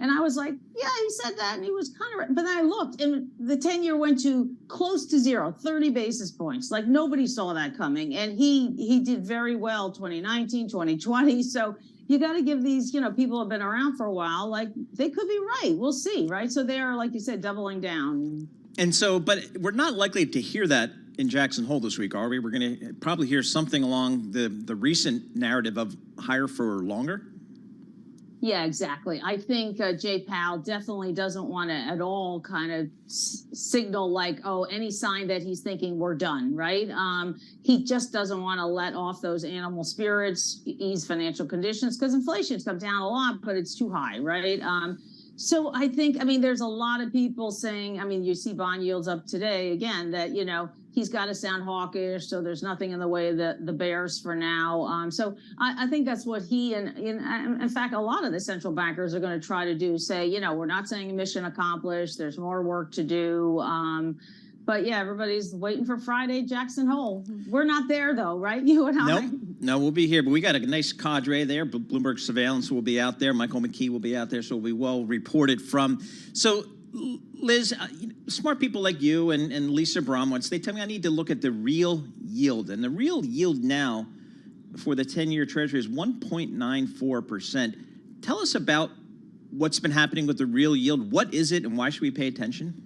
And I was like, yeah, he said that. And he was kind of right. But then I looked and the 10-year went to close to zero, 30 basis points. Like nobody saw that coming. And he did very well 2019, 2020. So you got to give these, people have been around for a while, like they could be right. We'll see, right? So they are, like you said, doubling down. And so, but we're not likely to hear that in Jackson Hole this week, are we? We're going to probably hear something along the recent narrative of higher for longer. Yeah, exactly. I think Jay Powell definitely doesn't want to at all kind of signal like, oh, any sign that he's thinking we're done, right? He just doesn't want to let off those animal spirits, ease financial conditions, because inflation's come down a lot, but it's too high, right? So I think, there's a lot of people saying, you see bond yields up today again, that, he's got to sound hawkish. So there's nothing in the way of the bears for now. So I think that's what he and in fact, a lot of the central bankers are going to try to do, say, we're not saying mission accomplished. There's more work to do. But yeah, everybody's waiting for Friday, Jackson Hole. We're not there though, right? You and I. No, we'll be here, but we got a nice cadre there. Bloomberg Surveillance will be out there. Michael McKee will be out there, so we'll be well reported from. So, Liz, smart people like you and Lisa Bromwitz, they tell me I need to look at the real yield. And the real yield now for the 10-year Treasury is 1.94%. Tell us about what's been happening with the real yield. What is it and why should we pay attention?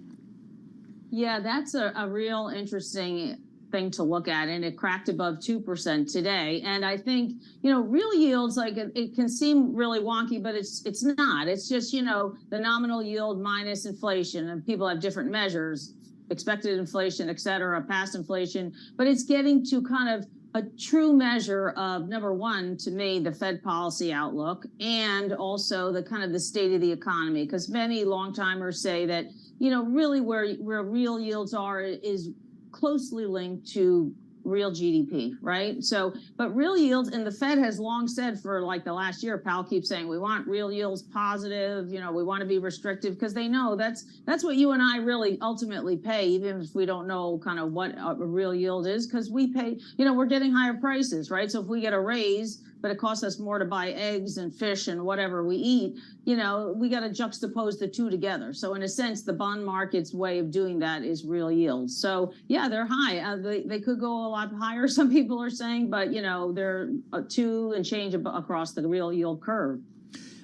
Yeah, that's a real interesting thing to look at, and it cracked above 2% today. And I think, real yields, like it can seem really wonky, but it's not. It's just, the nominal yield minus inflation, and people have different measures, expected inflation, et cetera, past inflation, but it's getting to kind of a true measure of, number one, to me, the Fed policy outlook, and also the kind of the state of the economy, because many long-timers say that, really where real yields are is closely linked to real GDP, right? So, but real yields, and the Fed has long said for like the last year, Powell keeps saying, we want real yields positive, we want to be restrictive, because they know that's what you and I really ultimately pay, even if we don't know kind of what a real yield is, because we pay, we're getting higher prices, right? So if we get a raise, but it costs us more to buy eggs and fish and whatever we eat, we got to juxtapose the two together. So in a sense, the bond market's way of doing that is real yields. So yeah, they're high. They could go a lot higher, some people are saying, but they're 2 and change across the real yield curve.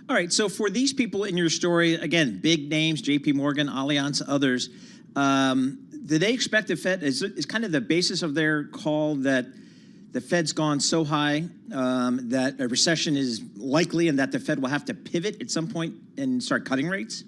All right, so for these people in your story, again, big names, JP Morgan, Allianz, others, do they expect the Fed, is kind of the basis of their call that the Fed's gone so high that a recession is likely and that the Fed will have to pivot at some point and start cutting rates?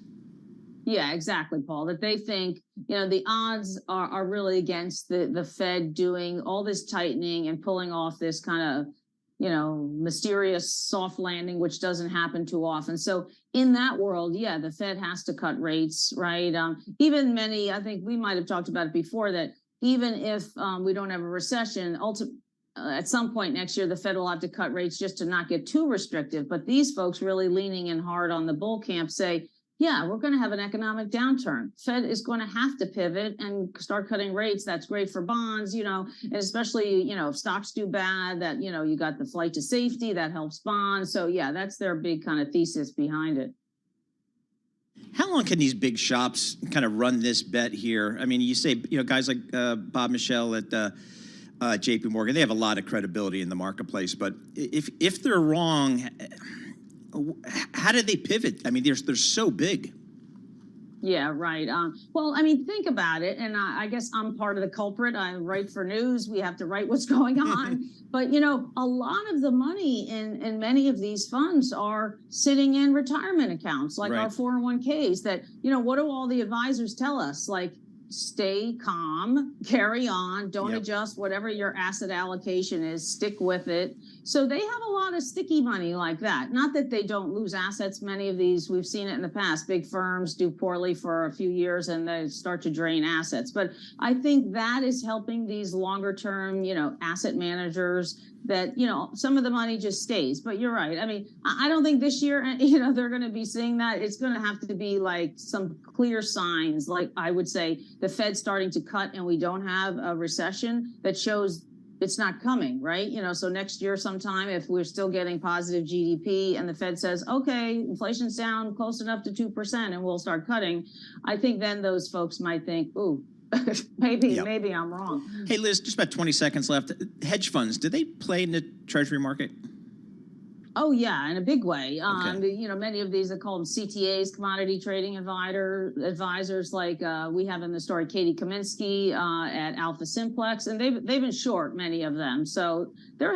Yeah, exactly, Paul, that they think, the odds are really against the Fed doing all this tightening and pulling off this kind of, mysterious soft landing, which doesn't happen too often. So in that world, yeah, the Fed has to cut rates, right? Even many, I think we might have talked about it before, that even if we don't have a recession, at some point next year, the Fed will have to cut rates just to not get too restrictive. But these folks really leaning in hard on the bull camp say, yeah, we're going to have an economic downturn. Fed is going to have to pivot and start cutting rates. That's great for bonds, and especially, if stocks do bad, that, you got the flight to safety, that helps bonds. So yeah, that's their big kind of thesis behind it. How long can these big shops kind of run this bet here? You say, guys like Bob Michel at JP Morgan, they have a lot of credibility in the marketplace, but if they're wrong, how do they pivot? They're so big. Yeah, right. Well, think about it. And I guess I'm part of the culprit. I write for news. We have to write what's going on. But, a lot of the money in many of these funds are sitting in retirement accounts, like our 401ks that, what do all the advisors tell us? Like, stay calm, carry on, don't adjust whatever your asset allocation is, stick with it. So they have a lot of sticky money like that. Not that they don't lose assets. Many of these, we've seen it in the past. Big firms do poorly for a few years and they start to drain assets. But I think that is helping these longer term, asset managers that, some of the money just stays. But you're right. I don't think this year, they're going to be seeing that. It's going to have to be like some clear signs, like I would say the Fed starting to cut and we don't have a recession, that shows it's not coming, right? So next year sometime, if we're still getting positive GDP and the Fed says, okay, inflation's down close enough to 2% and we'll start cutting, I think then those folks might think, ooh, maybe I'm wrong. Hey, Liz, just about 20 seconds left. Hedge funds, do they play in the Treasury market? Oh, yeah, in a big way. Okay. Many of these are called CTAs, commodity trading advisors, like we have in the story Katie Kaminsky at Alpha Simplex, and they've been short, many of them. So they're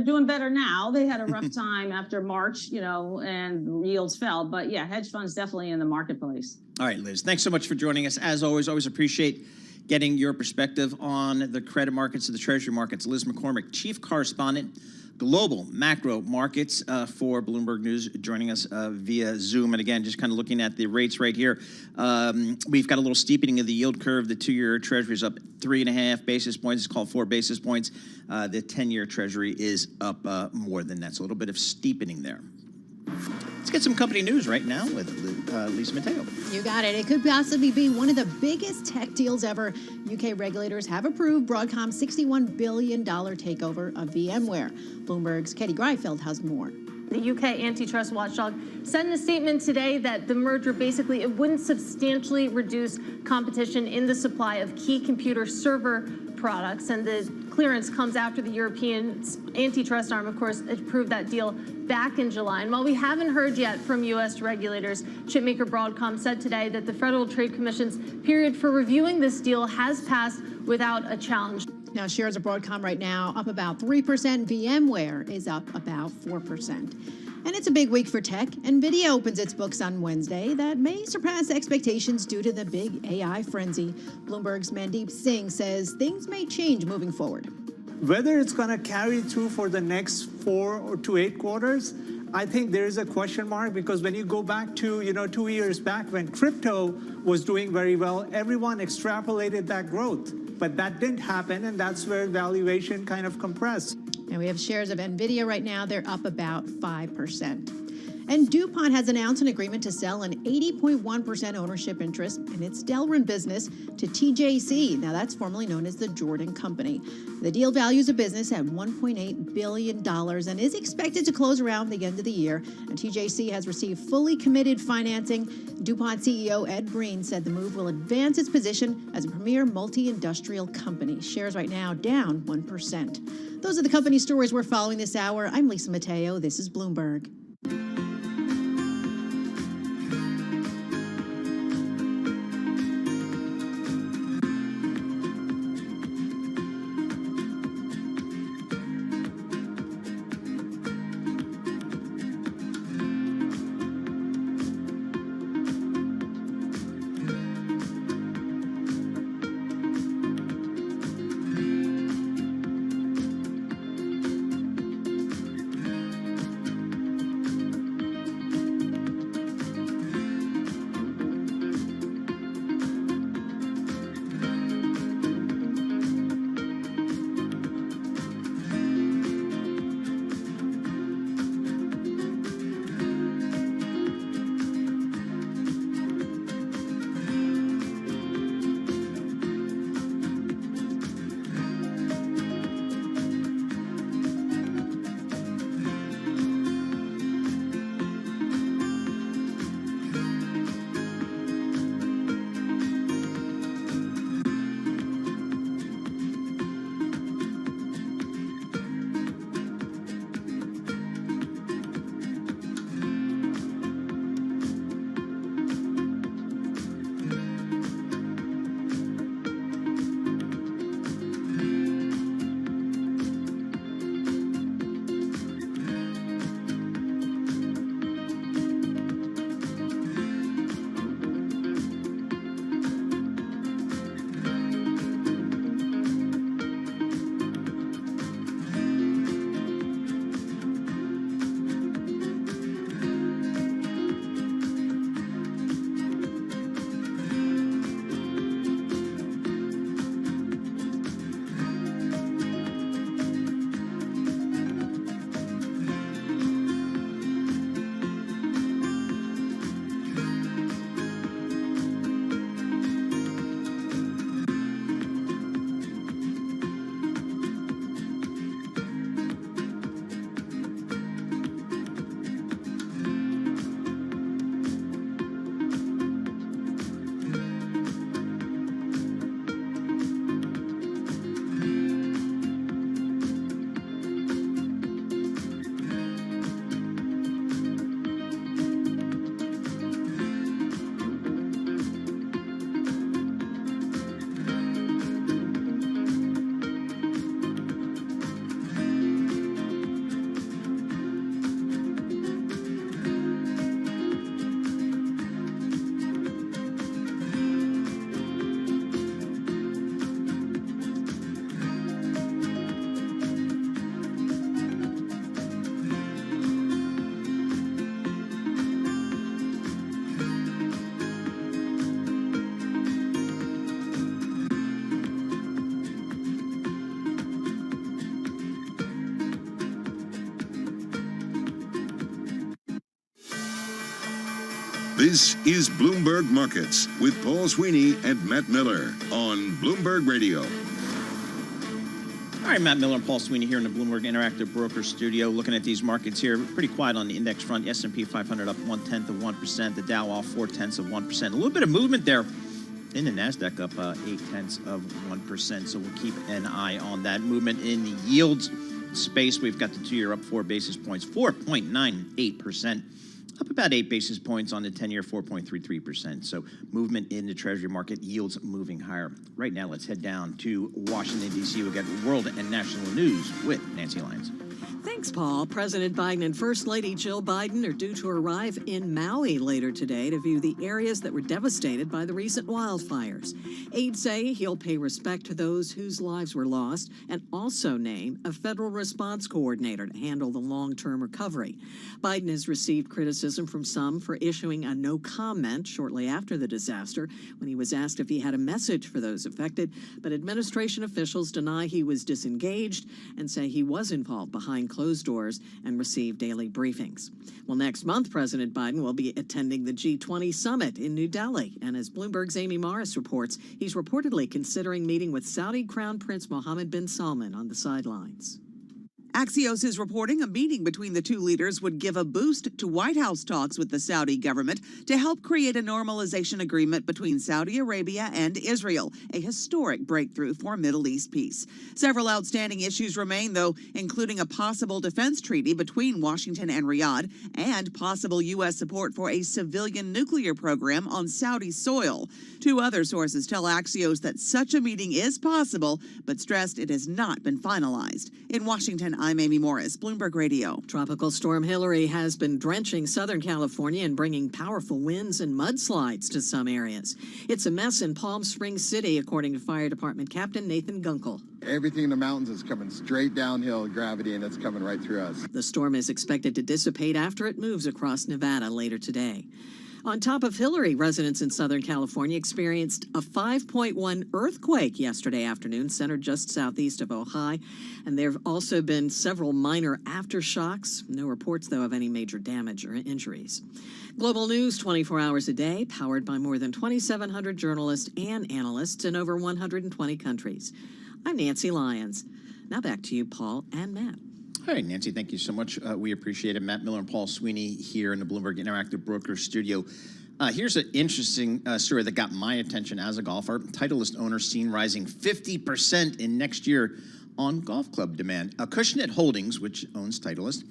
doing better now. They had a rough time after March, and yields fell. But yeah, hedge funds definitely in the marketplace. All right, Liz, thanks so much for joining us. As always appreciate getting your perspective on the credit markets and the Treasury markets. Liz McCormick, Chief Correspondent, Global Macro Markets for Bloomberg News, joining us via Zoom. And again, just kind of looking at the rates right here. We've got a little steepening of the yield curve. The 2-year Treasury is up 3.5 basis points. It's called 4 basis points. The 10-year Treasury is up more than that. So a little bit of steepening there. Let's get some company news right now with Lisa Mateo. You got it. It could possibly be one of the biggest tech deals ever. UK regulators have approved Broadcom's $61 billion takeover of VMware. Bloomberg's Katie Greifeld has more. The UK antitrust watchdog said in a statement today that the merger basically, it wouldn't substantially reduce competition in the supply of key computer server products, and the clearance comes after the European antitrust arm, of course, approved that deal back in July. And while we haven't heard yet from U.S. regulators, chipmaker Broadcom said today that the Federal Trade Commission's period for reviewing this deal has passed without a challenge. Now, shares of Broadcom right now up about 3%. VMware is up about 4%. And it's a big week for tech. NVIDIA opens its books on Wednesday. That may surpass expectations due to the big AI frenzy. Bloomberg's Mandeep Singh says things may change moving forward. Whether it's going to carry through for the next 4 to 8 quarters, I think there is a question mark, because when you go back to 2 years back when crypto was doing very well, everyone extrapolated that growth. But that didn't happen, and that's where valuation kind of compressed. Now we have shares of NVIDIA right now. They're up about 5%. And DuPont has announced an agreement to sell an 80.1% ownership interest in its Delrin business to TJC. Now that's formerly known as the Jordan Company. The deal values a business at $1.8 billion and is expected to close around the end of the year. And TJC has received fully committed financing. DuPont CEO Ed Breen said the move will advance its position as a premier multi-industrial company. Shares right now down 1%. Those are the company stories we're following this hour. I'm Lisa Mateo. This is Bloomberg. This is Bloomberg Markets with Paul Sweeney and Matt Miller on Bloomberg Radio. All right, Matt Miller and Paul Sweeney here in the Bloomberg Interactive Broker Studio. Looking at these markets here, pretty quiet on the index front. S&P 500 up 0.1%. The Dow off 0.4%. A little bit of movement there in the NASDAQ up 0.8%. So we'll keep an eye on that movement in the yields space. We've got the 2-year up 4 basis points, 4.98%. Up about 8 basis points on the 10-year, 4.33%. So movement in the Treasury market, yields moving higher. Right now, let's head down to Washington, D.C. We've got world and national news with Nancy Lyons. Thanks, Paul. President Biden and First Lady Jill Biden are due to arrive in Maui later today to view the areas that were devastated by the recent wildfires. Aides say he'll pay respect to those whose lives were lost and also name a federal response coordinator to handle the long-term recovery. Biden has received criticism from some for issuing a no comment shortly after the disaster when he was asked if he had a message for those affected, but administration officials deny he was disengaged and say he was involved behind closed doors and received daily briefings. Well, next month, President Biden will be attending the G20 summit in New Delhi. And as Bloomberg's Amy Morris reports, he's reportedly considering meeting with Saudi Crown Prince Mohammed bin Salman on the sidelines. Axios is reporting a meeting between the two leaders would give a boost to White House talks with the Saudi government to help create a normalization agreement between Saudi Arabia and Israel, a historic breakthrough for Middle East peace. Several outstanding issues remain, though, including a possible defense treaty between Washington and Riyadh and possible U.S. support for a civilian nuclear program on Saudi soil. Two other sources tell Axios that such a meeting is possible, but stressed it has not been finalized. In Washington, I'm Amy Morris, Bloomberg Radio. Tropical storm Hillary has been drenching Southern California and bringing powerful winds and mudslides to some areas. It's a mess in Palm Springs City, according to Fire Department Captain Nathan Gunkel. Everything in the mountains is coming straight downhill gravity, and it's coming right through us. The storm is expected to dissipate after it moves across Nevada later today. On top of Hillary, residents in Southern California experienced a 5.1 earthquake yesterday afternoon, centered just southeast of Ojai. And there have also been several minor aftershocks. No reports, though, of any major damage or injuries. Global news 24 hours a day, powered by more than 2,700 journalists and analysts in over 120 countries. I'm Nancy Lyons. Now back to you, Paul and Matt. All right, Nancy, thank you so much. We appreciate it. Matt Miller and Paul Sweeney here in the Bloomberg Interactive Broker Studio. Here's an interesting story that got my attention as a golfer. Titleist owners seen rising 50% in next year on golf club demand. Acushnet Holdings, which owns Titleist,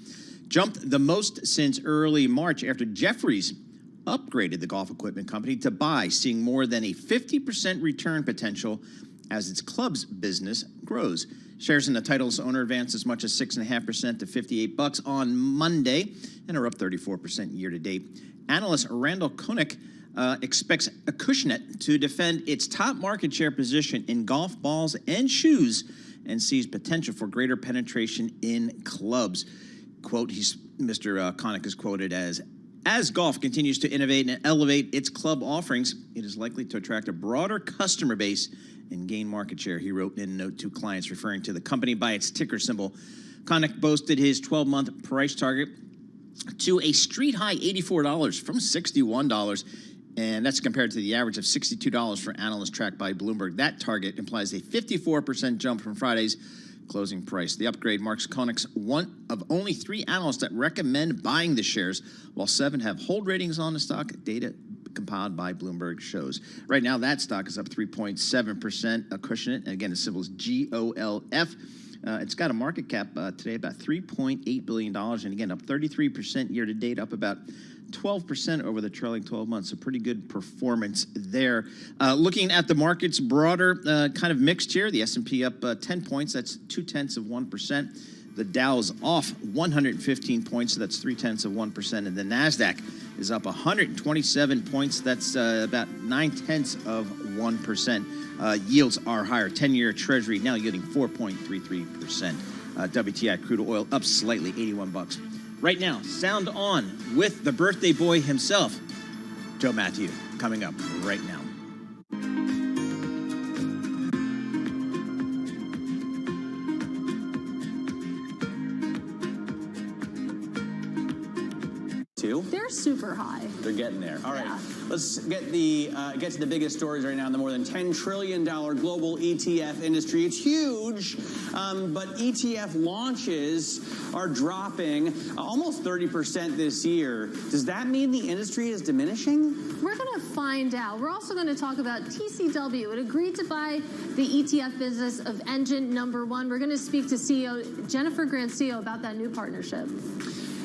jumped the most since early March after Jefferies upgraded the golf equipment company to buy, seeing more than a 50% return potential as its club's business grows. Shares in the Titleist owner advanced as much as 6.5% to $58 on Monday and are up 34% year to date. Analyst Randall Koenig expects Acushnet to defend its top market share position in golf balls and shoes and sees potential for greater penetration in clubs. Quote, Mr. Koenig is quoted as golf continues to innovate and elevate its club offerings, it is likely to attract a broader customer base and gain market share, he wrote in a note to clients referring to the company by its ticker symbol. Koenig boasted his 12-month price target to a street-high $84 from $61, and that's compared to the average of $62 for analysts tracked by Bloomberg. That target implies a 54% jump from Friday's closing price. The upgrade marks Koenig's one of only 3 analysts that recommend buying the shares, while 7 have hold ratings on the stock. Data compiled by Bloomberg shows. Right now, that stock is up 3.7%. Acushnet, and again, the symbol is GOLF. It's got a market cap today about $3.8 billion, and again, up 33% year to date, up about 12% over the trailing 12 months. So pretty good performance there. Looking at the markets broader, kind of mixed here. The S&P up 10 points. That's 0.2%. The Dow's off 115 points. So that's 0.3%. And the NASDAQ is up 127 points. That's about 0.9%. Yields are higher. 10-year Treasury now yielding 4.33%. WTI crude oil up slightly, $81. Right now, sound on with the birthday boy himself, Joe Matthew, coming up right now. There's super high. They're getting there. All right, Yeah. let's get to the biggest stories right now in the more than $10 trillion global ETF industry. It's huge, but ETF launches are dropping almost 30% this year. Does that mean the industry is diminishing? We're going to find out. We're also going to talk about TCW. It agreed to buy the ETF business of Engine Number One. We're going to speak to CEO Jennifer Grancio about that new partnership.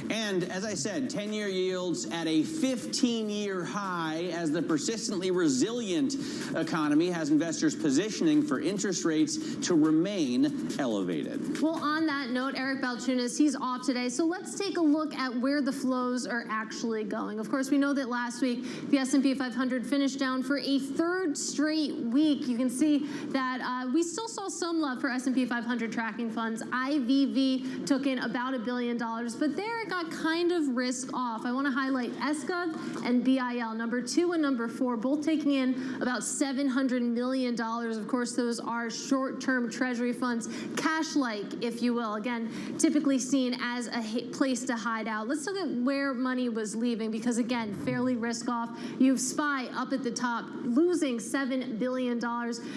And as I said, 10-year yields at a 15-year high as the persistently resilient economy has investors positioning for interest rates to remain elevated. Well, on that note, Eric Balchunas, he's off today. So let's take a look at where the flows are actually going. Of course, we know that last week the S&P 500 finished down for a third straight week. You can see that we still saw some love for S&P 500 tracking funds. IVV took in about $1 billion, but there it got kind of risk off. I want to highlight SGov and BIL, number 2 and number 4, both taking in about $700 million. Of course, those are short-term treasury funds, cash-like, if you will. Again, typically seen as a place to hide out. Let's look at where money was leaving because, again, fairly risk-off. You have SPY up at the top, losing $7 billion.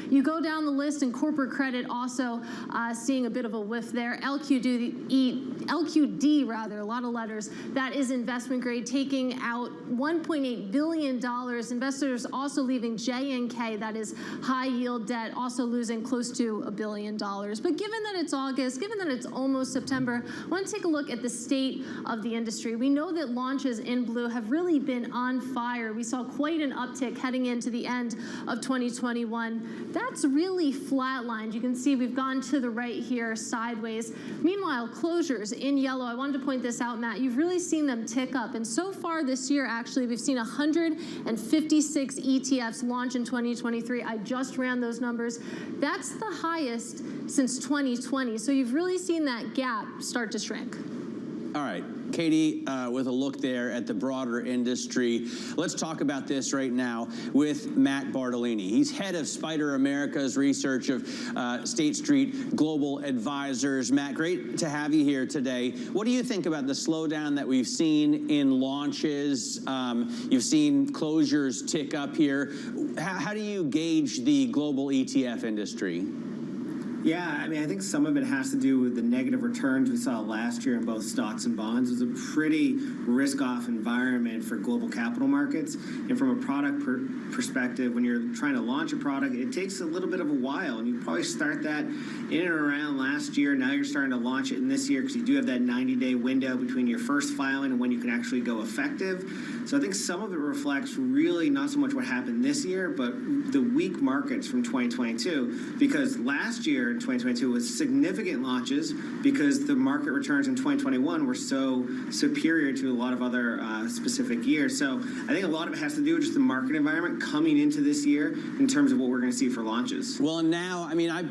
You go down the list, and corporate credit also seeing a bit of a whiff there. LQD, rather, a lot of letters. That is investment grade, taking out $1.8 billion. Investors also leaving JNK, that is high yield debt, also losing close to $1 billion. But given that it's August, given that it's almost September, I want to take a look at the state of the industry. We know that launches in blue have really been on fire. We saw quite an uptick heading into the end of 2021. That's really flatlined. You can see we've gone to the right here, sideways. Meanwhile, closures in yellow, I wanted to point this out, Matt, you've really seen them tick up. And so far this year, actually, we've seen 156 ETFs launch in 2023. I just ran those numbers. That's the highest since 2020. So you've really seen that gap start to shrink. All right, Katie, with a look there at the broader industry, let's talk about this right now with Matt Bartolini. He's head of Spider America's research of State Street Global Advisors. Matt, great to have you here today. What do you think about the slowdown that we've seen in launches? You've seen closures tick up here. How do you gauge the global ETF industry? Yeah, I mean, I think some of it has to do with the negative returns we saw last year in both stocks and bonds. It was a pretty risk-off environment for global capital markets. And from a product perspective, when you're trying to launch a product, it takes a little bit of a while. And you probably start that in and around last year. Now you're starting to launch it in this year because you do have that 90-day window between your first filing and when you can actually go effective. So I think some of it reflects really not so much what happened this year, but the weak markets from 2022. Because last year, in 2022, was significant launches because the market returns in 2021 were so superior to a lot of other specific years. So I think a lot of it has to do with just the market environment coming into this year in terms of what we're going to see for launches. Well, and now, I mean, I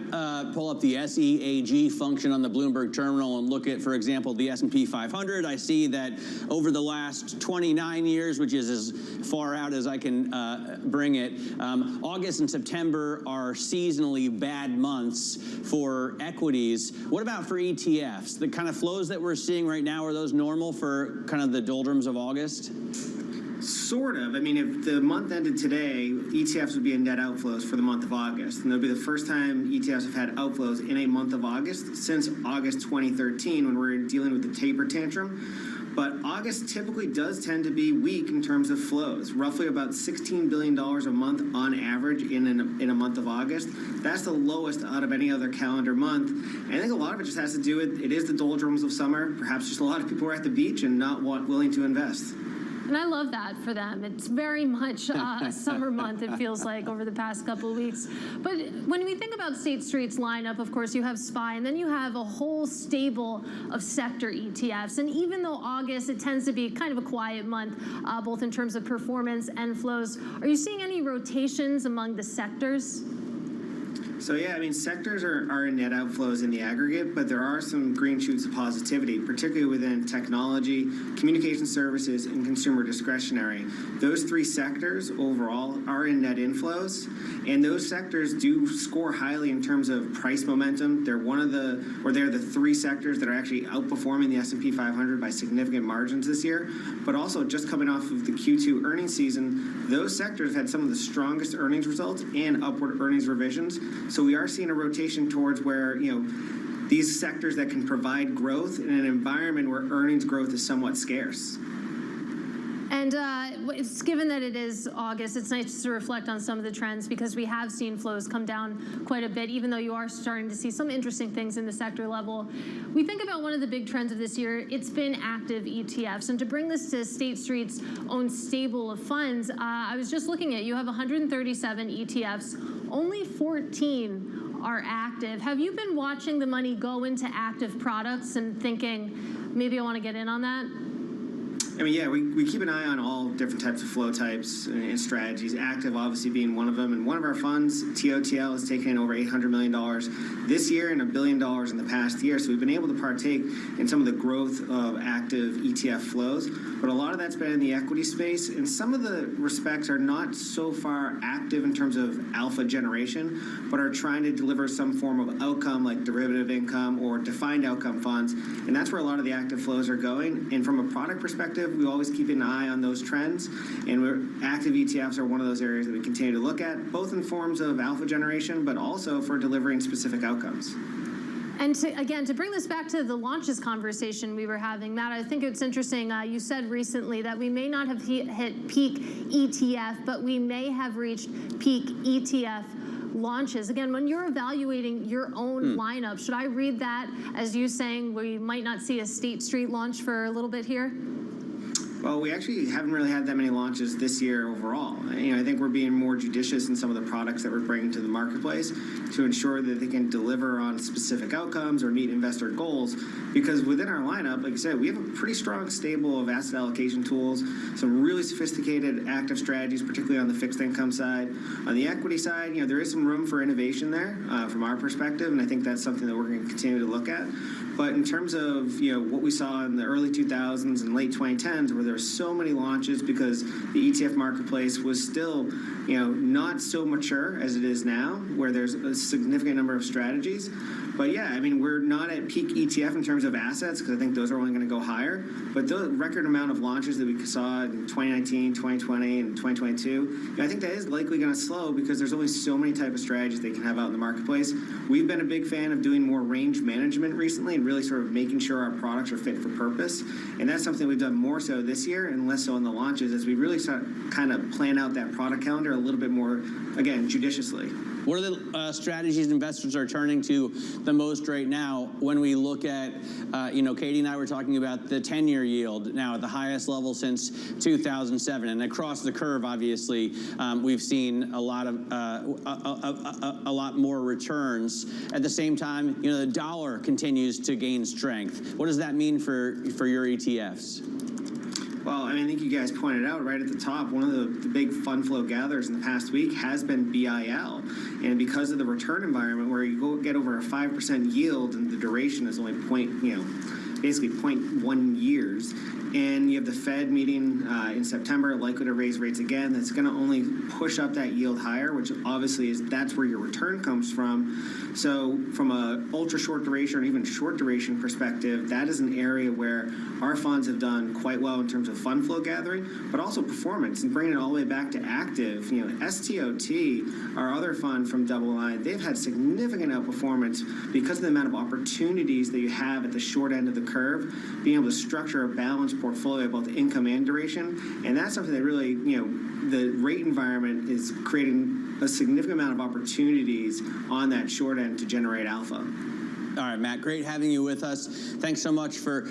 pull up the SEAG function on the Bloomberg terminal and look at, for example, the S&P 500. I see that over the last 29 years, which is as far out as I can bring it, August and September are seasonally bad months for equities. What about for ETFs? The kind of flows that we're seeing right now, are those normal for kind of the doldrums of August? Sort of. I mean, if the month ended today, ETFs would be in net outflows for the month of August. And it'll be the first time ETFs have had outflows in a month of August since August 2013 when we were dealing with the taper tantrum. But August typically does tend to be weak in terms of flows, roughly about $16 billion a month on average in a month of August. That's the lowest out of any other calendar month. And I think a lot of it just has to do with, it is the doldrums of summer. Perhaps just a lot of people are at the beach and not willing to invest. And I love that for them. It's very much a summer month, it feels like, over the past couple of weeks. But when we think about State Street's lineup, of course, you have SPY, and then you have a whole stable of sector ETFs. And even though August, it tends to be kind of a quiet month, both in terms of performance and flows, are you seeing any rotations among the sectors? So yeah, I mean, sectors are in net outflows in the aggregate, but there are some green shoots of positivity, particularly within technology, communication services, and consumer discretionary. Those three sectors overall are in net inflows, and those sectors do score highly in terms of price momentum. They're they're the three sectors that are actually outperforming the S&P 500 by significant margins this year. But also, just coming off of the Q2 earnings season, those sectors had some of the strongest earnings results and upward earnings revisions. So we are seeing a rotation towards where, these sectors that can provide growth in an environment where earnings growth is somewhat scarce. And it's given that it is August, it's nice to reflect on some of the trends because we have seen flows come down quite a bit, even though you are starting to see some interesting things in the sector level. We think about one of the big trends of this year, it's been active ETFs. And to bring this to State Street's own stable of funds, I was just looking at, you have 137 ETFs, only 14 are active. Have you been watching the money go into active products and thinking, maybe I want to get in on that? I mean, yeah, we keep an eye on all different types of flow types and strategies, active obviously being one of them. And one of our funds, TOTL, has taken in over $800 million this year and $1 billion in the past year. So we've been able to partake in some of the growth of active ETF flows. But a lot of that's been in the equity space. And some of the respects are not so far active in terms of alpha generation, but are trying to deliver some form of outcome like derivative income or defined outcome funds. And that's where a lot of the active flows are going. And from a product perspective, we always keep an eye on those trends, and active ETFs are one of those areas that we continue to look at, both in forms of alpha generation, but also for delivering specific outcomes. And to bring this back to the launches conversation we were having, Matt, I think it's interesting. You said recently that we may not have hit peak ETF, but we may have reached peak ETF launches. Again, when you're evaluating your own lineup, should I read that as you saying we might not see a State Street launch for a little bit here? Well, we actually haven't really had that many launches this year overall. I think we're being more judicious in some of the products that we're bringing to the marketplace to ensure that they can deliver on specific outcomes or meet investor goals. Because within our lineup, like I said, we have a pretty strong stable of asset allocation tools, some really sophisticated active strategies, particularly on the fixed income side. On the equity side, there is some room for innovation there from our perspective, and I think that's something that we're going to continue to look at. But in terms of what we saw in the early 2000s and late 2010s, where there were so many launches because the ETF marketplace was still not so mature as it is now, where there's a significant number of strategies. But yeah, I mean, we're not at peak ETF in terms of assets because I think those are only going to go higher. But the record amount of launches that we saw in 2019, 2020, and 2022, I think that is likely going to slow because there's only so many types of strategies they can have out in the marketplace. We've been a big fan of doing more range management recently and really sort of making sure our products are fit for purpose. And that's something we've done more so this year and less so in the launches as we really start kind of plan out that product calendar a little bit more, again, judiciously. What are the strategies investors are turning to the most right now when we look at, Katie and I were talking about the 10-year yield now at the highest level since 2007, and across the curve, obviously, we've seen a lot more returns. At the same time, the dollar continues to gain strength. What does that mean for your ETFs? Well, I think you guys pointed out right at the top, one of the big fund flow gatherers in the past week has been BIL. And because of the return environment where you go get over a 5% yield and the duration is only basically 0.1 years, and you have the Fed meeting in September, likely to raise rates again, that's going to only push up that yield higher, which obviously that's where your return comes from. So from a ultra short duration or even short duration perspective, that is an area where our funds have done quite well in terms of fund flow gathering, but also performance and bringing it all the way back to active. STOT, our other fund from Double Line, they've had significant outperformance because of the amount of opportunities that you have at the short end of the curve, being able to structure a balanced portfolio, both income and duration. And that's something that really, the rate environment is creating a significant amount of opportunities on that short end to generate alpha. All right, Matt, great having you with us. Thanks so much for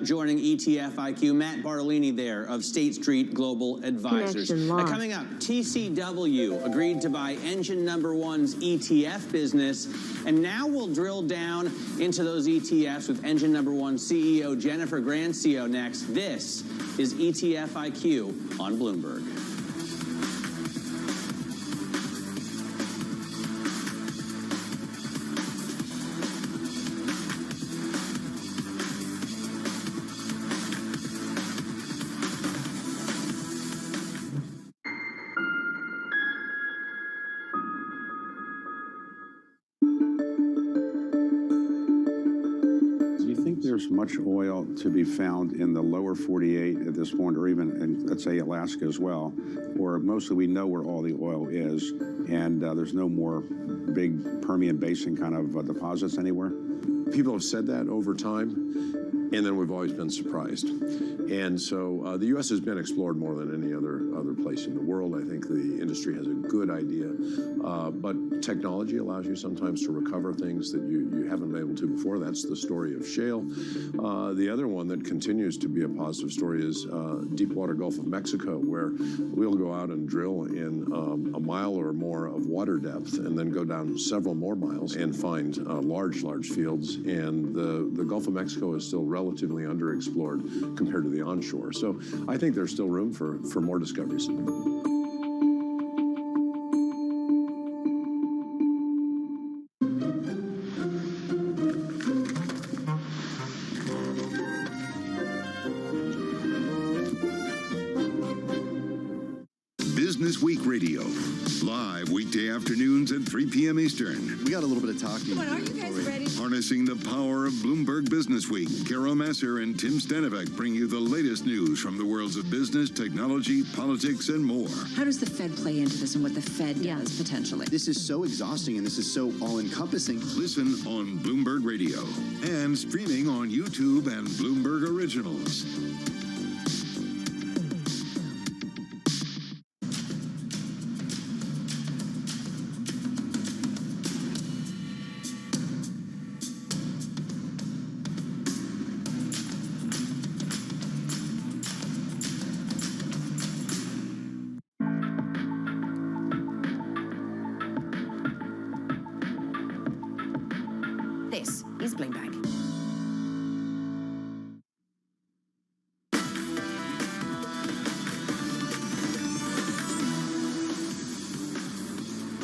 joining ETF IQ. Matt Bartolini there of State Street Global Advisors. Coming up, TCW agreed to buy Engine No. 1's ETF business, and now we'll drill down into those ETFs with Engine No. 1 CEO Jennifer Grancio next. This is ETF IQ on Bloomberg. there's much oil to be found in the lower 48 at this point, or even in, let's say, Alaska as well, where mostly we know where all the oil is, and there's no more big Permian Basin kind of deposits anywhere? People have said that over time, and then we've always been surprised. And so the U.S. has been explored more than any other place in the world. I think the industry has a good idea, but technology allows you sometimes to recover things that you haven't been able to before. That's the story of shale. The other one that continues to be a positive story is deepwater Gulf of Mexico, where we'll go out and drill in a mile or more of water depth and then go down several more miles and find large fields. And the Gulf of Mexico is still relatively underexplored compared to the onshore. So I think there's still room for more discoveries. Business Week Radio, live weekday afternoons at 3 p.m. Eastern. We got a little bit of talking. But are you guys ready? Harnessing the power of Bloomberg Business Week, Carol Masser and Tim Stanovic bring you the latest news from the worlds of business, technology, politics, and more. How does the Fed play into this and what the Fed does potentially? This is so exhausting and this is so all-encompassing. Listen on Bloomberg Radio and streaming on YouTube and Bloomberg Originals. This is Bloomberg.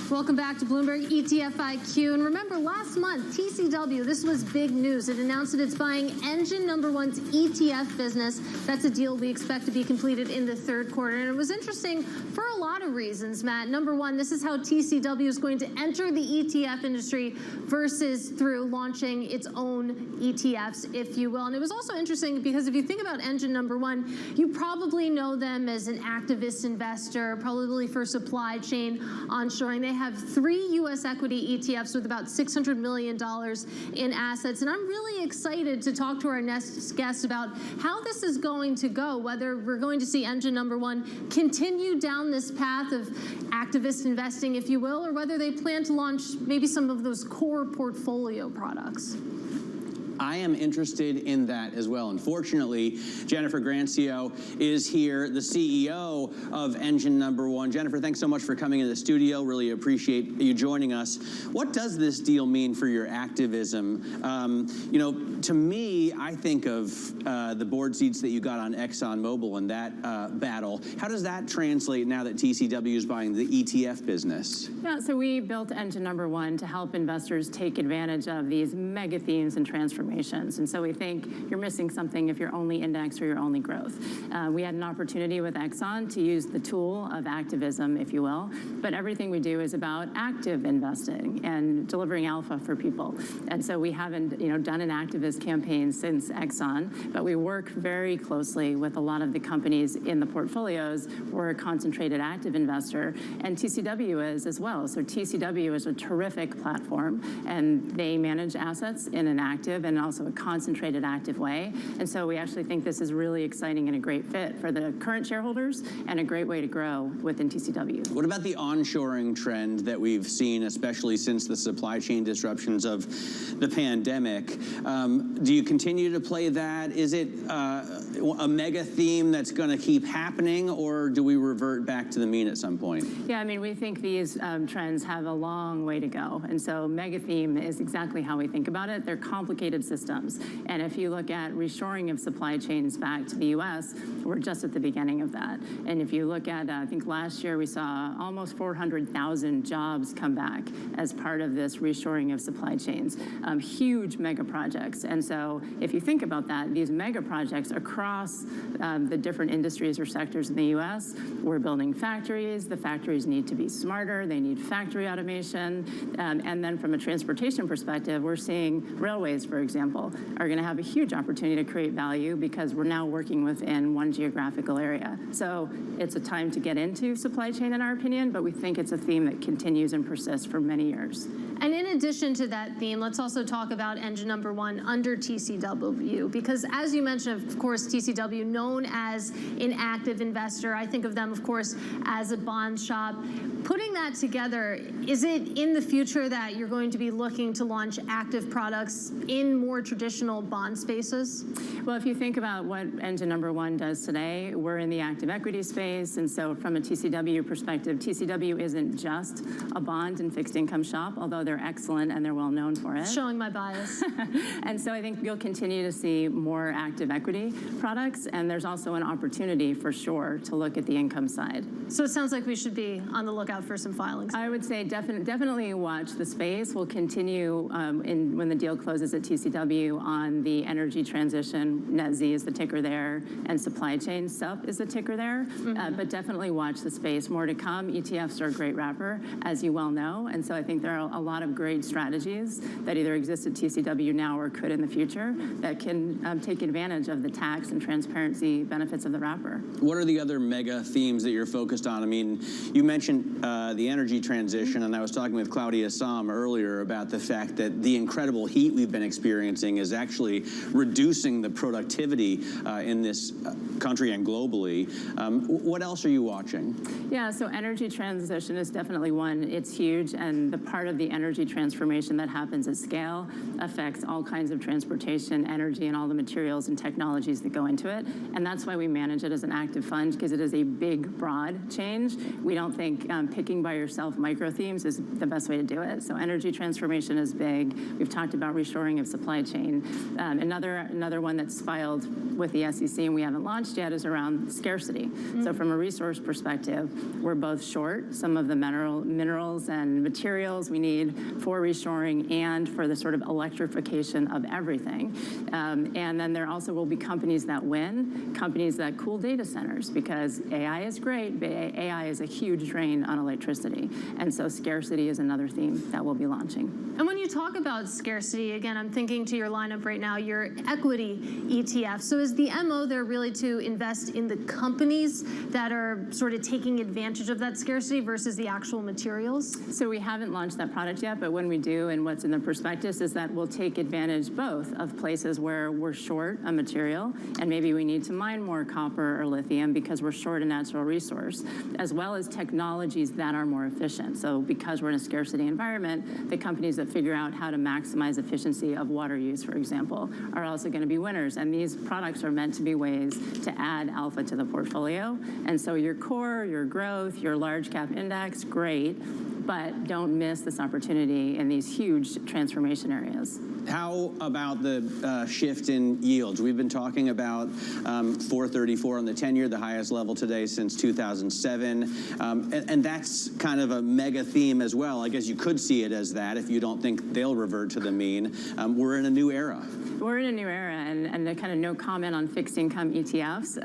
Welcome back to Bloomberg ETF IQ. And remember, last month, TCW, this was big news. It announced that it's buying Engine #1's ETF business. That's a deal we expect to be completed in the third quarter. And it was interesting for a lot of reasons, Matt. Number one, this is how TCW is going to enter the ETF industry versus through launching its own ETFs, if you will. And it was also interesting because if you think about Engine #1, you probably know them as an activist investor, probably for supply chain onshoring. They have 3 U.S. equity ETFs with about $600 million in assets. And I'm really excited to talk to our next guest about how this is going to go, whether we're going to see Engine #1 continue down this path of activist investing, if you will, or whether they plan to launch maybe some of those core portfolio products. I am interested in that as well. Unfortunately, Jennifer Grancio is here, the CEO of Engine #1. Jennifer, thanks so much for coming into the studio. Really appreciate you joining us. What does this deal mean for your activism? You know, to me, I think of the board seats that you got on ExxonMobil and that battle. How does that translate now that TCW is buying the ETF business? Yeah, so we built Engine #1 to help investors take advantage of these mega themes and transformations. And so we think you're missing something if you're only index or you're only growth. We had an opportunity with Exxon to use the tool of activism, if you will, but everything we do is about active investing and delivering alpha for people. And so we haven't, done an activist campaign since Exxon, but we work very closely with a lot of the companies in the portfolios. We're a concentrated active investor, and TCW is as well. So TCW is a terrific platform, and they manage assets in an active and also a concentrated active way. And so we actually think this is really exciting and a great fit for the current shareholders and a great way to grow within TCW. What about the onshoring trend that we've seen, especially since the supply chain disruptions of the pandemic? Do you continue to play that? Is it a mega theme that's going to keep happening, or do we revert back to the mean at some point? Yeah, I mean, we think these trends have a long way to go. And so mega theme is exactly how we think about it. They're complicated systems. And if you look at reshoring of supply chains back to the U.S., we're just at the beginning of that. And if you look at, I think last year we saw almost 400,000 jobs come back as part of this reshoring of supply chains. Huge mega projects. And so if you think about that, these mega projects across the different industries or sectors in the U.S., we're building factories. The factories need to be smarter. They need factory automation. And then from a transportation perspective, we're seeing railways, for example, example, are going to have a huge opportunity to create value because we're now working within one geographical area. So it's a time to get into supply chain, in our opinion, but we think it's a theme that continues and persists for many years. And in addition to that theme, let's also talk about engine number one under TCW, because as you mentioned, of course, TCW, known as an active investor. I think of them, of course, as a bond shop. Putting that together, is it in the future that you're going to be looking to launch active products in more traditional bond spaces? Well, if you think about what engine number one does today, we're in the active equity space. And so from a TCW perspective, TCW isn't just a bond and fixed income shop, although they're excellent and they're well known for it. Showing my bias. And so I think you'll continue to see more active equity products. And there's also an opportunity for sure to look at the income side. So it sounds like we should be on the lookout for some filings. I would say definitely watch the space. We'll continue when the deal closes at TCW on the energy transition. NetZ is the ticker there, and supply chain SUP is the ticker there. But definitely watch the space. More to come. ETFs are a great wrapper, as you well know. And so I think there are a lot of great strategies that either exist at TCW now or could in the future that can take advantage of the tax and transparency benefits of the wrapper. What are the other mega themes that you're focused on? I mean, you mentioned the energy transition, and I was talking with Claudia Sam earlier about the fact that the incredible heat we've been experiencing is actually reducing the productivity in this country and globally. What else are you watching? Yeah, so energy transition is definitely one. It's huge, and the part of the energy transformation that happens at scale affects all kinds of transportation, energy, and all the materials and technologies that go into it. And that's why we manage it as an active fund, because it is a big, broad change. We don't think picking by yourself micro themes is the best way to do it. So energy transformation is big. We've talked about reshoring of supply chain. Another one that's filed with the SEC and we haven't launched yet is around scarcity. So from a resource perspective, we're both short some of the minerals and materials we need for reshoring and for the sort of electrification of everything. And then there also will be companies that win, companies that cool data centers, because AI is great, but AI is a huge drain on electricity. And so scarcity is another theme that we'll be launching. And when you talk about scarcity, again, I'm thinking to your lineup right now, your equity ETF. So is the MO there really to invest in the companies that are sort of taking advantage of that scarcity versus the actual materials? So we haven't launched that product yet, but when we do, and what's in the prospectus is that we'll take advantage both of places where we're short a material, and maybe we need to mine more copper or lithium because we're short a natural resource, as well as technologies that are more efficient. So because we're in a scarcity environment, the companies that figure out how to maximize efficiency of water use, for example, are also going to be winners. And these products are meant to be ways to add alpha to the portfolio. And so your core, your growth, your large cap index, great, but don't miss this opportunity in these huge transformation areas. How about the shift in yields? We've been talking about 434 on the 10-year, the highest level today since 2007. And that's kind of a mega theme as well. I guess you could see it as that if you don't think they'll revert to the mean. We're in a new era. We're in a new era, and kind of no comment on fixed income ETFs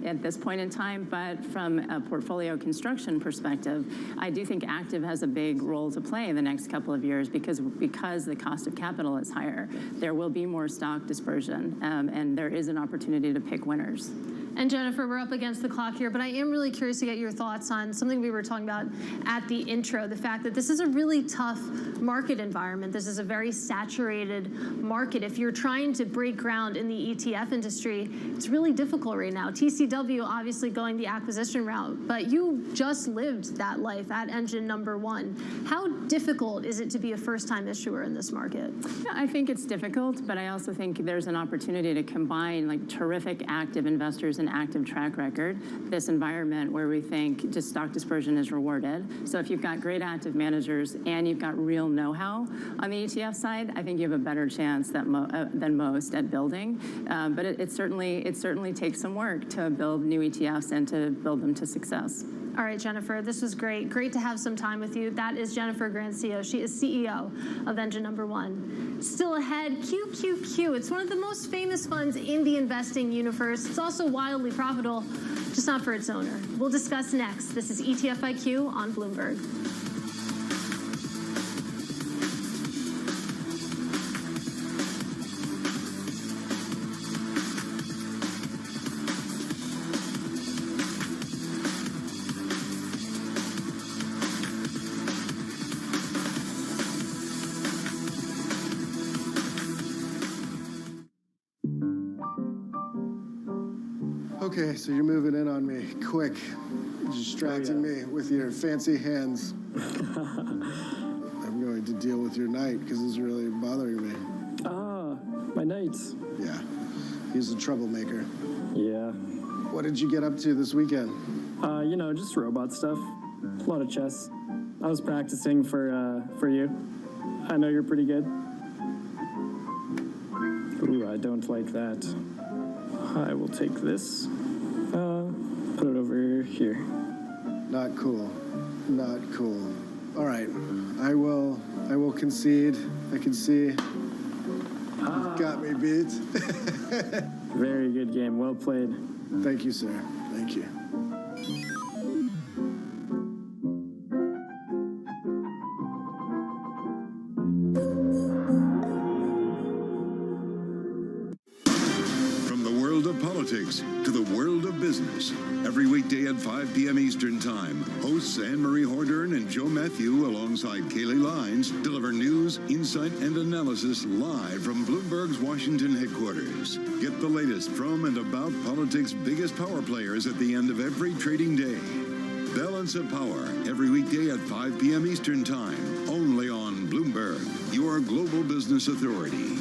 at this point in time. But from a portfolio construction perspective, I do think active has a big role to play in the next couple of years because the cost of capital is higher. There will be more stock dispersion, and there is an opportunity to pick winners. And Jennifer, we're up against the clock here, but I am really curious to get your thoughts on something we were talking about at the intro, the fact that this is a really tough market environment. This is a very saturated market. If you're trying to break ground in the ETF industry, it's really difficult right now. TCW obviously going the acquisition route, but you just lived that life at engine number one. How difficult is it to be a first-time issuer in this market? Yeah, I think it's difficult, but I also think there's an opportunity to combine like terrific active investors and active track record, this environment where we think just stock dispersion is rewarded. So if you've got great active managers and you've got real know-how on the ETF side, I think you have a better chance than most at building. But it certainly takes some work to build new ETFs and to build them to success. All right, Jennifer, this was great. Great to have some time with you. That is Jennifer Grancio. She is CEO of Engine Number One. Still ahead, QQQ. It's one of the most famous funds in the investing universe. It's also wildly profitable, just not for its owner. We'll discuss next. This is ETF IQ on Bloomberg. Okay, so you're moving in on me. Quick. Distracting me with your fancy hands. I'm going to deal with your knight because it's really bothering me. Ah, my knight. Yeah, he's a troublemaker. Yeah. What did you get up to this weekend? You know, just robot stuff. A lot of chess. I was practicing for you. I know you're pretty good. Ooh, I don't like that. I will take this. Put it over here. Not cool. Not cool. All right, I will concede. I can see. You've got me beat. Very good game. Well played. Thank you, sir. Thank you. From the world of politics to the world of business, every weekday at 5 p.m. Eastern Time, hosts Anne-Marie Hordern and Joe Matthew alongside Kaylee Lines deliver news, insight, and analysis live from Bloomberg's Washington headquarters. Get the latest from and about politics' biggest power players at the end of every trading day. Balance of Power, every weekday at 5 p.m. Eastern Time, only on Bloomberg, your global business authority.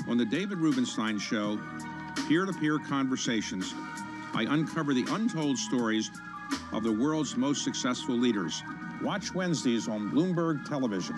On the David Rubenstein Show, Peer-to-Peer Conversations, I uncover the untold stories of the world's most successful leaders. Watch Wednesdays on Bloomberg Television.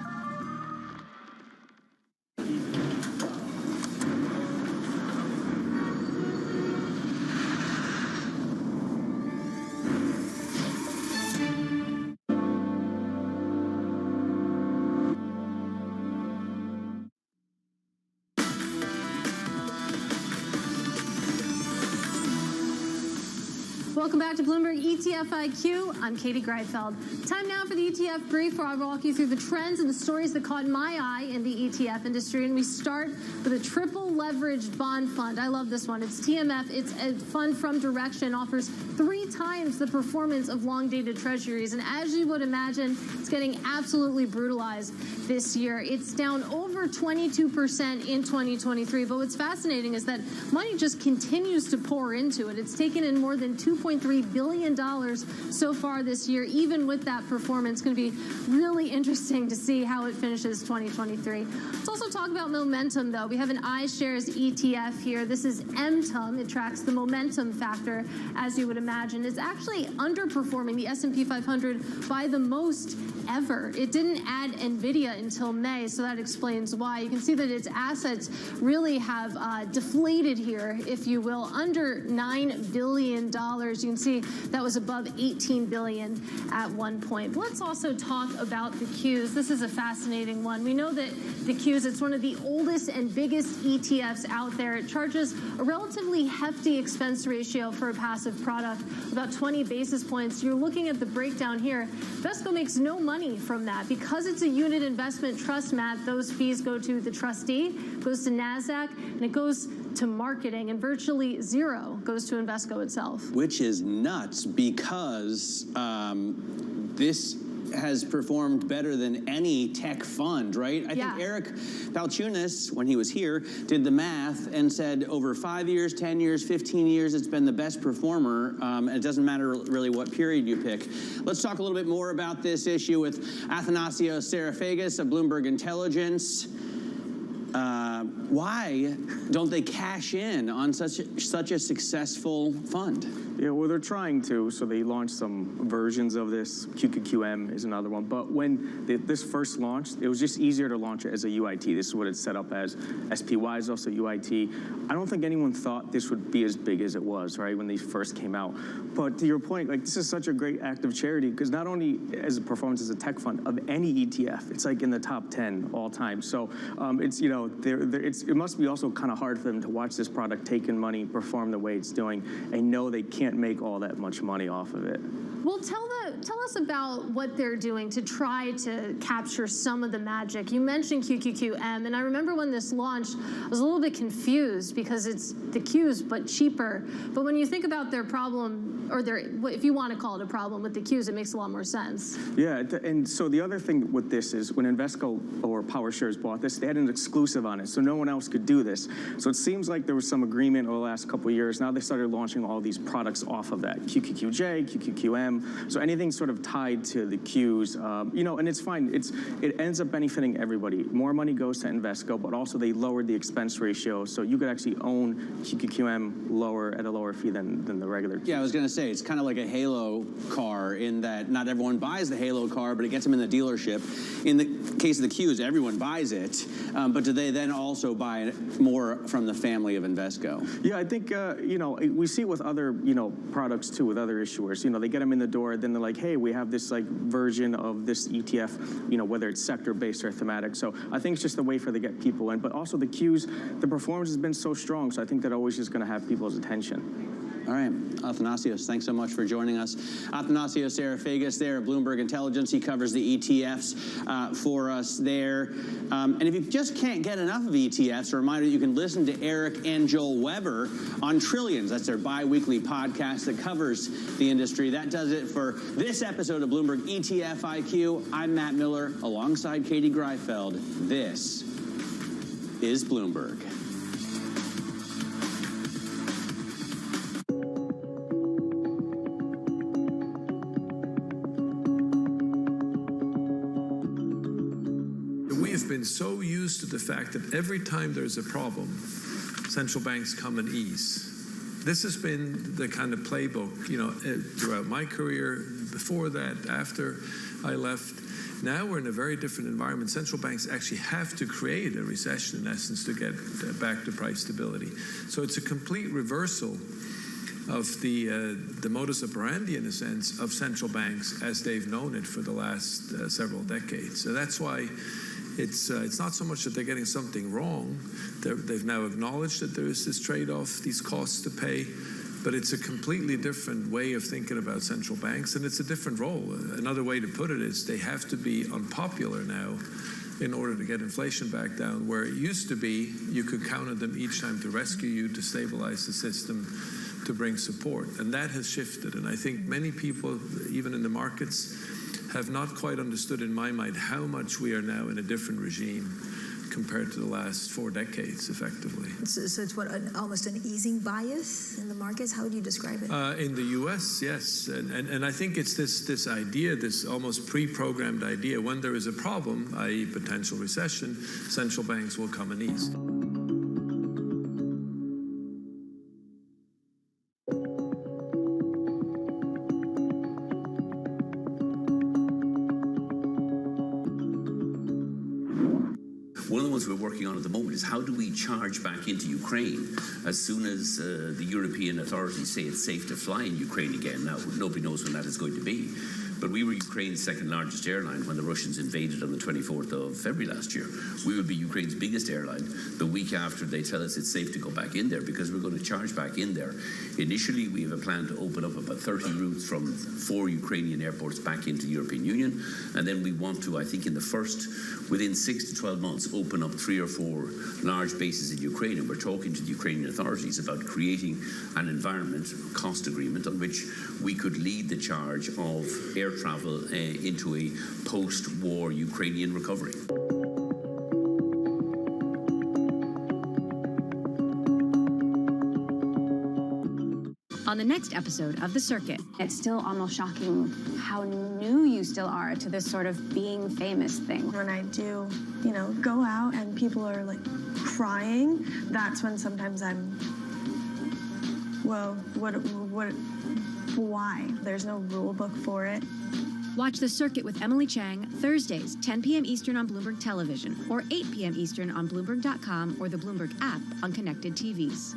Welcome back to Bloomberg ETF IQ. I'm Katie Greifeld. Time now for the ETF brief, where I walk you through the trends and the stories that caught my eye in the ETF industry. And we start with a triple leveraged bond fund. I love this one. It's TMF. It's a fund from Direction. Offers 3 times the performance of long-dated treasuries. And as you would imagine, it's getting absolutely brutalized this year. It's down over 22% in 2023. But what's fascinating is that money just continues to pour into it. It's taken in more than $2.3 billion so far this year. Even with that performance, it's going to be really interesting to see how it finishes 2023. Let's also talk about momentum, though. We have an iShares ETF here. This is MTUM. It tracks the momentum factor, as you would imagine. It's actually underperforming the S&P 500 by the most ever. It didn't add NVIDIA until May, so that explains why. You can see that its assets really have deflated here, if you will, under $9 billion. You can see that was above $18 billion at one point. But let's also talk about the Qs. This is a fascinating one. We know that the Qs, it's one of the oldest and biggest ETFs out there. It charges a relatively hefty expense ratio for a passive product, about 20 basis points. You're looking at the breakdown here. Vesco makes no money from that. Because it's a unit investment trust, Matt, those fees go to the trustee, goes to NASDAQ, and it goes to marketing, and virtually zero goes to Invesco itself. Which is nuts, because this has performed better than any tech fund, right? I think Eric Balchunas, when he was here, did the math and said over 5 years, 10 years, 15 years, it's been the best performer. And it doesn't matter really what period you pick. Let's talk a little bit more about this issue with Athanasios Serafagis of Bloomberg Intelligence. Why don't they cash in on such a successful fund? Yeah, well, they're trying to. So they launched some versions of this. QQQM is another one. But when this first launched, it was just easier to launch it as a UIT. This is what it's set up as. SPY is also UIT. I don't think anyone thought this would be as big as it was, right, when these first came out. But to your point, like, this is such a great act of charity, because not only as a performance as a tech fund of any ETF, it's like in the top 10 all time. So it's, you know, it must be also kind of hard for them to watch this product take in money, perform the way it's doing, and know they can't can't make all that much money off of it. Well, tell us about what they're doing to try to capture some of the magic. You mentioned QQQM, and I remember when this launched, I was a little bit confused because it's the Qs but cheaper. But when you think about their problem, or their, if you want to call it a problem with the Qs, it makes a lot more sense. Yeah, and so the other thing with this is when Invesco or PowerShares bought this, they had an exclusive on it, so no one else could do this. So it seems like there was some agreement over the last couple of years. Now they started launching all these products off of that, QQQJ, QQQM, so anything sort of tied to the Qs, you know, and it's fine. It ends up benefiting everybody. More money goes to Invesco, but also they lowered the expense ratio, so you could actually own QQQM at a lower fee than the regular. Yeah, I was going to say, it's kind of like a Halo car in that not everyone buys the Halo car, but it gets them in the dealership. In the case of the Qs, everyone buys it, but do they then also buy more from the family of Invesco? Yeah, I think, you know, we see it with other, you know, products too, with other issuers. You know, they get them in the door, then they're like, hey, we have this like version of this ETF, you know, whether it's sector-based or thematic. So I think it's just a way for to get people in. But also the Qs, the performance has been so strong, so I think that always is going to have people's attention. All right, Athanasios, thanks so much for joining us. Athanasios Sarafagis there at Bloomberg Intelligence. He covers the ETFs for us there. And if you just can't get enough of ETFs, a reminder that you can listen to Eric and Joel Weber on Trillions. That's their bi-weekly podcast that covers the industry. That does it for this episode of Bloomberg ETF IQ. I'm Matt Miller alongside Katie Greifeld. This is Bloomberg. Been so used to the fact that every time there's a problem, central banks come and ease. This has been the kind of playbook, you know, throughout my career, before that, after I left. Now we're in a very different environment. Central banks actually have to create a recession, in essence, to get back to price stability. So it's a complete reversal of the modus operandi, in a sense, of central banks as they've known it for the last several decades. So that's why it's not so much that they're getting something wrong. They've now acknowledged that there is this trade-off, these costs to pay, but it's a completely different way of thinking about central banks, and it's a different role. Another way to put it is they have to be unpopular now in order to get inflation back down, where it used to be you could count on them each time to rescue you, to stabilize the system, to bring support. And that has shifted, and I think many people, even in the markets, have not quite understood in my mind how much we are now in a different regime compared to the last 4 decades, effectively. So it's what, almost an easing bias in the markets? How would you describe it? In the U.S., yes. And I think it's this idea, this almost pre-programmed idea, when there is a problem, i.e. potential recession, central banks will come and ease. We're working on at the moment is how do we charge back into Ukraine as soon as the European authorities say it's safe to fly in Ukraine again. Now, nobody knows when that is going to be. But we were Ukraine's second largest airline when the Russians invaded on the 24th of February last year. We will be Ukraine's biggest airline the week after they tell us it's safe to go back in there, because we're going to charge back in there. Initially, we have a plan to open up about 30 routes from 4 Ukrainian airports back into the European Union. And then we want to, I think, within 6 to 12 months, open up 3 or 4 large bases in Ukraine. And we're talking to the Ukrainian authorities about creating an environment, cost agreement, on which we could lead the charge of air travel into a post-war Ukrainian recovery. On the next episode of The Circuit. It's still almost shocking how new you still are to this sort of being famous thing. When I do, you know, go out and people are like crying, that's when sometimes I'm, well, why? There's no rule book for it. Watch The Circuit with Emily Chang Thursdays, 10 p.m. Eastern on Bloomberg Television, or 8 p.m. Eastern on Bloomberg.com or the Bloomberg app on connected TVs.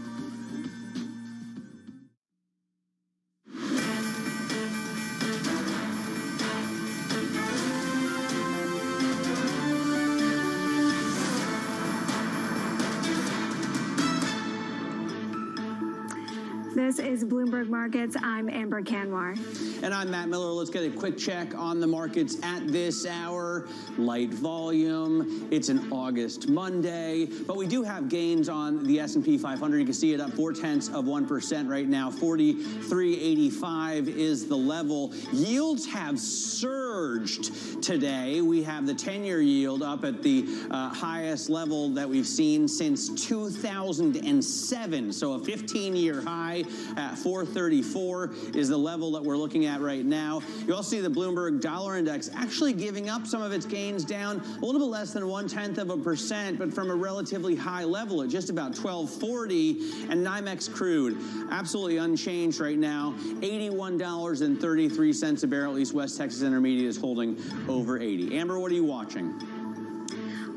This is Bloomberg Markets. I'm Amber Canwar. And I'm Matt Miller. Let's get a quick check on the markets at this hour. Light volume. It's an August Monday, but we do have gains on the S&P 500. You can see it up 0.4% right now. 43.85 is the level. Yields have surged today. We have the 10-year yield up at the highest level that we've seen since 2007. So a 15-year high at 434 is the level that we're looking at right now. You also see the Bloomberg Dollar Index actually giving up some of its gains, down a little bit less than 0.1%, but from a relatively high level at just about 1240. And NYMEX crude absolutely unchanged right now, $81.33 a barrel. East West Texas Intermediate is holding over 80. Amber, what are you watching?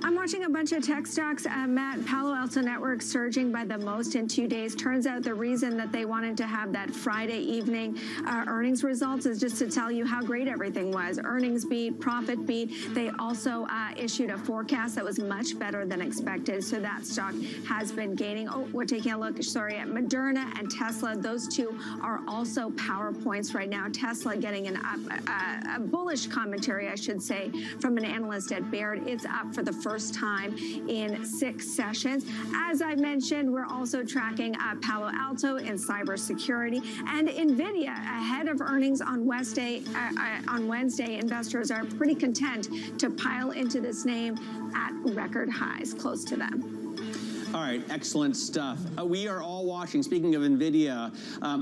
I'm watching a bunch of tech stocks. Matt, Palo Alto Networks surging by the most in 2 days. Turns out the reason that they wanted to have that Friday evening earnings results is just to tell you how great everything was. Earnings beat, profit beat. They also issued a forecast that was much better than expected. So that stock has been gaining. Oh, we're taking a look, sorry, at Moderna and Tesla. Those two are also power points right now. Tesla getting a bullish commentary, I should say, from an analyst at Baird. It's up for the first time in 6 sessions. As I mentioned, we're also tracking Palo Alto in cybersecurity, and NVIDIA ahead of earnings on Wednesday. Investors are pretty content to pile into this name at record highs, close to them. All right, excellent stuff. We are all watching, speaking of NVIDIA,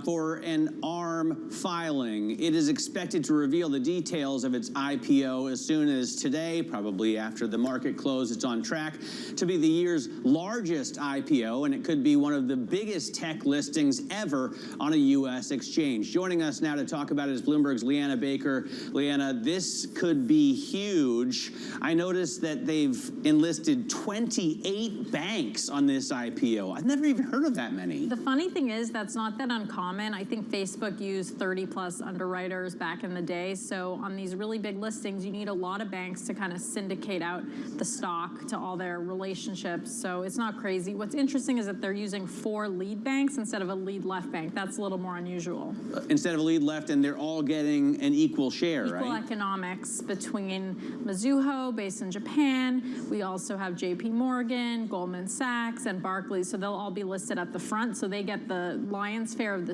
for an ARM filing. It is expected to reveal the details of its IPO as soon as today, probably after the market close. It's on track to be the year's largest IPO, and it could be one of the biggest tech listings ever on a U.S. exchange. Joining us now to talk about it is Bloomberg's Leanna Baker. Leanna, this could be huge. I noticed that they've enlisted 28 banks on this IPO. I've never even heard of that many. The funny thing is that's not that uncommon. I think Facebook used 30 plus underwriters back in the day. So on these really big listings, you need a lot of banks to kind of syndicate out the stock to all their relationships. So it's not crazy. What's interesting is that they're using 4 lead banks instead of a lead left bank. That's a little more unusual. Instead of a lead left, and they're all getting an equal share, right? Equal economics between Mizuho, based in Japan. We also have JP Morgan, Goldman Sachs, and Barclays, so they'll all be listed at the front, so they get the lion's share of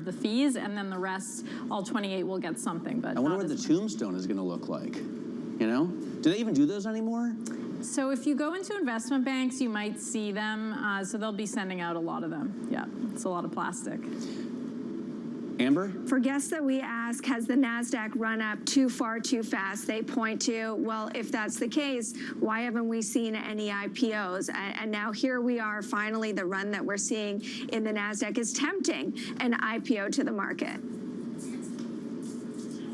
the fees, and then the rest, all 28, will get something. But I wonder what the tombstone is going to look like. You know, do they even do those anymore? So if you go into investment banks, you might see them. So they'll be sending out a lot of them. Yeah, it's a lot of plastic. Amber? For guests that we ask, has the NASDAQ run up too far, too fast? They point to, well, if that's the case, why haven't we seen any IPOs? And now here we are, finally, the run that we're seeing in the NASDAQ is tempting an IPO to the market.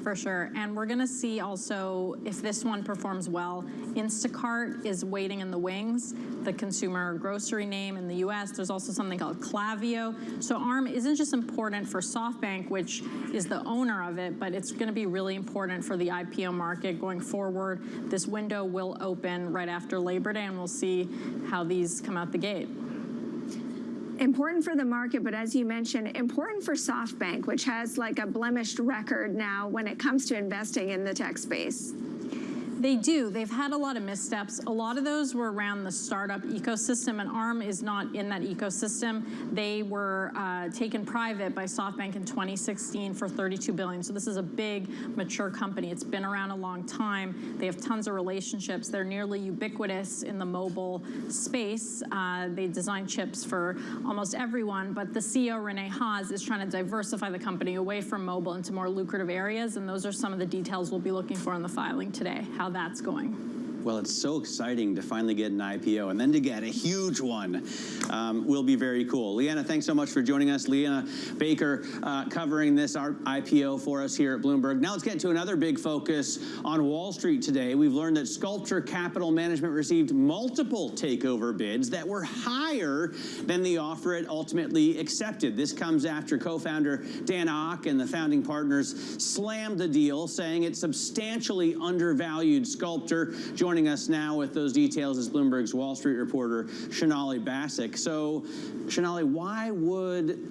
For sure. And we're going to see also, if this one performs well, Instacart is waiting in the wings, the consumer grocery name in the U.S. There's also something called Klaviyo. So ARM isn't just important for SoftBank, which is the owner of it, but it's going to be really important for the IPO market going forward. This window will open right after Labor Day, and we'll see how these come out the gate. Important for the market, but as you mentioned, important for SoftBank, which has like a blemished record now when it comes to investing in the tech space. They do. They've had a lot of missteps. A lot of those were around the startup ecosystem, and ARM is not in that ecosystem. They were taken private by SoftBank in 2016 for $32 billion. So this is a big, mature company. It's been around a long time. They have tons of relationships. They're nearly ubiquitous in the mobile space. They design chips for almost everyone, but the CEO, Rene Haas, is trying to diversify the company away from mobile into more lucrative areas, and those are some of the details we'll be looking for in the filing today, how that's going. Well, it's so exciting to finally get an IPO, and then to get a huge one will be very cool. Leanna, thanks so much for joining us. Leanna Baker covering this IPO for us here at Bloomberg. Now let's get to another big focus on Wall Street today. We've learned that Sculptor Capital Management received multiple takeover bids that were higher than the offer it ultimately accepted. This comes after co-founder Dan Ock and the founding partners slammed the deal, saying it substantially undervalued Sculptor. Joining Joining us now with those details is Bloomberg's Wall Street reporter, Sonali Basak. So, Sonali, why would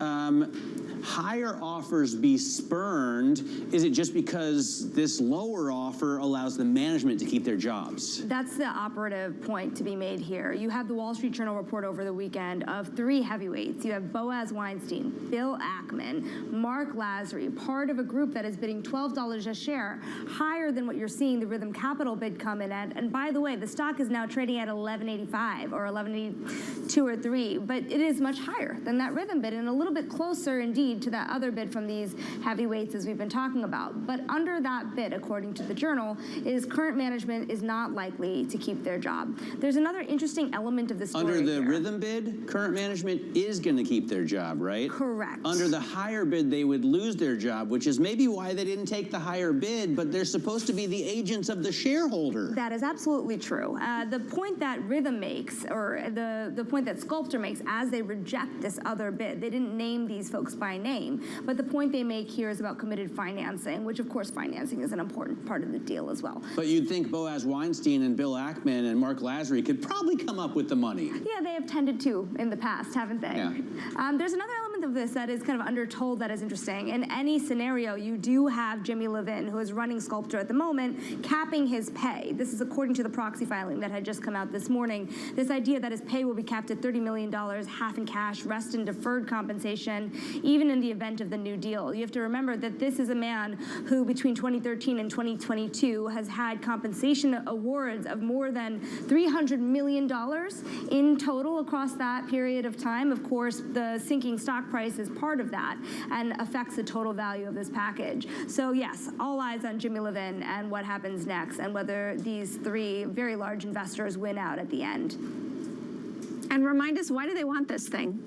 higher offers be spurned? Is it just because this lower offer allows the management to keep their jobs? That's the operative point to be made here. You have the Wall Street Journal report over the weekend of 3 heavyweights. You have Boaz Weinstein, Bill Ackman, Mark Lazary, part of a group that is bidding $12 a share, higher than what you're seeing the Rhythm Capital bid come in at. And by the way, the stock is now trading at $11.85 or $11.82 or 3, but it is much higher than that Rhythm bid and a little bit closer indeed to that other bid from these heavyweights as we've been talking about. But under that bid, according to the Journal, is current management is not likely to keep their job. There's another interesting element of the story. Under the here. Rhythm bid, current management is going to keep their job, right? Correct. Under the higher bid, they would lose their job, which is maybe why they didn't take the higher bid, but they're supposed to be the agents of the shareholder. That is absolutely true. The point that Rhythm makes, or the point that Sculptor makes as they reject this other bid, they didn't name these folks by name, but the point they make here is about committed financing, which of course financing is an important part of the deal as well. But you'd think Boaz Weinstein and Bill Ackman and Mark Lazary could probably come up with the money. Yeah, they have tended to in the past, haven't they? Yeah. There's another element of this that is kind of undertold that is interesting. In any scenario, you do have Jimmy Levin, who is running Sculptor at the moment, capping his pay. This is according to the proxy filing that had just come out this morning. This idea that his pay will be capped at $30 million, half in cash, rest in deferred compensation, even in the event of the New Deal. You have to remember that this is a man who between 2013 and 2022 has had compensation awards of more than $300 million in total across that period of time. Of course, the sinking stock price is part of that and affects the total value of this package. So yes, all eyes on Jimmy Levin and what happens next and whether these 3 very large investors win out at the end. And remind us, why do they want this thing?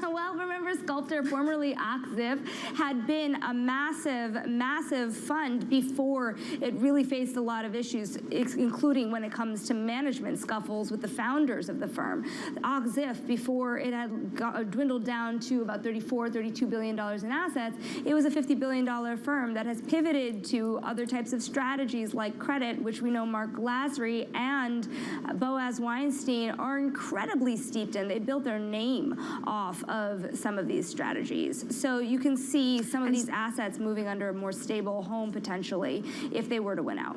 Well, remember Sculptor, formerly Oxif, had been a massive, massive fund before it really faced a lot of issues, including when it comes to management scuffles with the founders of the firm. Oxif, before it had dwindled down to about $32 billion in assets, it was a $50 billion firm that has pivoted to other types of strategies like credit, which we know Mark Lazary and Boaz Weinstein are incredibly steeped in. They built their name off of some of these strategies. So you can see some of these assets moving under a more stable home potentially if they were to win out.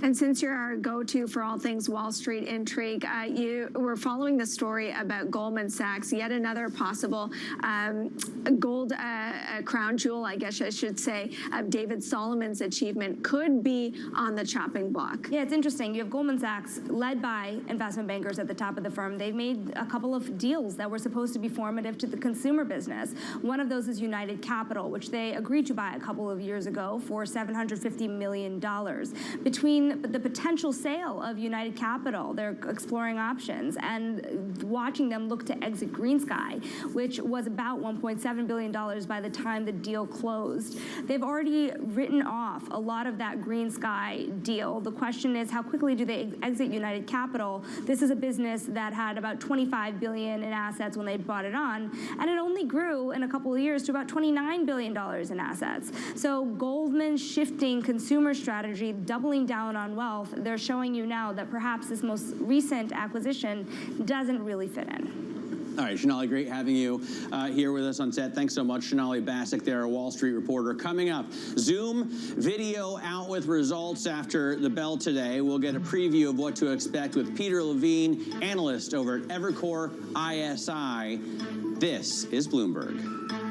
And since you're our go-to for all things Wall Street intrigue, you were following the story about Goldman Sachs, yet another possible gold crown jewel, I guess I should say, of David Solomon's achievement could be on the chopping block. Yeah, it's interesting. You have Goldman Sachs, led by investment bankers at the top of the firm. They've made a couple of deals that were supposed to be formative to the consumer business. One of those is United Capital, which they agreed to buy a couple of years ago for $750 million. Between the potential sale of United Capital, they're exploring options and watching them look to exit GreenSky, which was about $1.7 billion by the time the deal closed. They've already written off a lot of that GreenSky deal. The question is, how quickly do they exit United Capital? This is a business that had about $25 billion in assets when they bought it on, and it only grew in a couple of years to about $29 billion in assets. So Goldman shifting consumer strategy, doubling down on wealth, they're showing you now that perhaps this most recent acquisition doesn't really fit in. All right, Sonali, great having you here with us on set. Thanks so much, Sonali Basak there, a Wall Street reporter. Coming up, Zoom video out with results after the bell today. We'll get a preview of what to expect with Peter Levine, analyst over at Evercore ISI. This is Bloomberg.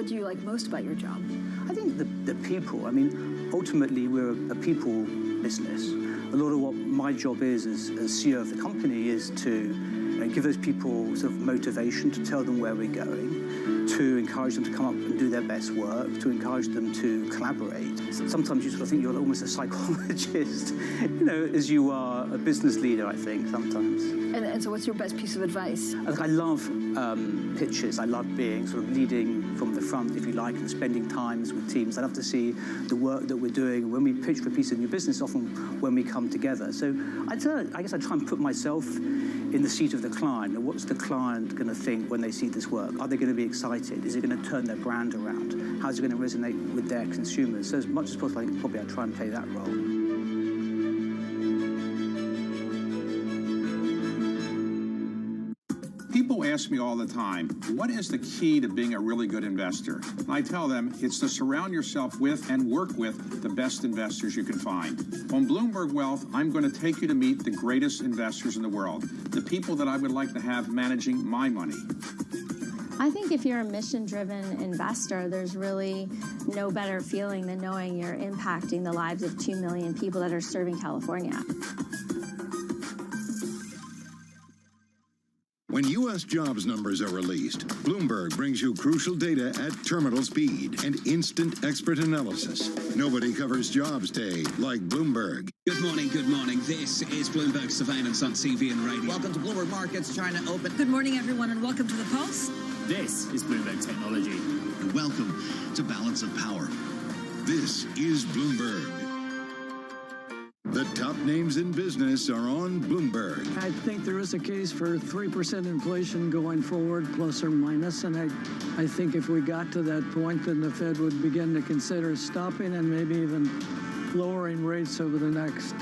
what do you like most about your job? I think the people. I mean, ultimately, we're a people business. A lot of what my job is as CEO of the company is to give those people sort of motivation, to tell them where we're going, to encourage them to come up and do their best work, to encourage them to collaborate. Sometimes you sort of think you're almost a psychologist, as you are a business leader, I think, sometimes. And so what's your best piece of advice? I love pitches. I love being sort of leading from the front, if you like, and spending times with teams. I love to see the work that we're doing. When we pitch for a piece of new business, often when we come together. So I guess I try and put myself in the seat of the client. What's the client going to think when they see this work? Are they going to be excited? Is it going to turn their brand around? How's it going to resonate with their consumers? So as much as possible, I think probably I try and play that role. People ask me all the time, what is the key to being a really good investor? And I tell them it's to surround yourself with and work with the best investors you can find. On Bloomberg Wealth, I'm going to take you to meet the greatest investors in the world, the people that I would like to have managing my money. I think if you're a mission-driven investor, there's really no better feeling than knowing you're impacting the lives of 2 million people that are serving California. When U.S. jobs numbers are released, Bloomberg brings you crucial data at terminal speed and instant expert analysis. Nobody covers jobs day like Bloomberg. Good morning, good morning. This is Bloomberg Surveillance on TV and radio. Welcome to Bloomberg Markets, China Open. Good morning, everyone, and welcome to The Pulse. This is Bloomberg Technology. And welcome to Balance of Power. This is Bloomberg. The top names in business are on Bloomberg. I think there is a case for 3% inflation going forward, plus or minus, and I think if we got to that point, then the Fed would begin to consider stopping and maybe even lowering rates over the next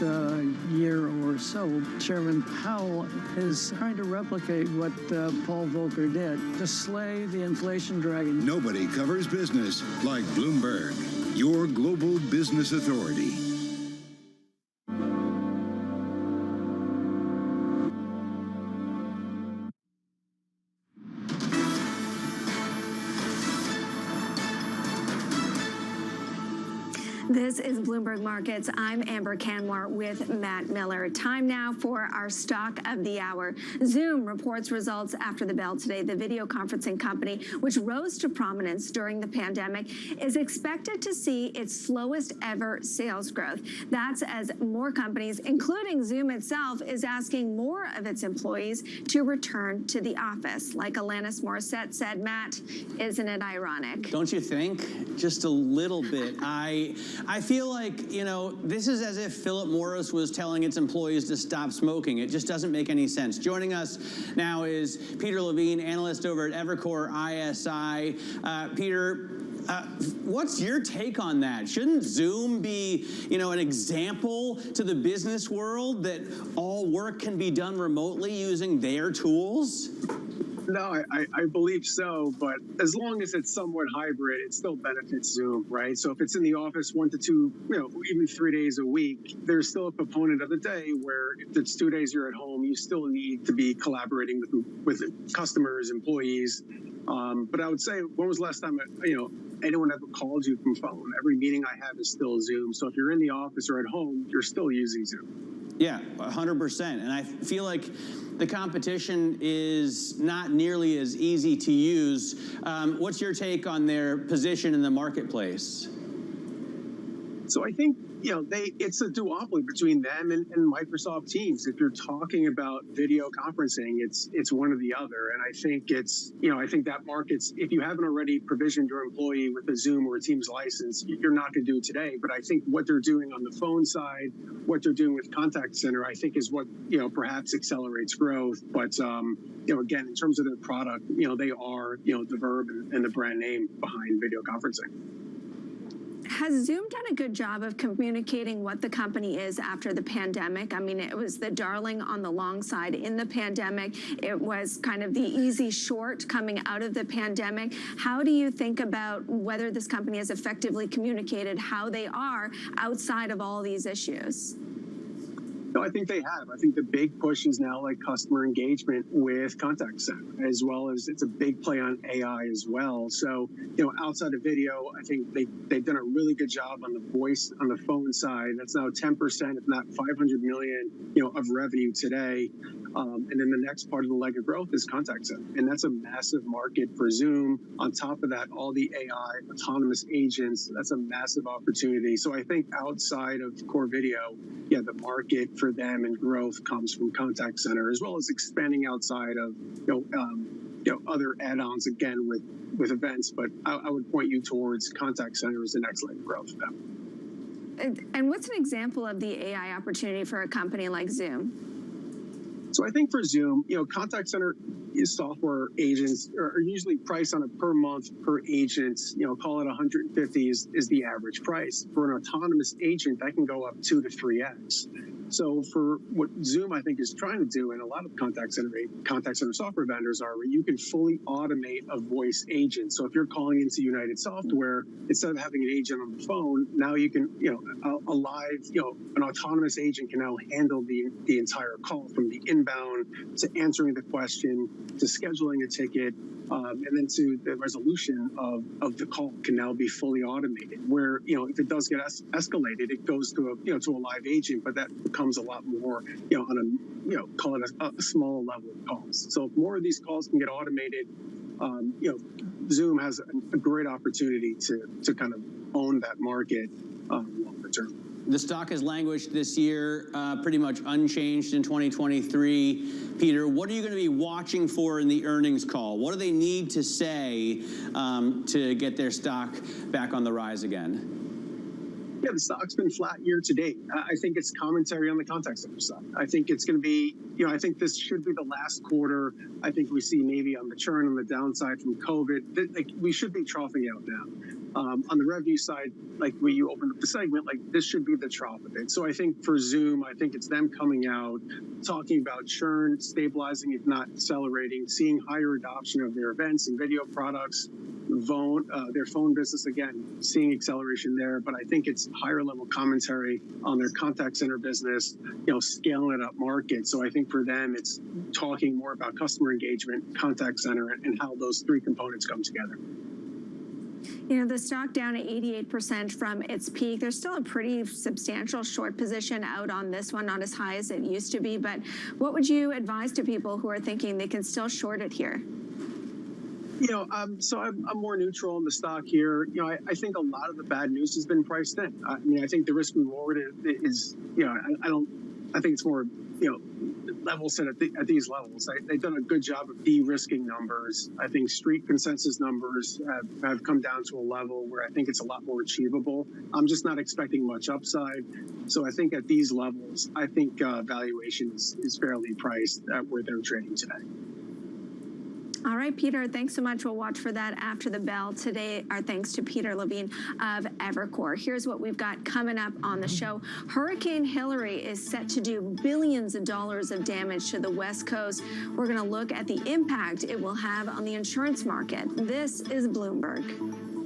year or so. Chairman Powell is trying to replicate what Paul Volcker did, to slay the inflation dragon. Nobody covers business like Bloomberg, your global business authority. This is Bloomberg Markets. I'm Amber Canmore with Matt Miller. Time now for our stock of the hour. Zoom reports results after the bell today. The video conferencing company, which rose to prominence during the pandemic, is expected to see its slowest ever sales growth. That's as more companies, including Zoom itself, is asking more of its employees to return to the office. Like Alanis Morissette said, Matt, isn't it ironic? Don't you think? Just a little bit. I feel like, this is as if Philip Morris was telling its employees to stop smoking. It just doesn't make any sense. Joining us now is Peter Levine, analyst over at Evercore ISI. Peter, what's your take on that? Shouldn't Zoom be, an example to the business world that all work can be done remotely using their tools? No, I believe so, but as long as it's somewhat hybrid, it still benefits Zoom, right? So if it's in the office 1 to 2, even 3 days a week, there's still a component of the day where if it's 2 days you're at home, you still need to be collaborating with customers, employees. But I would say, when was the last time, anyone ever called you from phone? Every meeting I have is still Zoom. So if you're in the office or at home, you're still using Zoom. Yeah, 100%. And I feel like the competition is not nearly as easy to use. What's your take on their position in the marketplace? So I think, it's a duopoly between them and Microsoft Teams. If you're talking about video conferencing, it's one or the other. And I think I think that market's, if you haven't already provisioned your employee with a Zoom or a Teams license, you're not going to do it today. But I think what they're doing on the phone side, what they're doing with contact center, I think is what, perhaps accelerates growth. But, again, in terms of their product, they are, the verb and the brand name behind video conferencing. Has Zoom done a good job of communicating what the company is after the pandemic? I mean, it was the darling on the long side in the pandemic. It was kind of the easy short coming out of the pandemic. How do you think about whether this company has effectively communicated how they are outside of all these issues? No, I think they have. I think the big push is now like customer engagement with contact center, as well as it's a big play on AI as well. So, outside of video, I think they've done a really good job on the voice, on the phone side. That's now 10%, if not 500 million, of revenue today. And then the next part of the leg of growth is contact center. And that's a massive market for Zoom. On top of that, all the AI, autonomous agents, that's a massive opportunity. So I think outside of core video, the market for them and growth comes from contact center, as well as expanding outside of, other add-ons again with events. But I would point you towards contact center as the next leg of growth for them. And what's an example of the AI opportunity for a company like Zoom? So I think for Zoom, contact center software agents are usually priced on a per month per agent, call it 150 is the average price. For an autonomous agent, that can go up 2 to 3x. So for what Zoom, I think, is trying to do, and a lot of contact center software vendors are, where you can fully automate a voice agent. So if you're calling into United Software, instead of having an agent on the phone, now you can, a live, an autonomous agent can now handle the entire call, from the inbound to answering the question to scheduling a ticket, and then to the resolution of the call can now be fully automated. Where if it does get escalated, it goes to a live agent, but that becomes a lot more on a call it a smaller level of calls. So if more of these calls can get automated, Zoom has a great opportunity to kind of own that market longer term. The stock has languished this year, pretty much unchanged in 2023. Peter, what are you going to be watching for in the earnings call? What do they need to say to get their stock back on the rise again? Yeah, the stock's been flat year to date. I think it's commentary on the contact center side. I think it's going to be, I think this should be the last quarter. I think we see maybe on the churn on the downside from COVID. We should be troughing out now. On the revenue side, like when you open up the segment, this should be the trough of it. So I think for Zoom, I think it's them coming out, talking about churn, stabilizing, if not accelerating, seeing higher adoption of their events and video products, their phone business, again, seeing acceleration there. But I think it's higher level commentary on their contact center business, scaling it up market. So I think for them, it's talking more about customer engagement, contact center, and how those three components come together. The stock down at 88% from its peak. There's still a pretty substantial short position out on this one, not as high as it used to be. But what would you advise to people who are thinking they can still short it here? So I'm more neutral on the stock here. I think a lot of the bad news has been priced in. I think the risk reward is, I think it's more, level set at these levels. They've done a good job of de-risking numbers. I think street consensus numbers have come down to a level where I think it's a lot more achievable. I'm just not expecting much upside. So I think at these levels, I think valuation is fairly priced at where they're trading today. All right, Peter, thanks so much. We'll watch for that after the bell. Today, our thanks to Peter Levine of Evercore. Here's what we've got coming up on the show. Hurricane Hillary is set to do billions of dollars of damage to the West Coast. We're going to look at the impact it will have on the insurance market. This is Bloomberg.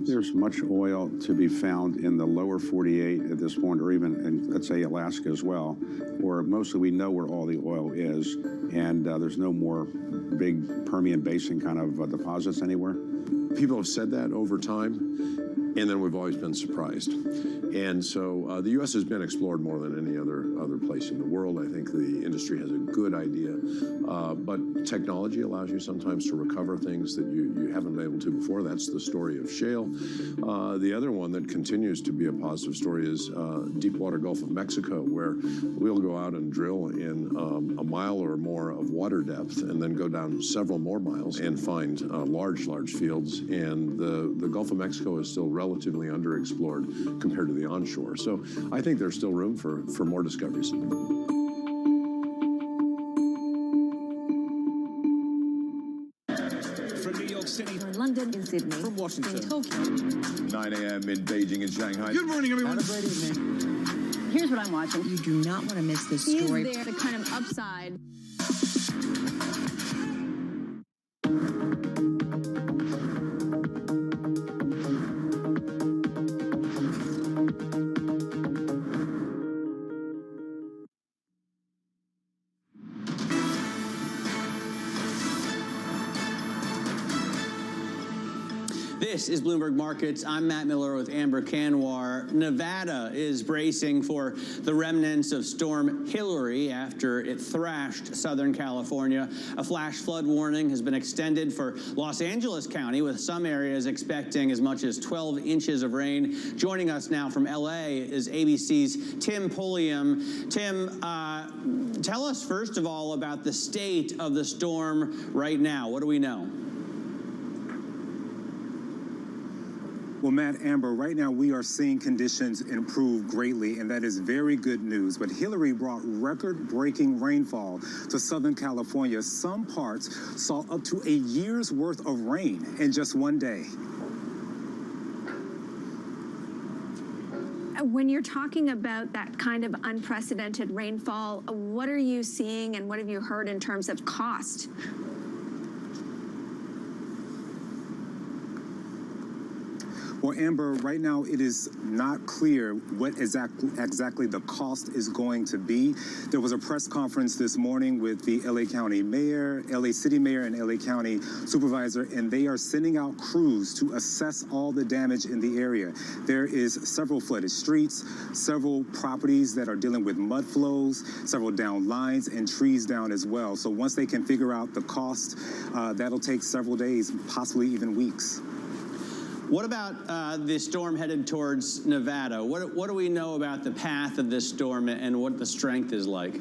There's much oil to be found in the lower 48 at this point, or even in, let's say, Alaska as well, where mostly we know where all the oil is, and there's no more big Permian Basin kind of deposits anywhere? People have said that over time. And then we've always been surprised. And so the U.S. has been explored more than any other place in the world. I think the industry has a good idea. But technology allows you sometimes to recover things that you haven't been able to before. That's the story of shale. The other one that continues to be a positive story is deepwater Gulf of Mexico, where we'll go out and drill in a mile or more of water depth and then go down several more miles and find large fields. And the Gulf of Mexico is still relatively underexplored compared to the onshore. So I think there's still room for more discoveries. From New York City, London, in Sydney, from Washington, in Tokyo, 9 a.m. in Beijing and Shanghai. Good morning, everyone. Have a great evening. Here's what I'm watching. You do not want to miss this story. Is there the kind of upside? This is Bloomberg Markets. I'm Matt Miller with Amber Kanwar. Nevada is bracing for the remnants of Storm Hillary after it thrashed Southern California. A flash flood warning has been extended for Los Angeles County, with some areas expecting as much as 12 inches of rain. Joining us now from L.A. is ABC's Tim Pulliam. Tim, tell us first of all about the state of the storm right now. What do we know? Well, Matt, Amber, right now we are seeing conditions improve greatly, and that is very good news. But Hillary brought record-breaking rainfall to Southern California. Some parts saw up to a year's worth of rain in just one day. When you're talking about that kind of unprecedented rainfall, what are you seeing and what have you heard in terms of cost? Well, Amber, right now it is not clear what exactly the cost is going to be. There was a press conference this morning with the LA County Mayor, LA City Mayor, and LA County Supervisor, and they are sending out crews to assess all the damage in the area. There is several flooded streets, several properties that are dealing with mud flows, several down lines, and trees down as well. So once they can figure out the cost, that'll take several days, possibly even weeks. What about the storm headed towards Nevada? What do we know about the path of this storm and what the strength is like?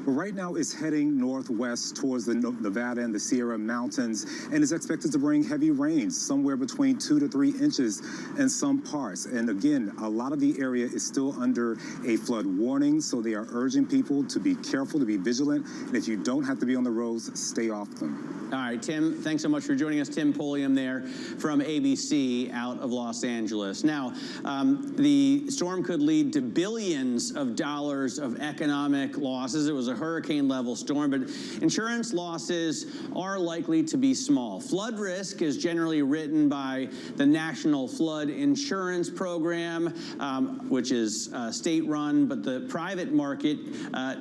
Well, right now it's heading northwest towards the Nevada and the Sierra Mountains, and is expected to bring heavy rains, somewhere between 2 to 3 inches in some parts. And again, a lot of the area is still under a flood warning, so they are urging people to be careful, to be vigilant, and if you don't have to be on the roads, stay off them. All right, Tim, thanks so much for joining us. Tim Pulliam there from ABC out of Los Angeles. Now, the storm could lead to billions of dollars of economic losses. It was a hurricane-level storm, but insurance losses are likely to be small. Flood risk is generally written by the National Flood Insurance Program, which is state-run, but the private market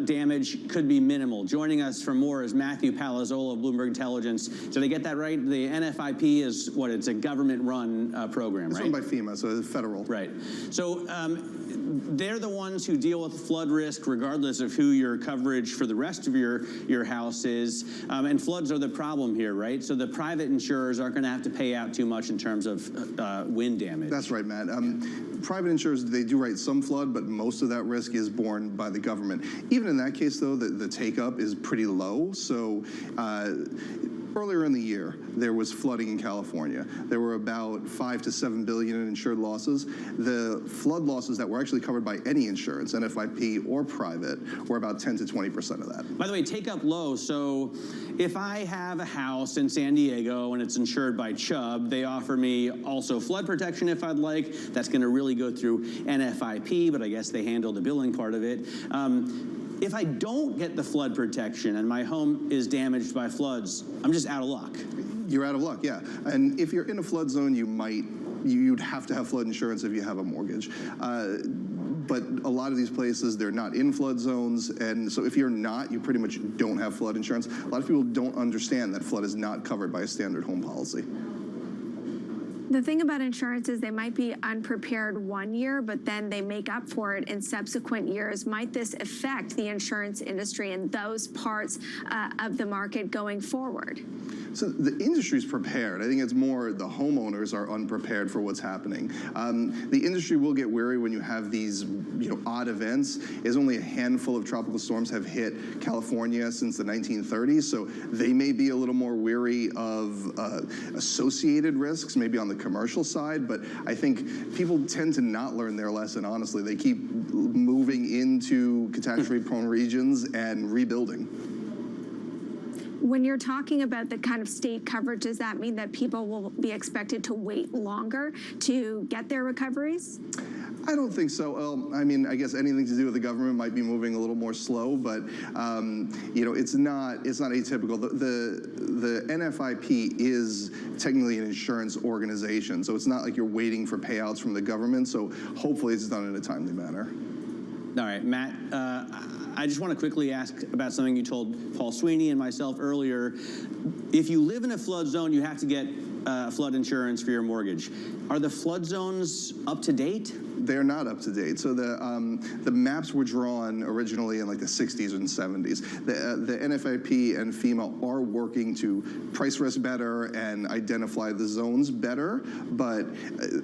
damage could be minimal. Joining us for more is Matthew Palazzola of Bloomberg Intelligence. Did I get that right? The NFIP is what? It's a government-run program, right? It's run by FEMA, so it's federal. Right. So they're the ones who deal with flood risk regardless of who your coverage for the rest of your house is. And floods are the problem here, right? So the private insurers aren't going to have to pay out too much in terms of wind damage. That's right, Matt. Private insurers, they do write some flood, but most of that risk is borne by the government. Even in that case, though, the take-up is pretty low. So earlier in the year, there was flooding in California. There were about 5 to 7 billion in insured losses. The flood losses that were actually covered by any insurance, NFIP or private, were about 10 to 20% of that. By the way, take up low. So if I have a house in San Diego and it's insured by Chubb, they offer me also flood protection if I'd like. That's going to really go through NFIP, but I guess they handle the billing part of it. If I don't get the flood protection and my home is damaged by floods, I'm just out of luck. You're out of luck, yeah. And if you're in a flood zone, you'd have to have flood insurance if you have a mortgage. but a lot of these places, they're not in flood zones, and so if you're not, you pretty much don't have flood insurance. A lot of people don't understand that flood is not covered by a standard home policy. The thing about insurance is they might be unprepared one year, but then they make up for it in subsequent years. Might this affect the insurance industry and those parts of the market going forward? So the industry's prepared. I think it's more the homeowners are unprepared for what's happening. The industry will get weary when you have these, odd events. There's only a handful of tropical storms have hit California since the 1930s, so they may be a little more weary of associated risks, maybe on the commercial side, but I think people tend to not learn their lesson, honestly. They keep moving into catastrophe-prone regions and rebuilding. When you're talking about the kind of state coverage, does that mean that people will be expected to wait longer to get their recoveries? I don't think so. I mean, I guess anything to do with the government might be moving a little more slow, but it's not atypical. The NFIP is technically an insurance organization, so it's not like you're waiting for payouts from the government. So hopefully, it's done in a timely manner. All right, Matt. I just want to quickly ask about something you told Paul Sweeney and myself earlier. If you live in a flood zone, you have to get flood insurance for your mortgage. Are the flood zones up to date? They're not up to date. So the maps were drawn originally in like the 60s and 70s. The NFIP and FEMA are working to price risk better and identify the zones better, but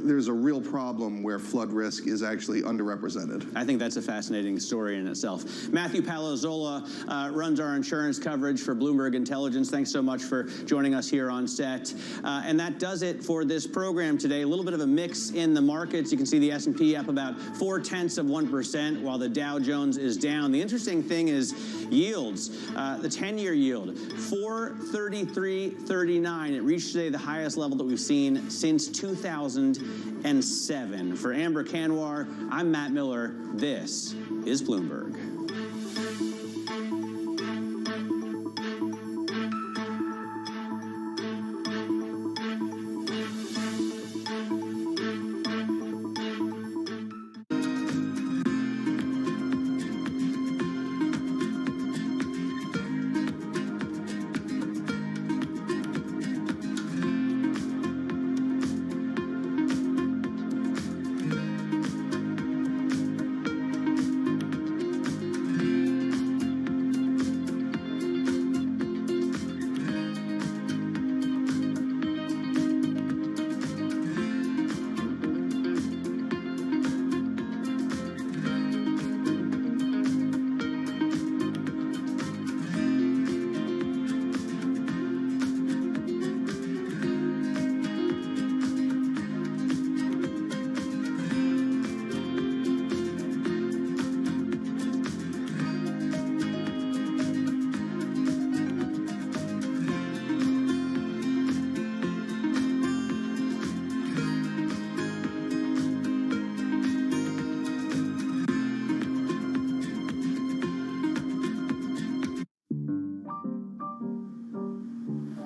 there's a real problem where flood risk is actually underrepresented. I think that's a fascinating story in itself. Matthew Palazzolo runs our insurance coverage for Bloomberg Intelligence. Thanks so much for joining us here on set. And that does it for this program today. A little bit of a mix in the markets. You can see the S&P up about 0.4%, while the Dow Jones is down. The interesting thing is yields. The 10-year yield, 4.3339. It reached today the highest level that we've seen since 2007. For Amber Kanwar, I'm Matt Miller. This is Bloomberg.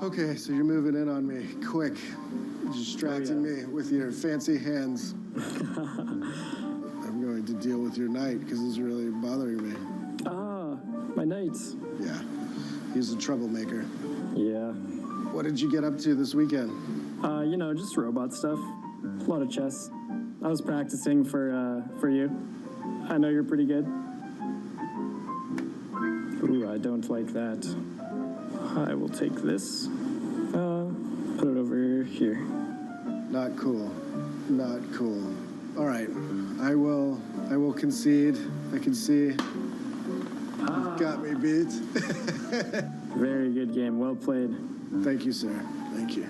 Okay, so you're moving in on me, quick, distracting me with your fancy hands. I'm going to deal with your knight because it's really bothering me. Ah, my knights. Yeah, he's a troublemaker. Yeah. What did you get up to this weekend? Just robot stuff. A lot of chess. I was practicing for you. I know you're pretty good. Ooh, I don't like that. I will take this. Put it over here. Not cool. Not cool. All right. I will concede. I can see. Got me beat. Very good game. Well played. Thank you, sir. Thank you.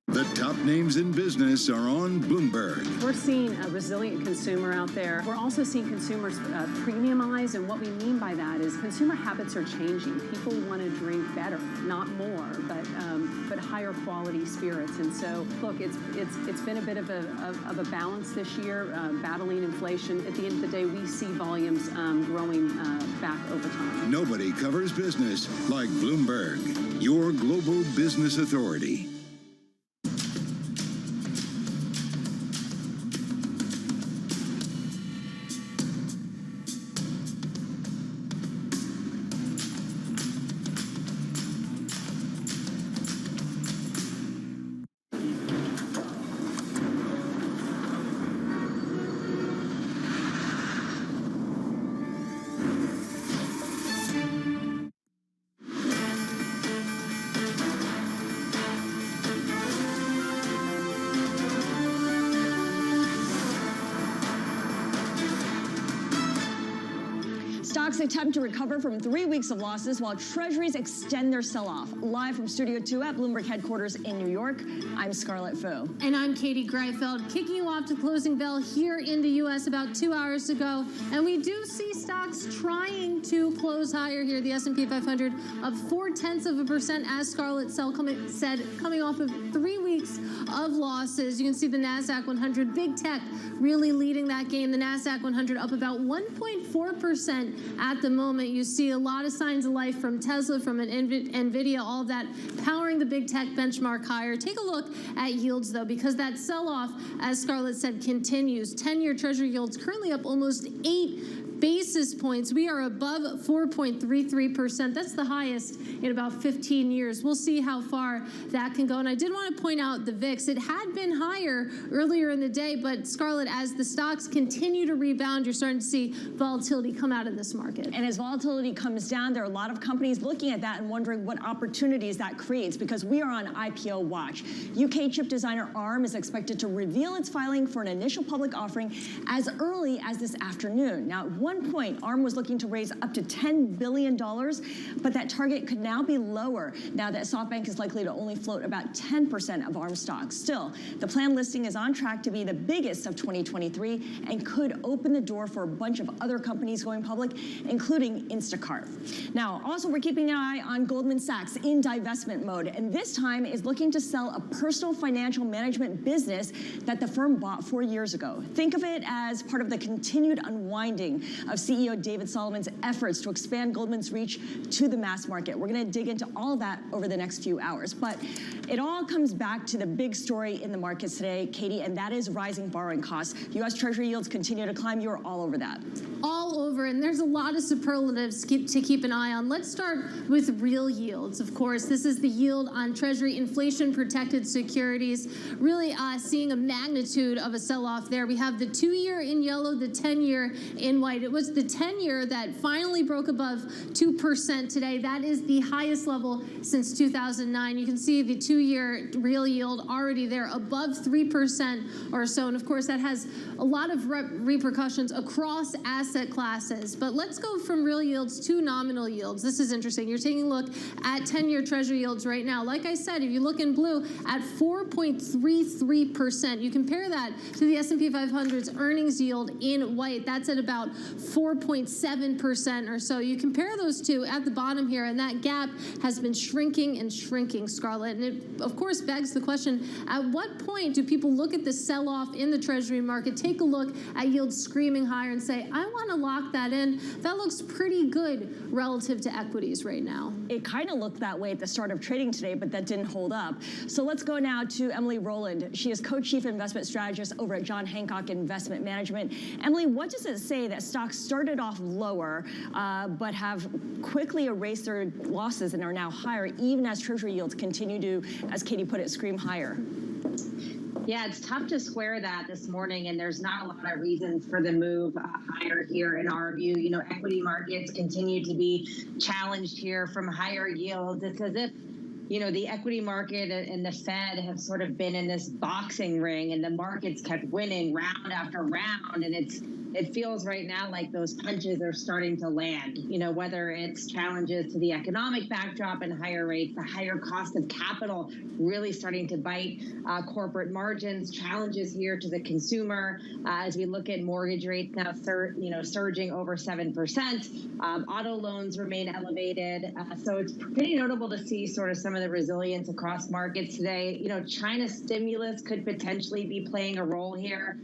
The top names in business are on Bloomberg. We're seeing a resilient consumer out there. We're also seeing consumers premiumize, and what we mean by that is consumer habits are changing. People want to drink better, not more, but higher quality spirits. And so, look, it's been a bit of a balance this year, battling inflation. At the end of the day, we see volumes growing back over time. Nobody covers business like Bloomberg, your global business authority. Stocks attempt to recover from 3 weeks of losses while treasuries extend their sell-off. Live from Studio 2 at Bloomberg headquarters in New York, I'm Scarlett Fu. And I'm Katie Greifeld, kicking you off to closing bell here in the U.S. about 2 hours ago. And we do see stocks trying to close higher here. The S&P 500 up 0.4%, as Scarlett said, coming off of 3 weeks of losses. You can see the NASDAQ 100, big tech really leading that gain. The NASDAQ 100 up about 1.4% at the moment. You see a lot of signs of life from Tesla, from NVIDIA, all of that powering the big tech benchmark higher. Take a look at yields, though, because that sell-off, as Scarlett said, continues. 10-year Treasury yields currently up almost 8 basis points. We are above 4.33%. That's the highest in about 15 years. We'll see how far that can go. And I did want to point out the VIX. It had been higher earlier in the day, but Scarlett, as the stocks continue to rebound, you're starting to see volatility come out of this market. And as volatility comes down, there are a lot of companies looking at that and wondering what opportunities that creates, because we are on IPO watch. UK chip designer ARM is expected to reveal its filing for an initial public offering as early as this afternoon. Now, at one point, ARM was looking to raise up to $10 billion, but that target could now be lower now that SoftBank is likely to only float about 10% of ARM stocks. Still, the planned listing is on track to be the biggest of 2023 and could open the door for a bunch of other companies going public, including Instacart. Now, also, we're keeping an eye on Goldman Sachs in divestment mode, and this time is looking to sell a personal financial management business that the firm bought 4 years ago. Think of it as part of the continued unwinding of CEO David Solomon's efforts to expand Goldman's reach to the mass market. We're going to dig into all of that over the next few hours. But it all comes back to the big story in the markets today, Katie, and that is rising borrowing costs. U.S. Treasury yields continue to climb. You're all over that. All over, and there's a lot of superlatives to keep an eye on. Let's start with real yields. Of course, this is the yield on Treasury inflation-protected securities, really seeing a magnitude of a sell-off there. We have the 2-year in yellow, the 10-year in white. It was the 10-year that finally broke above 2% today. That is the highest level since 2009. You can see the 2-year real yield already there above 3% or so. And of course, that has a lot of repercussions across asset classes. But let's go from real yields to nominal yields. This is interesting. You're taking a look at 10-year Treasury yields right now. Like I said, if you look in blue at 4.33%, you compare that to the S&P 500's earnings yield in white. That's at about 4.7% or so. You compare those two at the bottom here, and that gap has been shrinking and shrinking, Scarlett. And it, of course, begs the question, at what point do people look at the sell-off in the Treasury market, take a look at yields screaming higher and say, I want to lock that in? That looks pretty good relative to equities right now. It kind of looked that way at the start of trading today, but that didn't hold up. So let's go now to Emily Rowland. She is co-chief investment strategist over at John Hancock Investment Management. Emily, what does it say that stocks started off lower, but have quickly erased their losses and are now higher, even as Treasury yields continue to, as Katie put it, scream higher? Yeah, it's tough to square that this morning, and there's not a lot of reasons for the move higher here in our view. You know, equity markets continue to be challenged here from higher yields. It's as if, you know, the equity market and the Fed have sort of been in this boxing ring, and the markets kept winning round after round, and it's it feels right now like those punches are starting to land, whether it's challenges to the economic backdrop and higher rates, the higher cost of capital really starting to bite corporate margins, challenges here to the consumer as we look at mortgage rates now surging over 7%. Auto loans remain elevated. So it's pretty notable to see sort of some of the resilience across markets today. China's stimulus could potentially be playing a role here.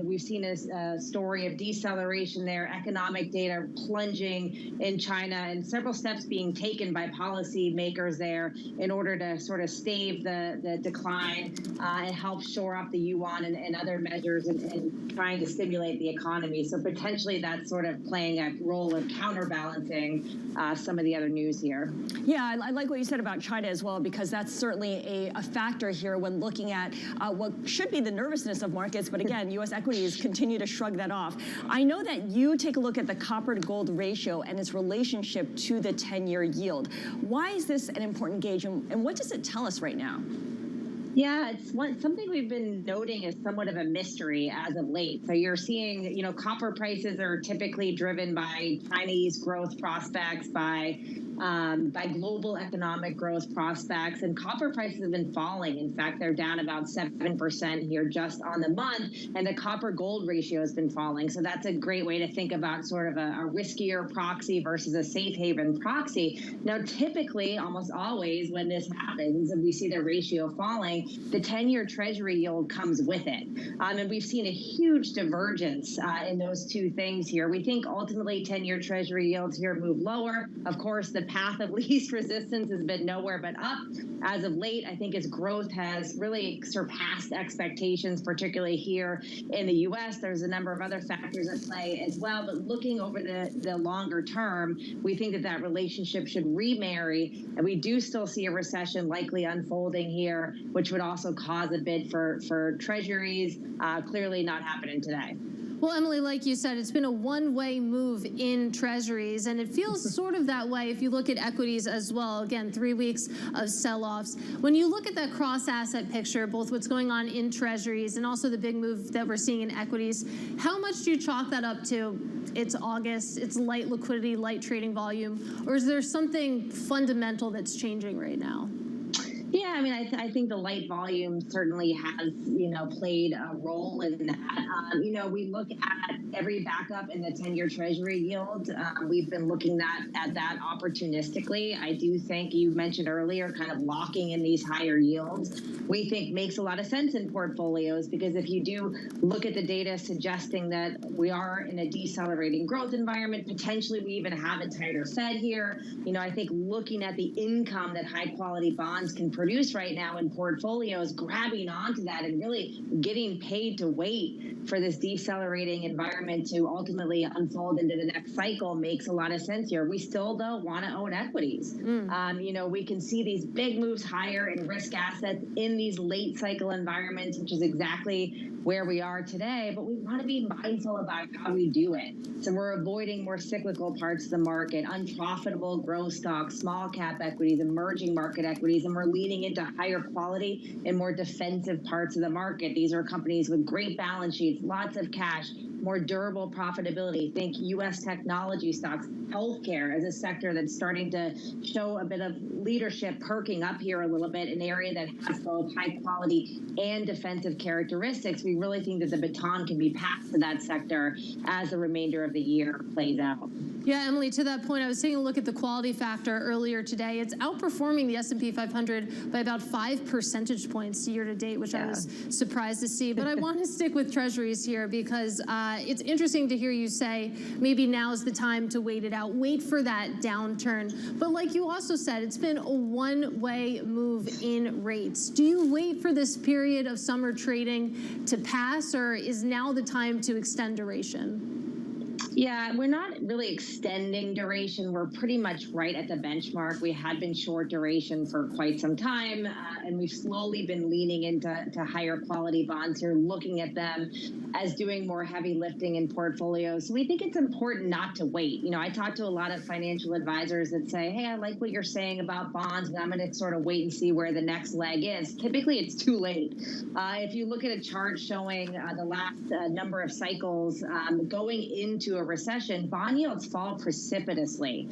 We've seen a story of deceleration there, economic data plunging in China, and several steps being taken by policymakers there in order to sort of stave the decline and help shore up the yuan and other measures and trying to stimulate the economy. So potentially that's sort of playing a role of counterbalancing some of the other news here. Yeah, I like what you said about China as well, because that's certainly a factor here when looking at what should be the nervousness of markets. But again, U.S. equities continue to shrug that off. I know that you take a look at the copper to gold ratio and its relationship to the 10-year yield. Why is this an important gauge, and what does it tell us right now? Yeah, it's something we've been noting as somewhat of a mystery as of late. So you're seeing, copper prices are typically driven by Chinese growth prospects, by global economic growth prospects, and copper prices have been falling. In fact, they're down about 7% here just on the month, and the copper gold ratio has been falling. So that's a great way to think about sort of a riskier proxy versus a safe haven proxy. Now, typically, almost always when this happens and we see the ratio falling, the 10-year Treasury yield comes with it. And we've seen a huge divergence in those two things here. We think ultimately 10-year Treasury yields here move lower. Of course, the path of least resistance has been nowhere but up. As of late, I think its growth has really surpassed expectations, particularly here in the U.S. There's a number of other factors at play as well. But looking over the longer term, we think that relationship should remarry. And we do still see a recession likely unfolding here, which would also cause a bid for treasuries. Clearly not happening today. Well, Emily, like you said, it's been a one-way move in treasuries, and it feels sort of that way if you look at equities as well. Again, 3 weeks of sell-offs. When you look at that cross-asset picture, both what's going on in treasuries and also the big move that we're seeing in equities, how much do you chalk that up to it's August, it's light liquidity, light trading volume, or is there something fundamental that's changing right now? Yeah, I mean, I think the light volume certainly has, played a role in that. We look at every backup in the 10-year Treasury yield. We've been looking at that opportunistically. I do think you mentioned earlier kind of locking in these higher yields, we think makes a lot of sense in portfolios, because if you do look at the data suggesting that we are in a decelerating growth environment, potentially we even have a tighter Fed here. I think looking at the income that high quality bonds can produce right now in portfolios, grabbing onto that and really getting paid to wait for this decelerating environment to ultimately unfold into the next cycle makes a lot of sense here. We still, though, want to own equities. We can see these big moves higher in risk assets in these late cycle environments, which is exactly where we are today, but we want to be mindful about how we do it. So we're avoiding more cyclical parts of the market, unprofitable growth stocks, small cap equities, emerging market equities, and we're leaning into higher quality and more defensive parts of the market. These are companies with great balance sheets, lots of cash, more durable profitability. Think U.S. technology stocks, healthcare as a sector that's starting to show a bit of leadership, perking up here a little bit, an area that has both high quality and defensive characteristics. We really think that the baton can be passed to that sector as the remainder of the year plays out. Yeah, Emily, to that point, I was taking a look at the quality factor earlier today. It's outperforming the S&P 500 by about 5 percentage points year to date, which I was surprised to see. But I want to stick with treasuries here because it's interesting to hear you say maybe now is the time to wait it out, wait for that downturn. But like you also said, it's been a one-way move in rates. Do you wait for this period of summer trading to pass, or is now the time to extend duration? Yeah, we're not really extending duration. We're pretty much right at the benchmark. We had been short duration for quite some time, and we've slowly been leaning into higher quality bonds here, looking at them as doing more heavy lifting in portfolios. So we think it's important not to wait. You know, I talk to a lot of financial advisors that say, hey, I like what you're saying about bonds, but I'm going to sort of wait and see where the next leg is. Typically, it's too late. If you look at a chart showing the last number of cycles going into a recession, bond yields fall precipitously.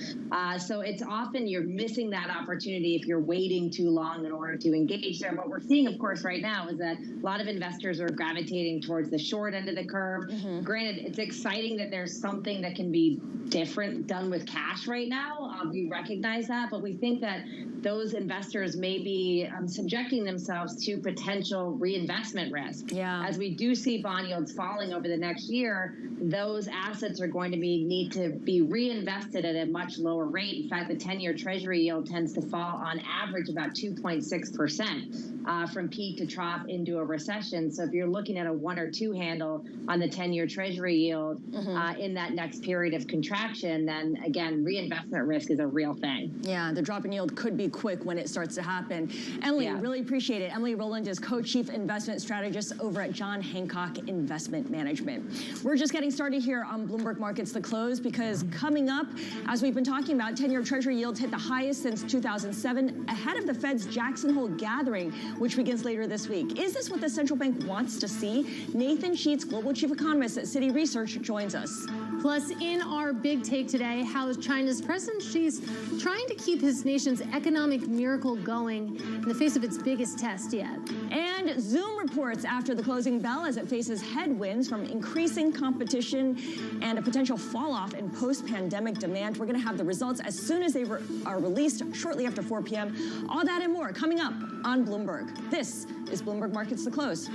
So it's often you're missing that opportunity if you're waiting too long in order to engage there. What we're seeing, of course, right now is that a lot of investors are gravitating towards the short end of the curve. Granted, it's exciting that there's something that can be different done with cash right now. We recognize that, but we think that those investors may be subjecting themselves to potential reinvestment risk. As we do see bond yields falling over the next year, those assets are going to need to be reinvested at a much lower rate. In fact, the 10-year Treasury yield tends to fall on average about 2.6% from peak to trough into a recession. So if you're looking at a 1 or 2 handle on the 10-year Treasury yield in that next period of contraction, then again, reinvestment risk is a real thing. Yeah, the drop in yield could be quick when it starts to happen. Emily, really appreciate it. Emily Rowland is co-chief investment strategist over at John Hancock Investment Management. We're just getting started here on Bloomberg Markets The Close, because coming up, as we've been talking about, 10-year Treasury yields hit the highest since 2007 ahead of the Fed's Jackson Hole gathering, which begins later this week. Is this what the central bank wants to see? Nathan Sheets, global chief economist at Citi Research, joins us. Plus, in our big take today, how China's President Xi's trying to keep his nation's economic miracle going in the face of its biggest test yet. And Zoom reports after the closing bell as it faces headwinds from increasing competition and a potential fall off in post-pandemic demand. We're going to have the results as soon as they are released shortly after 4 p.m. All that and more coming up on Bloomberg. This is Bloomberg Markets The Close.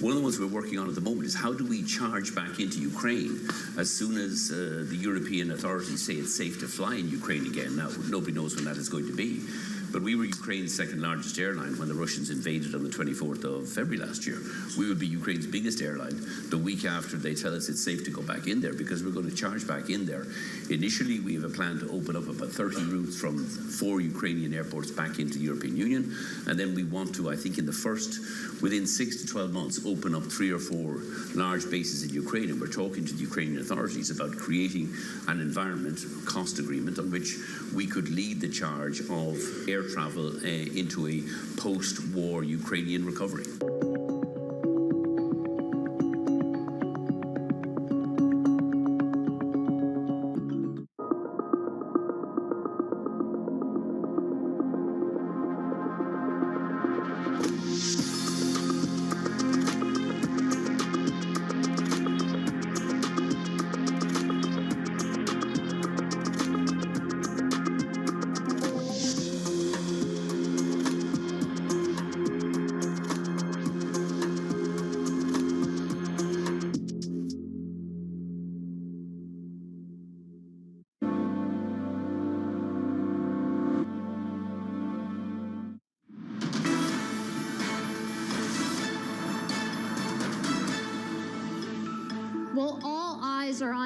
One of the ones we're working on at the moment is how do we charge back into Ukraine as soon as the European authorities say it's safe to fly in Ukraine again. Now, nobody knows when that is going to be. But we were Ukraine's second largest airline when the Russians invaded on the 24th of February last year. We would be Ukraine's biggest airline the week after they tell us it's safe to go back in there, because we're going to charge back in there. Initially, we have a plan to open up about 30 routes from 4 Ukrainian airports back into the European Union. And then we want to, I think within 6 to 12 months, open up 3 or 4 large bases in Ukraine. And we're talking to the Ukrainian authorities about creating an environment, cost agreement, on which we could lead the charge of air travel into a post-war Ukrainian recovery.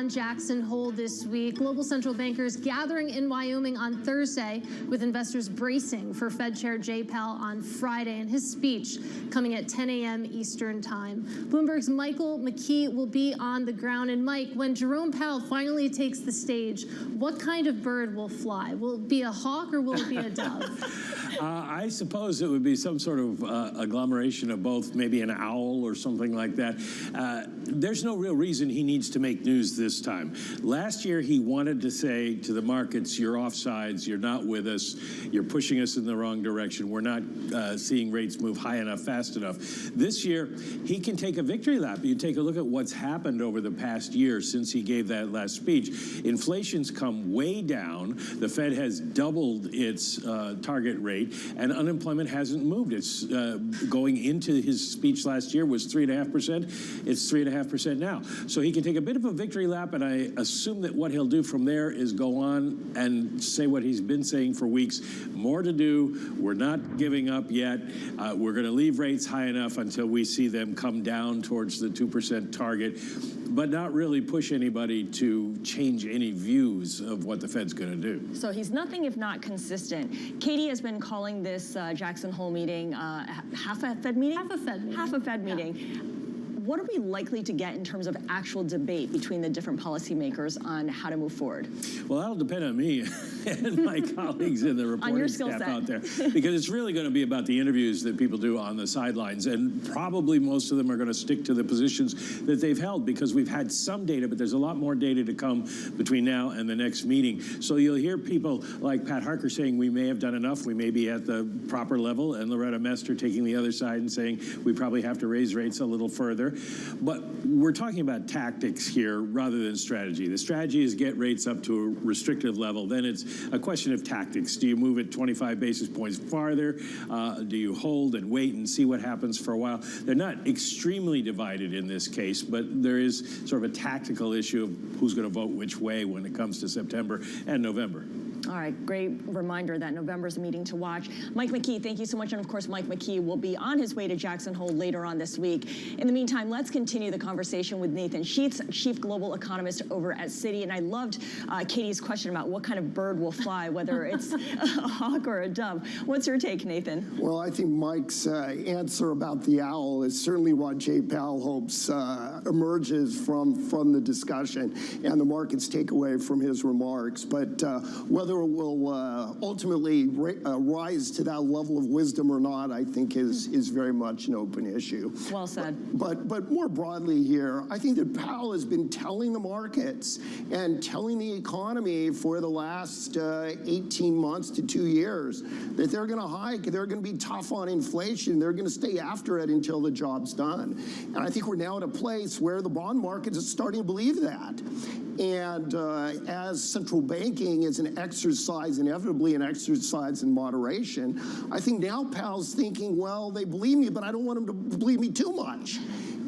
on Jackson Hole this week. Global central bankers gathering in Wyoming on Thursday, with investors bracing for Fed Chair Jay Powell on Friday, and his speech coming at 10 a.m. Eastern Time. Bloomberg's Michael McKee will be on the ground. And Mike, when Jerome Powell finally takes the stage, what kind of bird will fly? Will it be a hawk or will it be a dove? I suppose it would be some sort of agglomeration of both, maybe an owl or something like that. There's no real reason he needs to make news this time. Last year, he wanted to say to the markets, you're offsides, you're not with us, you're pushing us in the wrong direction, we're not seeing rates move high enough, fast enough. This year, he can take a victory lap. You take a look at what's happened over the past year since he gave that last speech. Inflation's come way down. The Fed has doubled its target rate, and unemployment hasn't moved. It's going into his speech last year was 3.5%. It's 3.5% now. So he can take a bit of a victory lap, and I assume that what he'll do from there is go on and say what he's been saying for weeks. More to do. We're not giving up yet. We're going to leave rates high enough until we see them come down towards the 2% target, but not really push anybody to change any views of what the Fed's going to do. So he's nothing if not consistent. Katie has been calling this Jackson Hole meeting half a Fed meeting? Half a Fed meeting. Half a Fed meeting. What are we likely to get in terms of actual debate between the different policymakers on how to move forward? Well, that'll depend on me and my colleagues in the reporting staff out there, because it's really going to be about the interviews that people do on the sidelines, and probably most of them are going to stick to the positions that they've held, because we've had some data, but there's a lot more data to come between now and the next meeting. So you'll hear people like Pat Harker saying we may have done enough, we may be at the proper level, and Loretta Mester taking the other side and saying we probably have to raise rates a little further. But we're talking about tactics here rather than strategy. The strategy is get rates up to a restrictive level. Then it's a question of tactics. Do you move it 25 basis points farther? Do you hold and wait and see what happens for a while? They're not extremely divided in this case, but there is sort of a tactical issue of who's going to vote which way when it comes to September and November. All right, great reminder that November's a meeting to watch. Mike McKee, thank you so much. And of course, Mike McKee will be on his way to Jackson Hole later on this week. In the meantime, let's continue the conversation with Nathan Sheets, Chief Global Economist over at Citi. And I loved Katie's question about what kind of bird will fly, whether it's a hawk or a dove. What's your take, Nathan? Well, I think Mike's answer about the owl is certainly what Jay Powell hopes emerges from the discussion and the market's takeaway from his remarks. But whether it will ultimately rise to that level of wisdom or not, I think is very much an open issue. Well said. But more broadly here, I think that Powell has been telling the markets and telling the economy for the last 18 months to 2 years that they're going to hike, they're going to be tough on inflation, they're going to stay after it until the job's done. And I think we're now at a place where the bond market is starting to believe that. And as central banking is an exercise, inevitably an exercise in moderation, I think now Powell's thinking, well, they believe me, but I don't want them to believe me too much.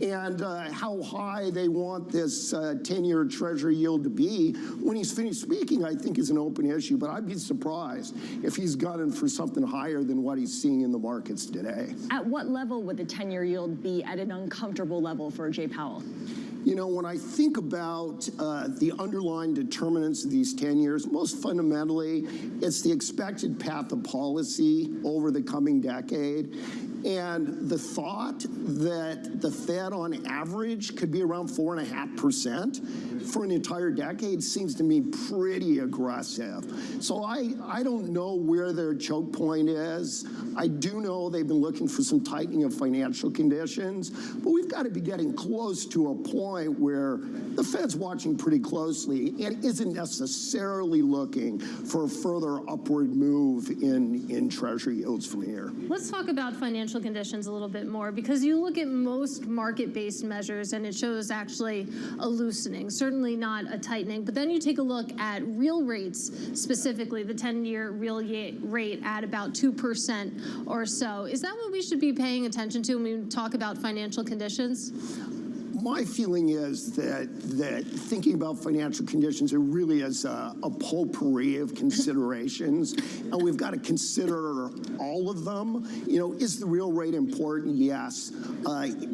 And how high they want this 10-year Treasury yield to be when he's finished speaking, I think is an open issue. But I'd be surprised if he's gunning for something higher than what he's seeing in the markets today. At what level would the 10-year yield be at an uncomfortable level for Jay Powell? You know, when I think about the underlying determinants of these 10 years, most fundamentally, it's the expected path of policy over the coming decade. And the thought that the Fed on average could be around 4.5% for an entire decade seems to me pretty aggressive. So I don't know where their choke point is. I do know they've been looking for some tightening of financial conditions, but we've got to be getting close to a point where the Fed's watching pretty closely and isn't necessarily looking for a further upward move in Treasury yields from here. Let's talk about financial conditions a little bit more, because you look at most market-based measures and it shows actually a loosening, certainly not a tightening. But then you take a look at real rates, specifically the 10-year real rate at about 2% or so. Is that what we should be paying attention to when we talk about financial conditions? my feeling is that thinking about financial conditions, it really is a potpourri of considerations, and we've got to consider all of them. You know, is the real rate important? Yes.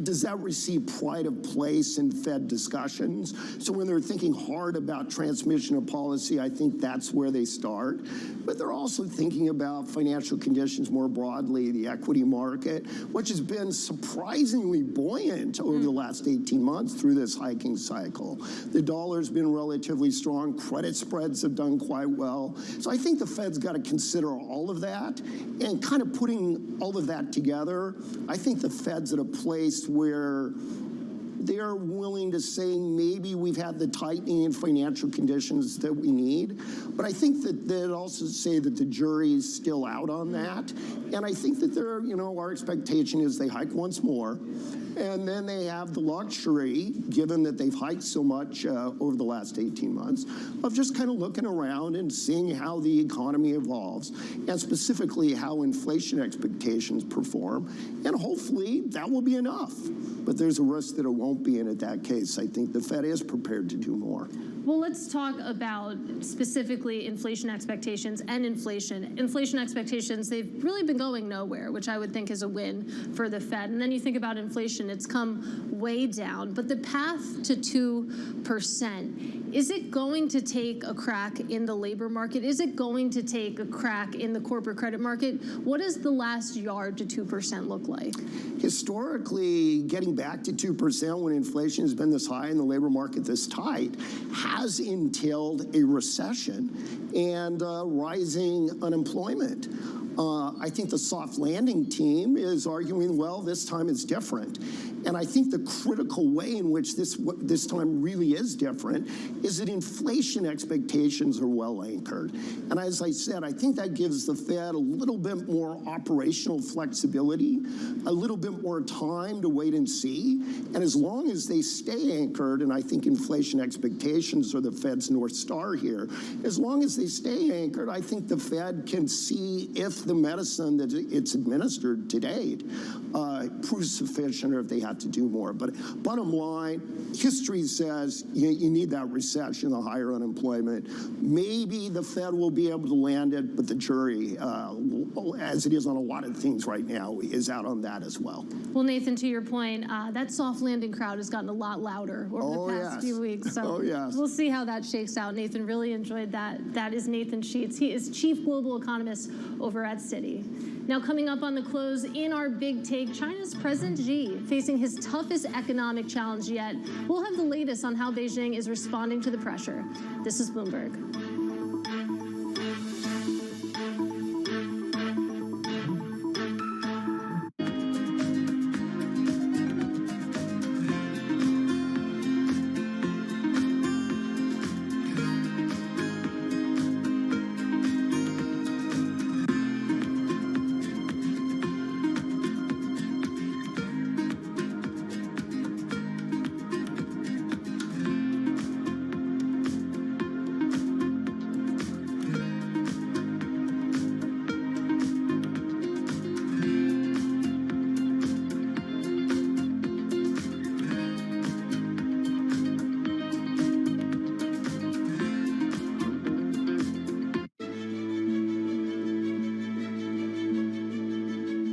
Does that receive pride of place in Fed discussions? So when they're thinking hard about transmission of policy, I think that's where they start. But they're also thinking about financial conditions more broadly, the equity market, which has been surprisingly buoyant over the last 18 months through this hiking cycle. The dollar's been relatively strong. Credit spreads have done quite well. So I think the Fed's got to consider all of that. And kind of putting all of that together, I think the Fed's at a place where they're willing to say maybe we've had the tightening in financial conditions that we need. But I think that they'd also say that the jury is still out on that. And I think that they're, you know, our expectation is they hike once more. And then they have the luxury, given that they've hiked so much over the last 18 months, of just kind of looking around and seeing how the economy evolves, and specifically how inflation expectations perform. And hopefully that will be enough. But there's a risk that it won't be, and in that case, I think the Fed is prepared to do more. Well, let's talk about specifically inflation expectations and inflation. Inflation expectations, they've really been going nowhere, which I would think is a win for the Fed. And then you think about inflation, it's come way down. But the path to 2%, is it going to take a crack in the labor market? Is it going to take a crack in the corporate credit market? What does the last yard to 2% look like? Historically, getting back to 2% when inflation has been this high and the labor market this tight has entailed a recession and rising unemployment. I think the soft landing team is arguing, well, this time it's different. And I think the critical way in which this time really is different is that inflation expectations are well anchored. And as I said, I think that gives the Fed a little bit more operational flexibility, a little bit more time to wait and see. And as long as they stay anchored, and I think inflation expectations are the Fed's North Star here, as long as they stay anchored, I think the Fed can see if the medicine that it's administered to date proves sufficient, or if they have to do more. But bottom line, history says you need that recession, the higher unemployment. Maybe the Fed will be able to land it, but the jury, as it is on a lot of things right now, is out on that as well. Well, Nathan, to your point, that soft landing crowd has gotten a lot louder over the past few weeks. So we'll see how that shakes out. Nathan, really enjoyed that. That is Nathan Sheets. He is Chief Global Economist over at Citi. Now, coming up on the close in our big take, China's President Xi facing his toughest economic challenge yet. We'll have the latest on how Beijing is responding to the pressure. This is Bloomberg.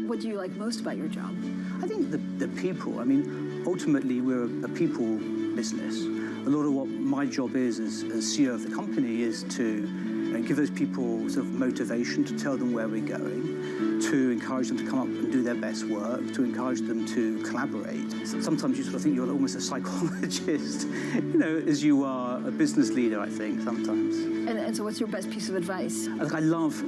What do you like most about your job? I think the people. I mean, ultimately, we're a people business. A lot of what my job is as CEO of the company is to give those people sort of motivation, to tell them where we're going, to encourage them to come up and do their best work, to encourage them to collaborate. Sometimes you sort of think you're almost a psychologist, as you are a business leader, I think, sometimes. And so what's your best piece of advice? I love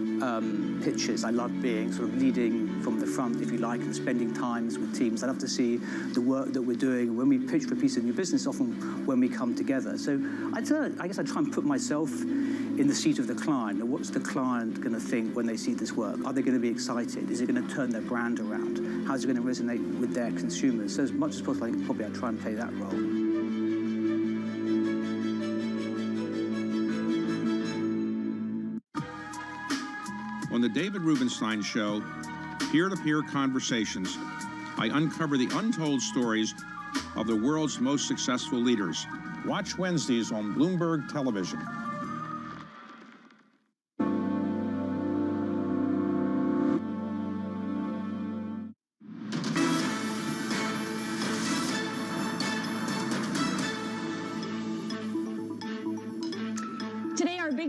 pitches. I love being sort of leading from the front, if you like, and spending times with teams. I love to see the work that we're doing. When we pitch for a piece of new business, often when we come together. So I guess I try and put myself in the seat of the client. What's the client going to think when they see this work? Are they going to be excited? Is it going to turn their brand around? How's it going to resonate with their consumers? So as much as possible, I think probably I try and play that role. On the David Rubenstein Show, peer-to-peer conversations, I uncover the untold stories of the world's most successful leaders. Watch Wednesdays on Bloomberg Television.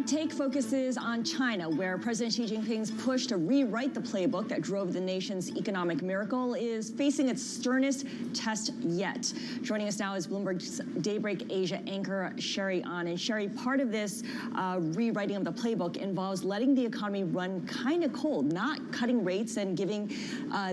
Take focuses on China, where President Xi Jinping's push to rewrite the playbook that drove the nation's economic miracle is facing its sternest test yet. Joining us now is Bloomberg's Daybreak Asia anchor Sherry An. And Sherry, part of this rewriting of the playbook involves letting the economy run kind of cold, not cutting rates and giving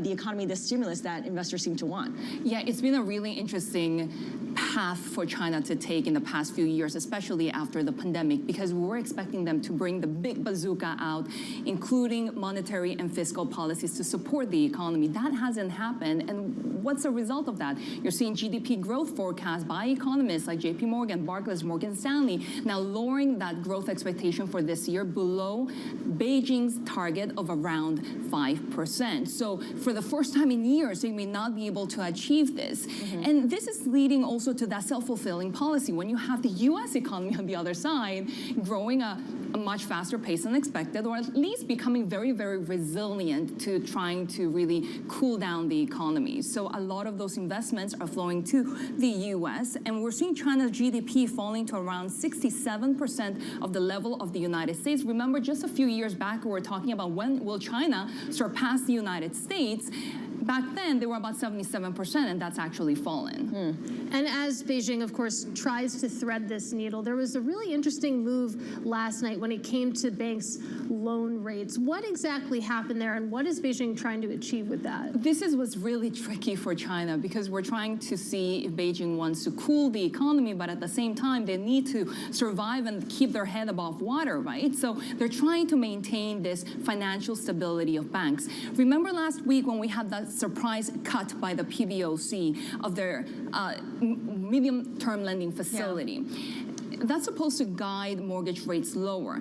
the economy the stimulus that investors seem to want. Yeah, it's been a really interesting path for China to take in the past few years, especially after the pandemic, because we were expecting them to bring the big bazooka out, including monetary and fiscal policies to support the economy. That hasn't happened. And what's the result of that? You're seeing GDP growth forecasts by economists like JP Morgan, Barclays, Morgan Stanley, now lowering that growth expectation for this year below Beijing's target of around 5%. So for the first time in years, they may not be able to achieve this. And this is leading also to that self-fulfilling policy. When you have the U.S. economy on the other side growing a much faster pace than expected, or at least becoming very, very resilient to trying to really cool down the economy. So a lot of those investments are flowing to the U.S., and we're seeing China's GDP falling to around 67% of the level of the United States. Remember, just a few years back, we were talking about when will China surpass the United States. Back then, they were about 77%, and that's actually fallen. And as Beijing, of course, tries to thread this needle, there was a really interesting move last night when it came to banks' loan rates. What exactly happened there, and what is Beijing trying to achieve with that? This is what's really tricky for China, because we're trying to see if Beijing wants to cool the economy, but at the same time, they need to survive and keep their head above water, right? So they're trying to maintain this financial stability of banks. Remember last week when we had that surprise cut by the PBOC of their medium-term lending facility? Yeah. That's supposed to guide mortgage rates lower.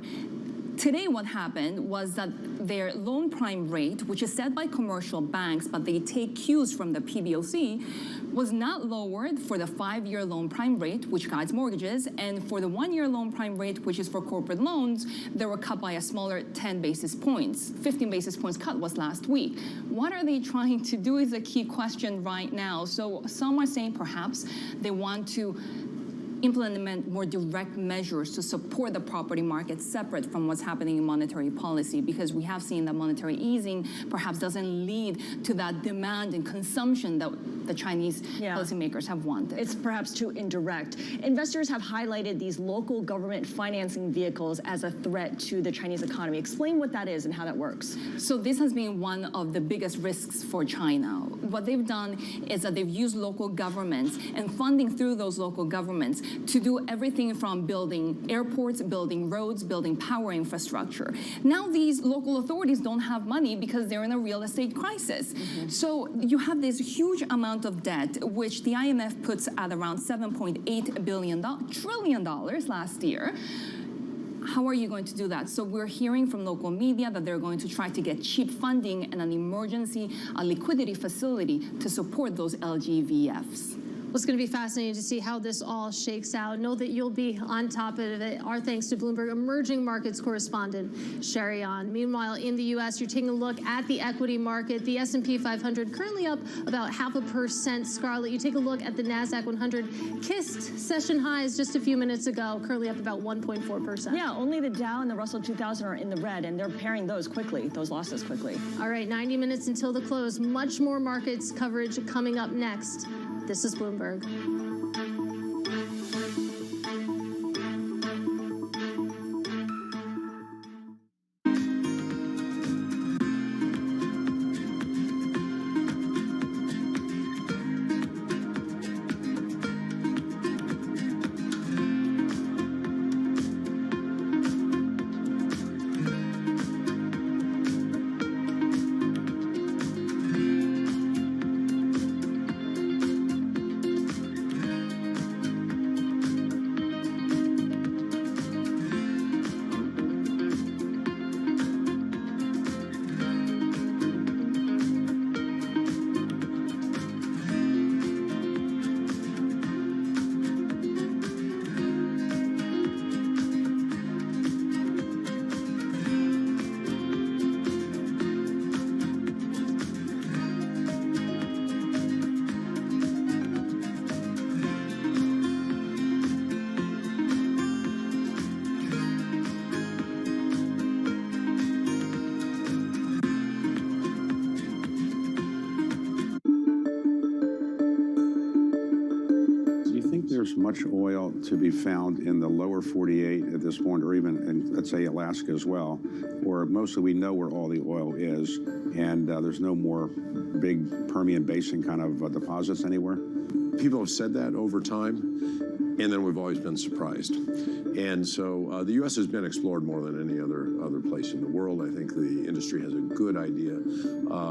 Today, what happened was that their loan prime rate, which is set by commercial banks, but they take cues from the PBOC, was not lowered for the 5-year loan prime rate, which guides mortgages, and for the 1-year loan prime rate, which is for corporate loans, they were cut by a smaller 10 basis points. 15 basis points cut was last week. What are they trying to do is a key question right now. So some are saying perhaps they want to implement more direct measures to support the property market separate from what's happening in monetary policy, because we have seen that monetary easing perhaps doesn't lead to that demand and consumption that the Chinese policymakers have wanted. It's perhaps too indirect. Investors have highlighted these local government financing vehicles as a threat to the Chinese economy. Explain what that is and how that works. So this has been one of the biggest risks for China. What they've done is that they've used local governments and funding through those local governments to do everything from building airports, building roads, building power infrastructure. Now these local authorities don't have money because they're in a real estate crisis. So you have this huge amount of debt, which the IMF puts at around $7.8 trillion last year. How are you going to do that? So we're hearing from local media that they're going to try to get cheap funding and an emergency liquidity facility to support those LGVFs. Well, it's going to be fascinating to see how this all shakes out. Know that you'll be on top of it. Our thanks to Bloomberg emerging markets correspondent Sherry An. Meanwhile, in the U.S., you're taking a look at the equity market. The S&P 500 currently up about 0.5%. Scarlett, you take a look at the NASDAQ 100. Kissed session highs just a few minutes ago, currently up about 1.4%. Yeah, only the Dow and the Russell 2000 are in the red, and they're pairing those losses quickly. All right, 90 minutes until the close. Much more markets coverage coming up next. This is Bloomberg. much oil to be found in the lower 48 at this point, or even in, let's say, Alaska as well, or mostly we know where all the oil is, and there's no more big Permian Basin kind of deposits anywhere? People have said that over time, and then we've always been surprised. And so the U.S. has been explored more than any other place in the world. I think the industry has a good idea,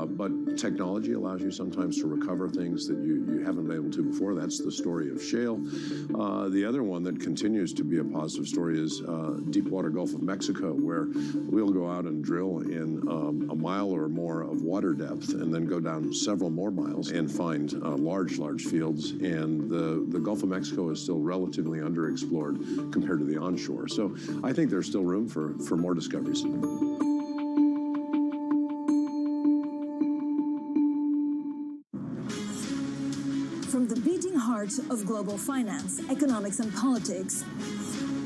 but technology allows you sometimes to recover things that you haven't been able to before. That's the story of shale. The other one that continues to be a positive story is deepwater Gulf of Mexico, where we'll go out and drill in a mile or more of water depth and then go down several more miles and find large fields. And the Gulf of Mexico is still relatively underexplored compared to the onshore. So I think there's still room for more discoveries. From the beating heart of global finance, economics, and politics,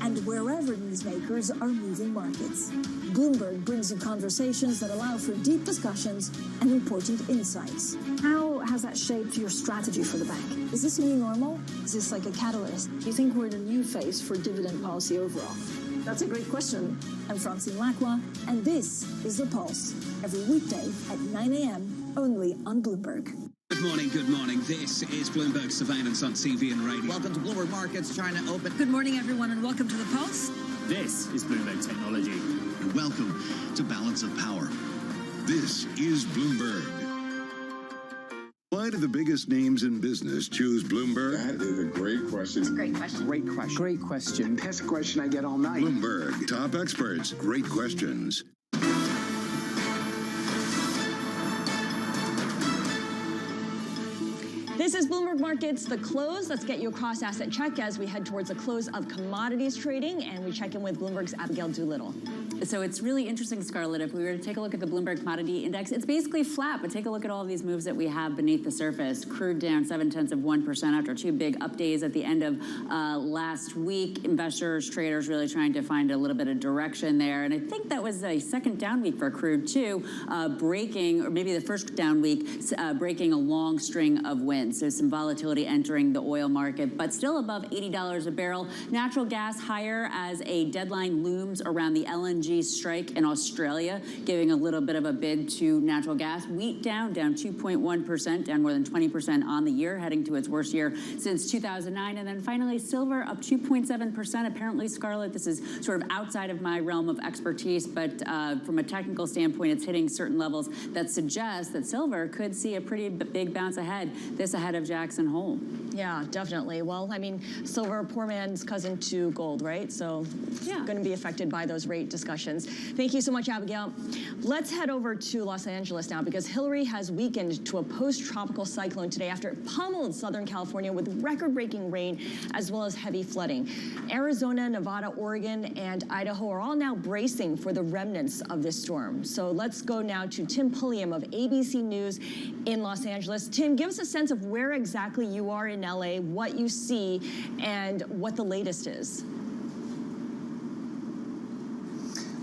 and wherever newsmakers are moving markets, Bloomberg brings you conversations that allow for deep discussions and important insights. How has that shaped your strategy for the bank? Is this a new normal? Is this like a catalyst? Do you think we're in a new phase for dividend policy overall? That's a great question. I'm Francine Lacqua, and this is The Pulse, every weekday at 9 a.m. only on Bloomberg. Good morning, good morning. This is Bloomberg Surveillance on TV and radio. Welcome to Bloomberg Markets, China Open. Good morning, everyone, and welcome to The Pulse. This is Bloomberg Technology. And welcome to Balance of Power. This is Bloomberg. Why do the biggest names in business choose Bloomberg? That is a great question. It's a great question. Great question. Great question. That's a question I get all night. Bloomberg, top experts, great questions. This is Bloomberg Markets, the close. Let's get you a cross-asset check as we head towards the close of commodities trading, and we check in with Bloomberg's Abigail Doolittle. So it's really interesting, Scarlett. If we were to take a look at the Bloomberg Commodity Index, it's basically flat, but take a look at all of these moves that we have beneath the surface. Crude down 0.7% after two big up days at the end of last week. Investors, traders really trying to find a little bit of direction there. And I think that was a second down week for crude, too, breaking, or maybe the first down week, breaking a long string of wins. So some volatility entering the oil market, but still above $80 a barrel. Natural gas higher as a deadline looms around the LNG strike in Australia, giving a little bit of a bid to natural gas. Wheat down 2.1%, down more than 20% on the year, heading to its worst year since 2009. And then finally, silver up 2.7%. Apparently, Scarlett, this is sort of outside of my realm of expertise, but from a technical standpoint, it's hitting certain levels that suggest that silver could see a pretty big bounce ahead, this ahead of Jackson Hole. Yeah, definitely. Well, I mean, silver, poor man's cousin to gold, right? So yeah, going to be affected by those rate discussions. Thank you so much, Abigail. Let's head over to Los Angeles now, because Hillary has weakened to a post-tropical cyclone today after it pummeled Southern California with record-breaking rain as well as heavy flooding. Arizona, Nevada, Oregon, and Idaho are all now bracing for the remnants of this storm. So let's go now to Tim Pulliam of ABC News in Los Angeles. Tim, give us a sense of where exactly you are in LA, what you see, and what the latest is.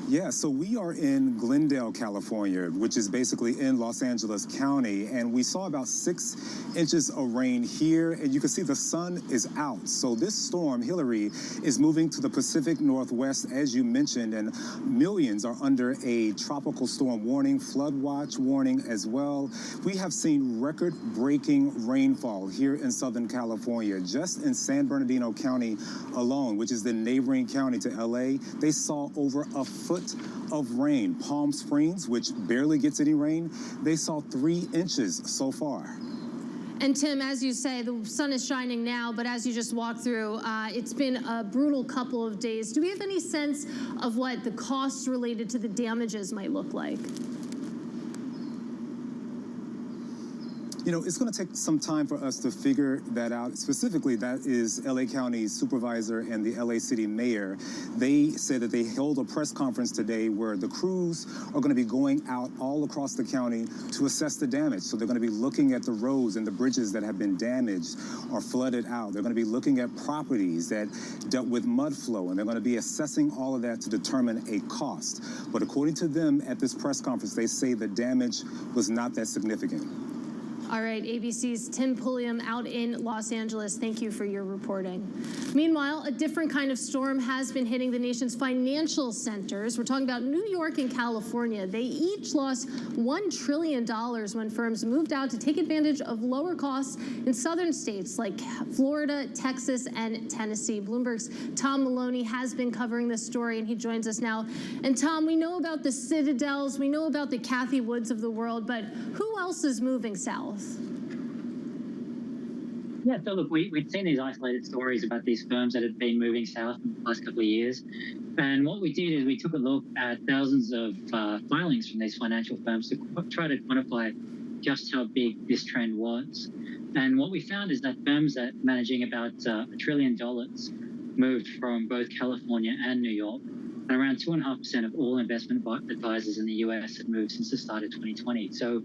Yeah, so we are in Glendale, California, which is basically in Los Angeles County, and we saw about 6 inches of rain here, and you can see the sun is out. So this storm, Hillary, is moving to the Pacific Northwest, as you mentioned, and millions are under a tropical storm warning, flood watch warning as well. We have seen record-breaking rainfall here in Southern California. Just in San Bernardino County alone, which is the neighboring county to LA, they saw over a foot of rain. Palm Springs, which barely gets any rain, they saw 3 inches so far. And Tim, as you say, the sun is shining now, but as you just walked through, it's been a brutal couple of days. Do we have any sense of what the costs related to the damages might look like? You know, it's going to take some time for us to figure that out. Specifically, that is LA County Supervisor and the LA City Mayor. They said that they held a press conference today where the crews are going to be going out all across the county to assess the damage. So they're going to be looking at the roads and the bridges that have been damaged or flooded out. They're going to be looking at properties that dealt with mud flow, and they're going to be assessing all of that to determine a cost. But according to them at this press conference, they say the damage was not that significant. All right, ABC's Tim Pulliam out in Los Angeles. Thank you for your reporting. Meanwhile, a different kind of storm has been hitting the nation's financial centers. We're talking about New York and California. They each lost $1 trillion when firms moved out to take advantage of lower costs in southern states like Florida, Texas, and Tennessee. Bloomberg's Tom Maloney has been covering this story, and he joins us now. And Tom, we know about the Citadels, we know about the Cathie Woods of the world, but who else is moving south? Yeah, so look, we'd seen these isolated stories about these firms that had been moving south in the last couple of years. And what we did is we took a look at thousands of filings from these financial firms to try to quantify just how big this trend was. And what we found is that firms that managing about $1 trillion moved from both California and New York. And around 2.5% of all investment advisors in the US have moved since the start of 2020. So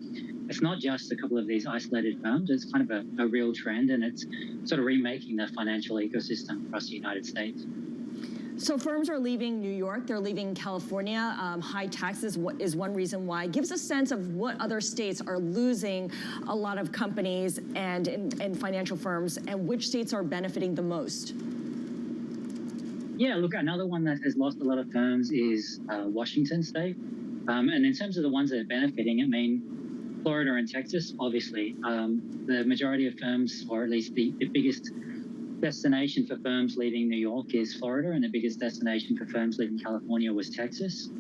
it's not just a couple of these isolated firms, it's kind of a real trend, and it's sort of remaking the financial ecosystem across the United States. So firms are leaving New York, they're leaving California. High taxes is one reason why. Give us a sense of what other states are losing a lot of companies and financial firms, and which states are benefiting the most. Yeah, look, another one that has lost a lot of firms is Washington State. And in terms of the ones that are benefiting, I mean, Florida and Texas, obviously. The majority of firms, or at least the biggest destination for firms leaving New York is Florida, and the biggest destination for firms leaving California was Texas.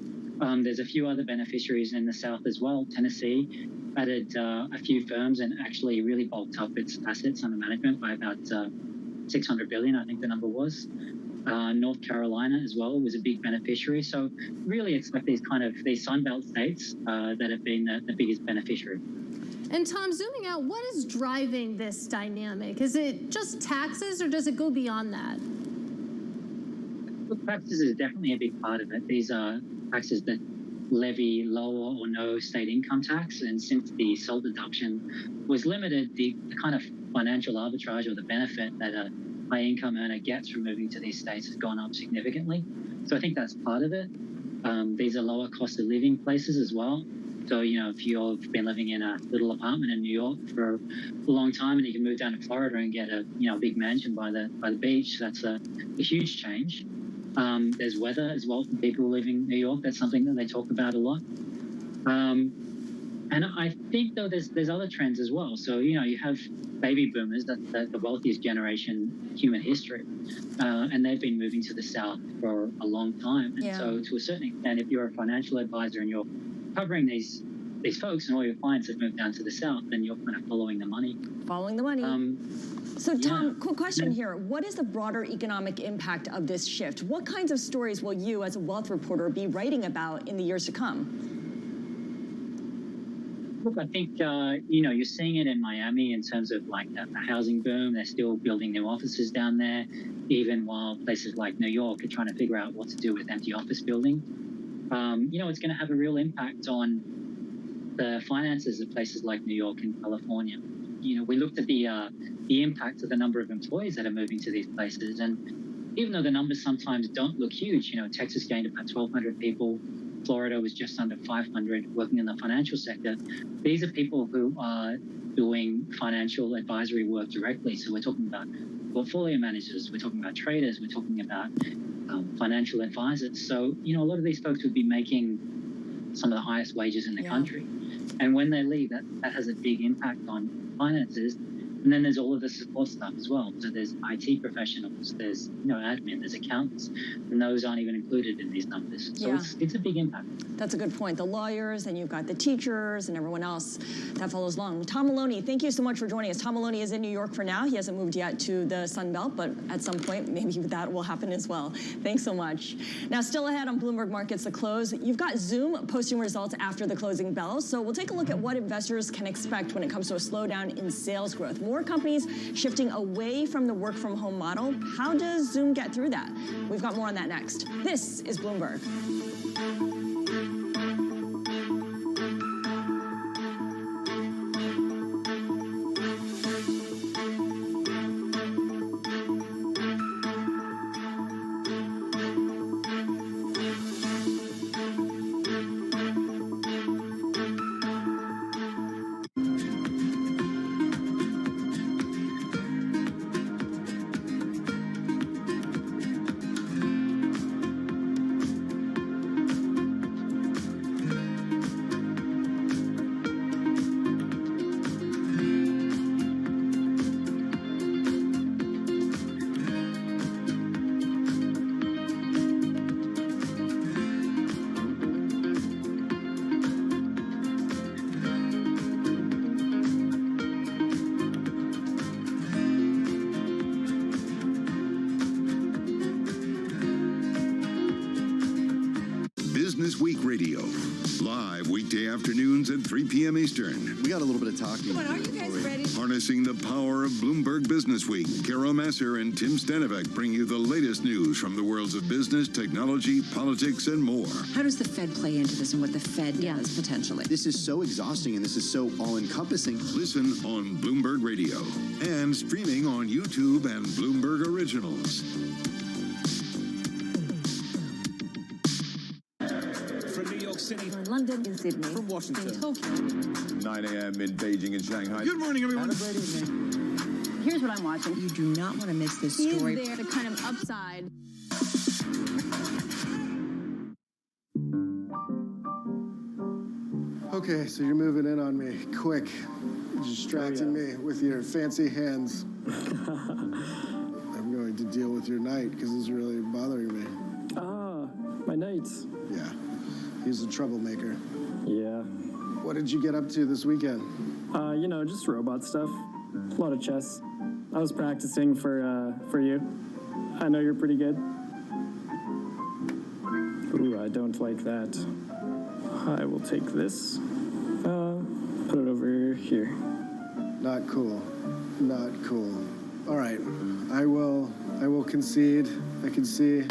There's a few other beneficiaries in the South as well. Tennessee added a few firms and actually really bulked up its assets under management by about $600 billion, I think the number was. North Carolina as well was a big beneficiary. So really it's like these Sunbelt states that have been the biggest beneficiary. And Tom, zooming out, what is driving this dynamic? Is it just taxes, or does it go beyond that? Look, taxes is definitely a big part of it. These are taxes that levy lower or no state income tax, and since the SALT deduction was limited, the kind of financial arbitrage or the benefit that a high-income earner gets from moving to these states has gone up significantly. So I think that's part of it. These are lower cost of living places as well. So, if you've been living in a little apartment in New York for a long time and you can move down to Florida and get a big mansion by the beach, that's a huge change. There's weather as well for people living in New York. That's something that they talk about a lot. And I think, though, there's other trends as well. So, you have baby boomers, that's the wealthiest generation in human history. And they've been moving to the South for a long time. And so to a certain extent, if you're a financial advisor and you're covering these folks and all your clients have moved down to the South, then you're kind of following the money. Following the money. So, Tom, quick question here. What is the broader economic impact of this shift? What kinds of stories will you, as a wealth reporter, be writing about in the years to come? Look, I think, you're seeing it in Miami in terms of like the housing boom. They're still building new offices down there, even while places like New York are trying to figure out what to do with empty office building. It's going to have a real impact on the finances of places like New York and California. We looked at the impact of the number of employees that are moving to these places, and even though the numbers sometimes don't look huge, Texas gained about 1,200 people. Florida was just under 500 working in the financial sector. These are people who are doing financial advisory work directly. So we're talking about portfolio managers, we're talking about traders, we're talking about financial advisors. So, a lot of these folks would be making some of the highest wages in the country. And when they leave, that has a big impact on finances. And then there's all of the support stuff as well. So there's IT professionals, there's admin, there's accountants, and those aren't even included in these numbers. So it's a big impact. That's a good point. The lawyers, and you've got the teachers and everyone else that follows along. Tom Maloney, thank you so much for joining us. Tom Maloney is in New York for now. He hasn't moved yet to the Sun Belt, but at some point, maybe that will happen as well. Thanks so much. Now, still ahead on Bloomberg Markets, the close. You've got Zoom posting results after the closing bell. So we'll take a look at what investors can expect when it comes to a slowdown in sales growth. More companies shifting away from the work from home model. How does Zoom get through that? We've got more on that next. This is Bloomberg. begins at 3 p.m. Eastern. We got a little bit of talking. Come on, are you guys ready? Harnessing the power of Bloomberg Business Week, Carol Masser and Tim Stanovic bring you the latest news from the worlds of business, technology, politics, and more. How does the Fed play into this and what the Fed does potentially? This is so exhausting and this is so all-encompassing. Listen on Bloomberg Radio and streaming on YouTube and Bloomberg Originals. From New York City, In London, in Sydney, from Washington, in Tokyo. 9 a.m. in Beijing and Shanghai. Good morning, everyone. Have a great evening. Here's what I'm watching. You do not want to miss this story. Is there the kind of upside? Okay, so you're moving in on me. Quick. You're distracting me with your fancy hands. I'm going to deal with your knight because it's really bothering me. Ah, my knight. Yeah, he's a troublemaker. Yeah. What did you get up to this weekend? You know, just robot stuff. A lot of chess. I was practicing for you. I know you're pretty good. Ooh, I don't like that. I will take this. Put it over here. Not cool. Not cool. All right, I will concede. I can see.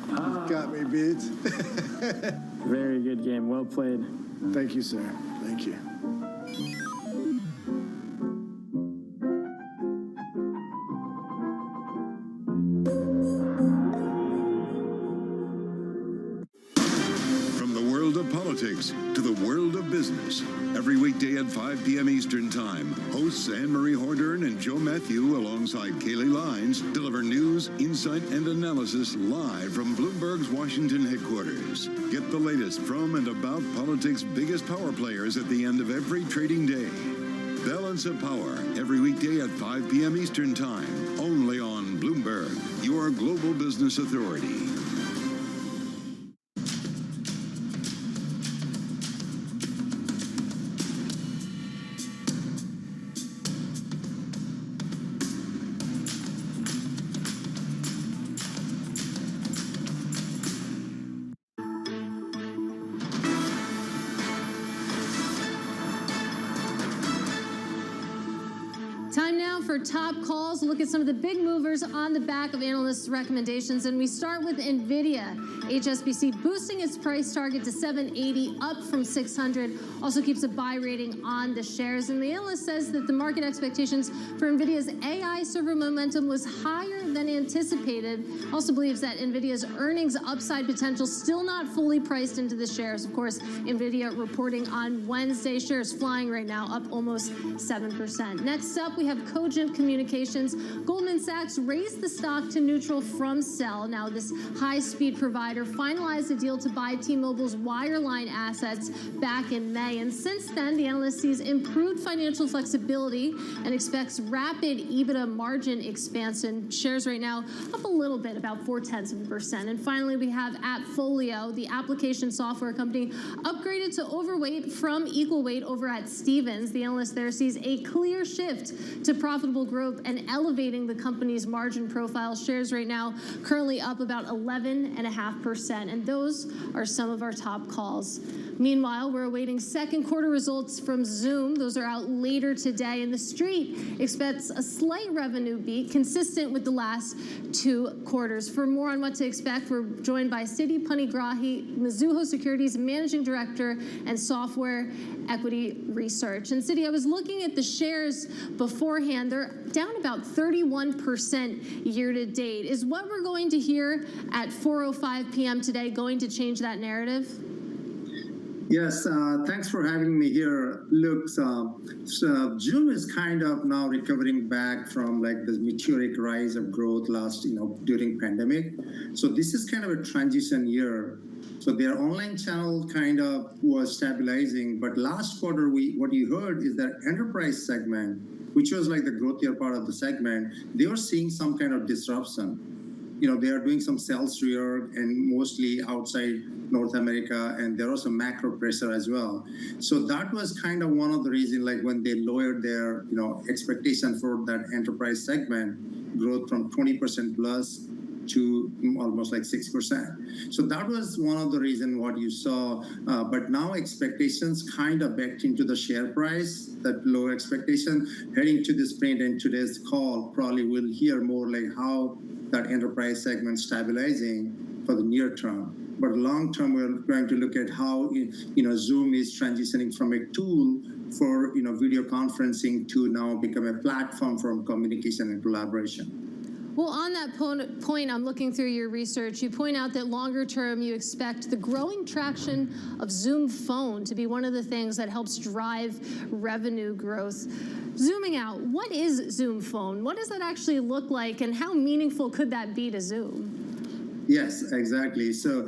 You've got me beat. Very good game. Well played. Thank you, sir. Thank you. From the world of politics to the world of business, every weekday at 5 p.m. Eastern Time, hosts Anne-Marie Hordern and Joe Matthew alongside Kaylee Lines deliver news, insight, and analysis live from Bloomberg's Washington headquarters. Get the latest from and about politics' biggest power players at the end of every trading day. Balance of Power, every weekday at 5 p.m. Eastern Time, only on Bloomberg, your global business authority. Time now for top calls. Look at some of the big movers on the back of analysts' recommendations. And we start with NVIDIA. HSBC boosting its price target to $780, up from $600. Also keeps a buy rating on the shares. And the analyst says that the market expectations for NVIDIA's AI server momentum was higher than anticipated. Also believes that NVIDIA's earnings upside potential still not fully priced into the shares. Of course, NVIDIA reporting on Wednesday. Shares flying right now, up almost 7%. Next up, we have Cogent Communications. Goldman Sachs raised the stock to neutral from sell. Now, this high-speed provider finalized a deal to buy T-Mobile's wireline assets back in May. And since then, the analyst sees improved financial flexibility and expects rapid EBITDA margin expansion. Shares right now up a little bit, about 0.4%. And finally, we have AppFolio, the application software company, upgraded to overweight from equal weight over at Stephens. The analyst there sees a clear shift to profitable growth and elevating the company's margin profile. Shares right now currently up about 11.5%. And those are some of our top calls. Meanwhile, we're awaiting second quarter results from Zoom. Those are out later today. And the Street expects a slight revenue beat consistent with the last 2 quarters. For more on what to expect, we're joined by Siddhi Panigrahi, Mizuho Securities Managing Director and Software Equity Research. And Siddhi, I was looking at the shares beforehand. They're down about 31% year to date. Is what we're going to hear at 4:05 p.m. today going to change that narrative? Yes, thanks for having me here. Look, so Zoom is kind of now recovering back from like the meteoric rise of growth last, during pandemic. So this is kind of a transition year. So their online channel kind of was stabilizing, but last quarter, what you heard is that enterprise segment, which was like the growthier part of the segment, they were seeing some kind of disruption. They are doing some sales reorg and mostly outside North America, and there was some macro pressure as well. So that was kind of one of the reasons, like when they lowered their, expectation for that enterprise segment growth from 20% plus to almost like 6%. So that was one of the reasons what you saw. But now expectations kind of backed into the share price, that low expectation. Heading to this print and today's call, probably we'll hear more like how that enterprise segment stabilizing for the near term. But long term, we're going to look at how Zoom is transitioning from a tool for video conferencing to now become a platform for communication and collaboration. Well, on that point, I'm looking through your research. You point out that longer term, you expect the growing traction of Zoom Phone to be one of the things that helps drive revenue growth. Zooming out, what is Zoom Phone? What does that actually look like, and how meaningful could that be to Zoom? Yes, exactly. So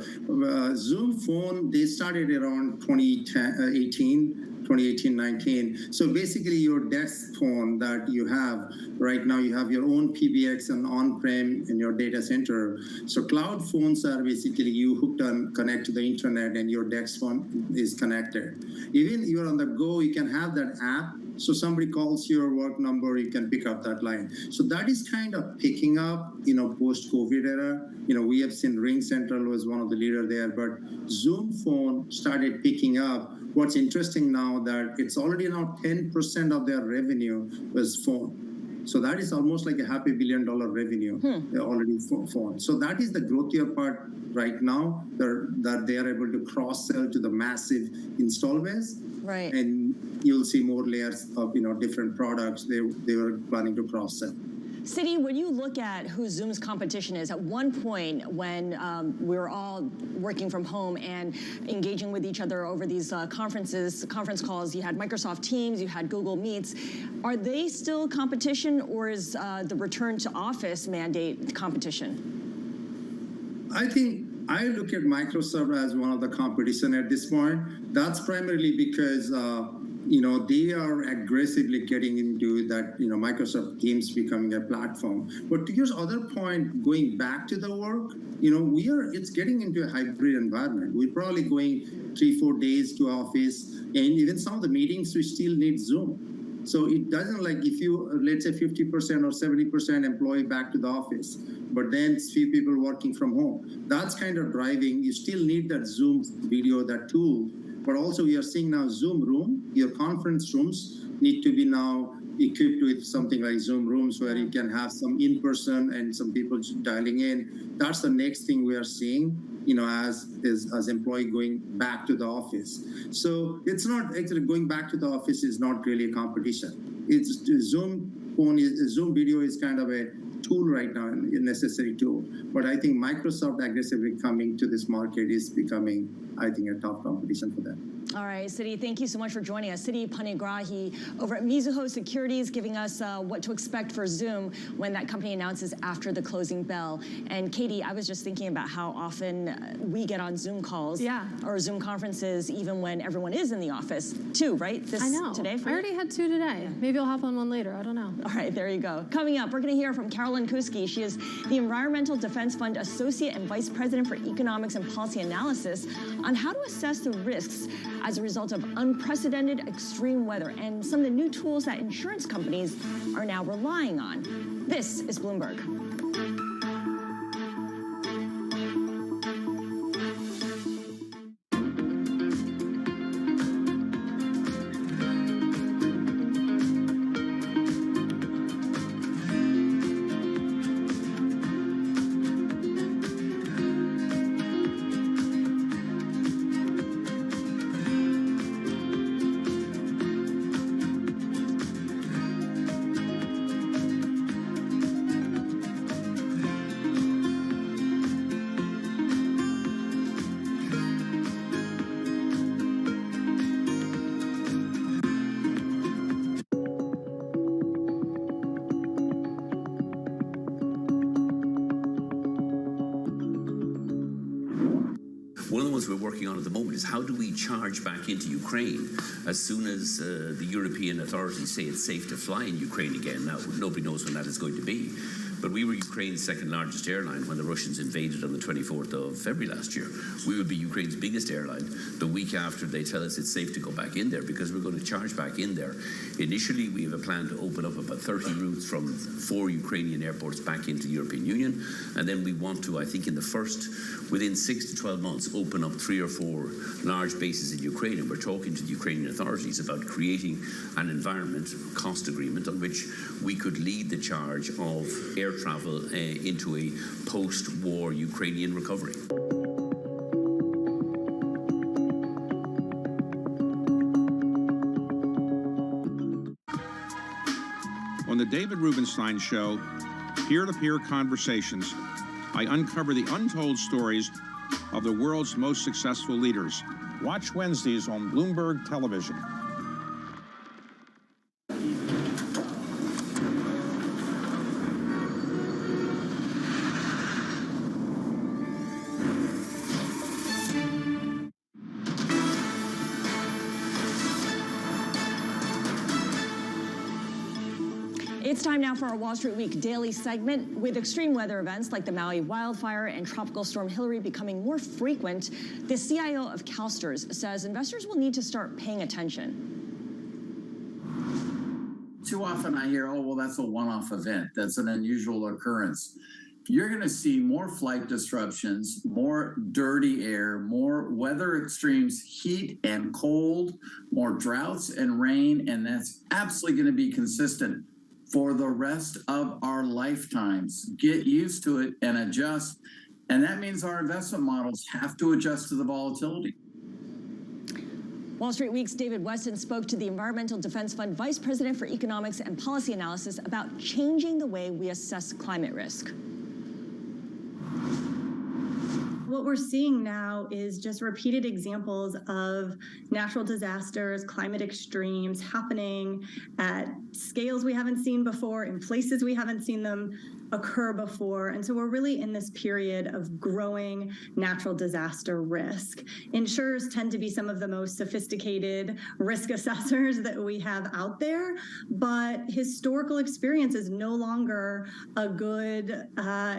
Zoom Phone, they started around 2018-19. So basically your desk phone that you have right now, you have your own PBX and on-prem in your data center. So cloud phones are basically you hooked on, connect to the internet, and your desk phone is connected. Even you're on the go, you can have that app. So somebody calls your work number, you can pick up that line. So that is kind of picking up, post-COVID era. We have seen Ring Central was one of the leaders there, but Zoom Phone started picking up. What's interesting now that it's already now 10% of their revenue was phone. So that is almost like a $500 million revenue already for phone. So that is the growthier part right now, that they are able to cross-sell to the massive install base. Right. And you'll see more layers of different products they were planning to cross-sell. Citi, when you look at who Zoom's competition is, at one point when we were all working from home and engaging with each other over these conference calls, you had Microsoft Teams, you had Google Meets. Are they still competition, or is the return to office mandate competition? I think I look at Microsoft as one of the competition at this point. That's primarily because they are aggressively getting into that, Microsoft Teams becoming a platform. But to your other point, going back to the work, it's getting into a hybrid environment. We're probably going 3-4 days to office, and even some of the meetings, we still need Zoom. So it doesn't like if you, let's say 50% or 70% employee back to the office, but then few people working from home. That's kind of driving, you still need that Zoom video, that tool. But also we are seeing now Zoom Room, your conference rooms need to be now equipped with something like Zoom Rooms where you can have some in-person and some people dialing in. That's the next thing we are seeing, as employee going back to the office. So it's not actually going back to the office is not really a competition. It's Zoom video is kind of a tool right now, a necessary tool. But I think Microsoft aggressively coming to this market is becoming, I think, a tough competition for them. All right, Citi, thank you so much for joining us. Citi Panigrahi over at Mizuho Securities giving us what to expect for Zoom when that company announces after the closing bell. And Katie, I was just thinking about how often we get on Zoom calls or Zoom conferences even when everyone is in the office too, right? I know. Today I already had 2 today. Maybe I'll hop on one later. I don't know. All right, there you go. Coming up, we're going to hear from Carolyn Kuski. She is the Environmental Defense Fund Associate and Vice President for Economics and Policy Analysis on how to assess the risks as a result of unprecedented extreme weather and some of the new tools that insurance companies are now relying on. This is Bloomberg. One of the ones we're working on at the moment is how do we charge back into Ukraine as soon as the European authorities say it's safe to fly in Ukraine again. Now, nobody knows when that is going to be. But we were Ukraine's second largest airline when the Russians invaded on the 24th of February last year. We would be Ukraine's biggest airline the week after they tell us it's safe to go back in there, because we're going to charge back in there. Initially, we have a plan to open up about 30 routes from 4 Ukrainian airports back into the European Union. And then we want to, I think, within 6 to 12 months, open up 3 or 4 large bases in Ukraine. And we're talking to the Ukrainian authorities about creating an environment, cost agreement, on which we could lead the charge of air travel into a post-war Ukrainian recovery. On the David Rubenstein Show, peer-to-peer conversations, I uncover the untold stories of the world's most successful leaders. Watch Wednesdays on Bloomberg Television. It's time now for our Wall Street Week daily segment. With extreme weather events like the Maui wildfire and Tropical Storm Hillary becoming more frequent, the CIO of CalSTRS says investors will need to start paying attention. Too often I hear, oh, well, that's a one-off event. That's an unusual occurrence. You're going to see more flight disruptions, more dirty air, more weather extremes, heat and cold, more droughts and rain, and that's absolutely going to be consistent for the rest of our lifetimes. Get used to it and adjust. And that means our investment models have to adjust to the volatility. Wall Street Week's David Weston spoke to the Environmental Defense Fund Vice President for Economics and Policy Analysis about changing the way we assess climate risk. What we're seeing now is just repeated examples of natural disasters, climate extremes happening at scales we haven't seen before, in places we haven't seen them occur before. And so we're really in this period of growing natural disaster risk. Insurers tend to be some of the most sophisticated risk assessors that we have out there, but historical experience is no longer a good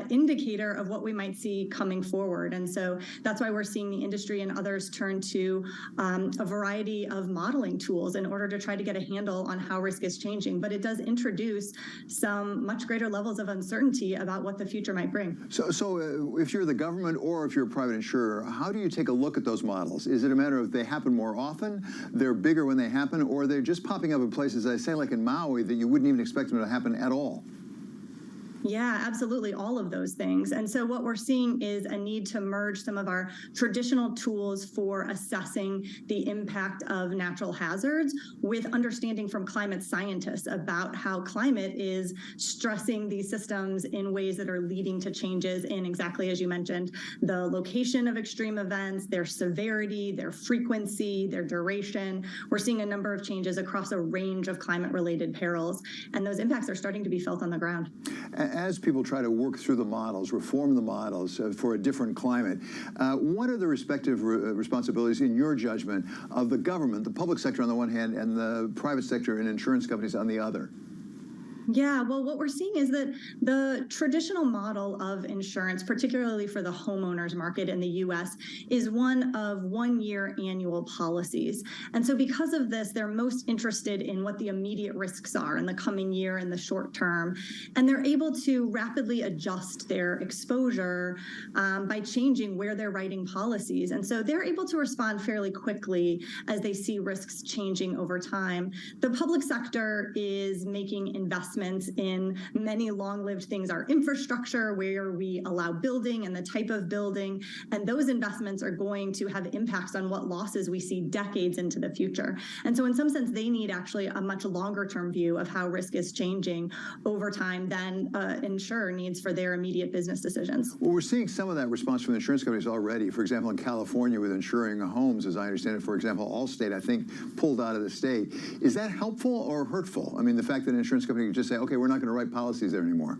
indicator of what we might see coming forward. And so that's why we're seeing the industry and others turn to a variety of modeling tools in order to try to get a handle on how risk is changing. But it does introduce some much greater levels of uncertainty about what the future might bring. So if you're the government or if you're a private insurer, how do you take a look at those models? Is it a matter of they happen more often, they're bigger when they happen, or they're just popping up in places, I say like in Maui, that you wouldn't even expect them to happen at all? Yeah, absolutely. All of those things. And so what we're seeing is a need to merge some of our traditional tools for assessing the impact of natural hazards with understanding from climate scientists about how climate is stressing these systems in ways that are leading to changes in, exactly as you mentioned, the location of extreme events, their severity, their frequency, their duration. We're seeing a number of changes across a range of climate-related perils, and those impacts are starting to be felt on the ground. As people try to work through the models, reform the models for a different climate, what are the respective responsibilities, in your judgment, of the government, the public sector on the one hand, and the private sector and insurance companies on the other? Yeah, well, what we're seeing is that the traditional model of insurance, particularly for the homeowners market in the U.S., is one of one-year annual policies. And so because of this, they're most interested in what the immediate risks are in the coming year in the short term. And they're able to rapidly adjust their exposure by changing where they're writing policies. And so they're able to respond fairly quickly as they see risks changing over time. The public sector is making investments in many long-lived things, our infrastructure, where we allow building and the type of building, and those investments are going to have impacts on what losses we see decades into the future. And so in some sense, they need actually a much longer-term view of how risk is changing over time than an insurer needs for their immediate business decisions. Well, we're seeing some of that response from insurance companies already. For example, in California with insuring homes, as I understand it, for example, Allstate, I think, pulled out of the state. Is that helpful or hurtful? I mean, the fact that an insurance company can just say, okay, we're not going to write policies there anymore.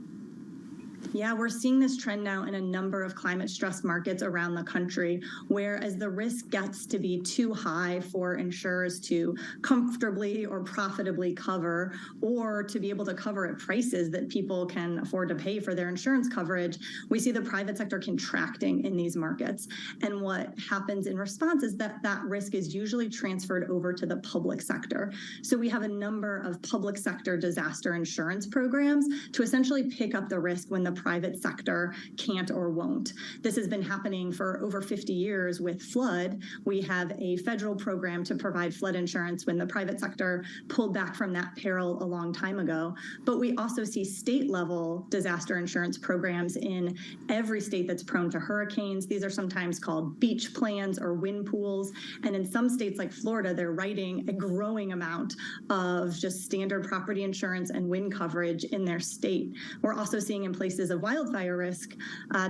Yeah, we're seeing this trend now in a number of climate stressed markets around the country, where as the risk gets to be too high for insurers to comfortably or profitably cover, or to be able to cover at prices that people can afford to pay for their insurance coverage, we see the private sector contracting in these markets. And what happens in response is that that risk is usually transferred over to the public sector. So we have a number of public sector disaster insurance programs to essentially pick up the risk when the private sector can't or won't. This has been happening for over 50 years with flood. We have a federal program to provide flood insurance when the private sector pulled back from that peril a long time ago. But we also see state level disaster insurance programs in every state that's prone to hurricanes. These are sometimes called beach plans or wind pools. And in some states like Florida, they're writing a growing amount of just standard property insurance and wind coverage in their state. We're also seeing in places of wildfire risk,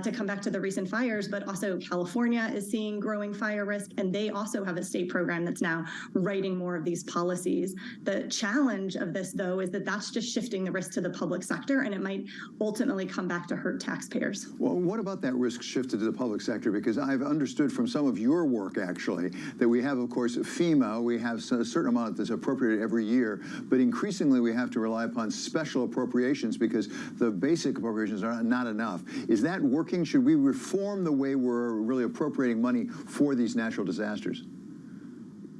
to come back to the recent fires, but also California is seeing growing fire risk, and they also have a state program that's now writing more of these policies. The challenge of this, though, is that that's just shifting the risk to the public sector, and it might ultimately come back to hurt taxpayers. Well, what about that risk shifted to the public sector? Because I've understood from some of your work, actually, that we have, of course, FEMA. We have a certain amount that's appropriated every year, but increasingly we have to rely upon special appropriations because the basic appropriations are not enough. Is that working? Should we reform the way we're really appropriating money for these natural disasters?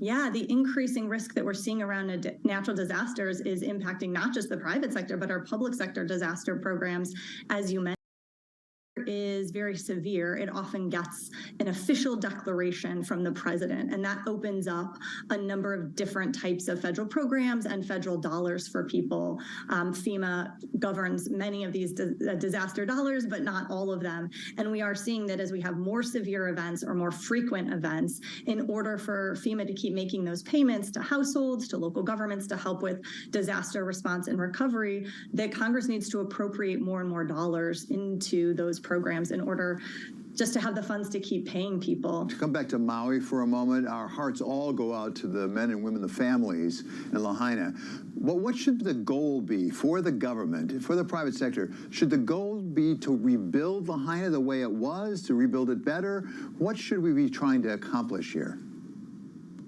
Yeah, the increasing risk that we're seeing around natural disasters is impacting not just the private sector, but our public sector disaster programs, as you mentioned. Is very severe. It often gets an official declaration from the president, and that opens up a number of different types of federal programs and federal dollars for people. FEMA governs many of these disaster dollars, but not all of them. And we are seeing that as we have more severe events or more frequent events, in order for FEMA to keep making those payments to households, to local governments to help with disaster response and recovery, that Congress needs to appropriate more and more dollars into those programs in order just to have the funds to keep paying people. To come back to Maui for a moment, our hearts all go out to the men and women, the families in Lahaina. But what should the goal be for the government, for the private sector? Should the goal be to rebuild Lahaina the way it was, to rebuild it better? What should we be trying to accomplish here?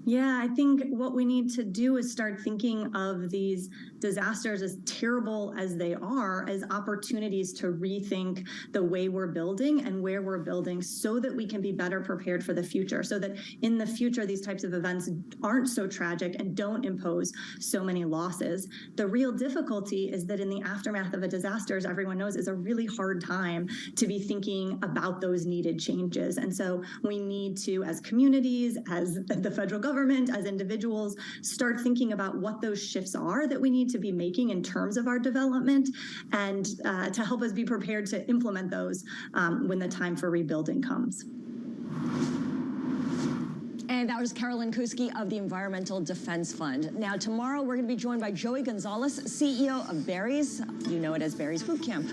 Yeah, I think what we need to do is start thinking of these disasters, as terrible as they are, as opportunities to rethink the way we're building and where we're building so that we can be better prepared for the future, so that in the future these types of events aren't so tragic and don't impose so many losses. The real difficulty is that in the aftermath of a disaster, as everyone knows, is a really hard time to be thinking about those needed changes. And so we need to, as communities, as the federal government, as individuals, start thinking about what those shifts are that we need to be making in terms of our development, and to help us be prepared to implement those when the time for rebuilding comes. And that was Carolyn Kuski of the Environmental Defense Fund. Now, tomorrow we're going to be joined by Joey Gonzalez, CEO of Barry's. You know it as Barry's Boot Camp.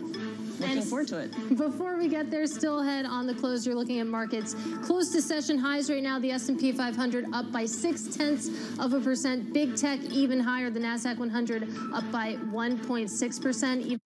Looking forward to it. Before we get there, still ahead on the close, you're looking at markets close to session highs right now. The S&P 500 up by 0.6%. Big tech even higher. The NASDAQ 100 up by 1.6%.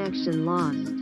connection lost.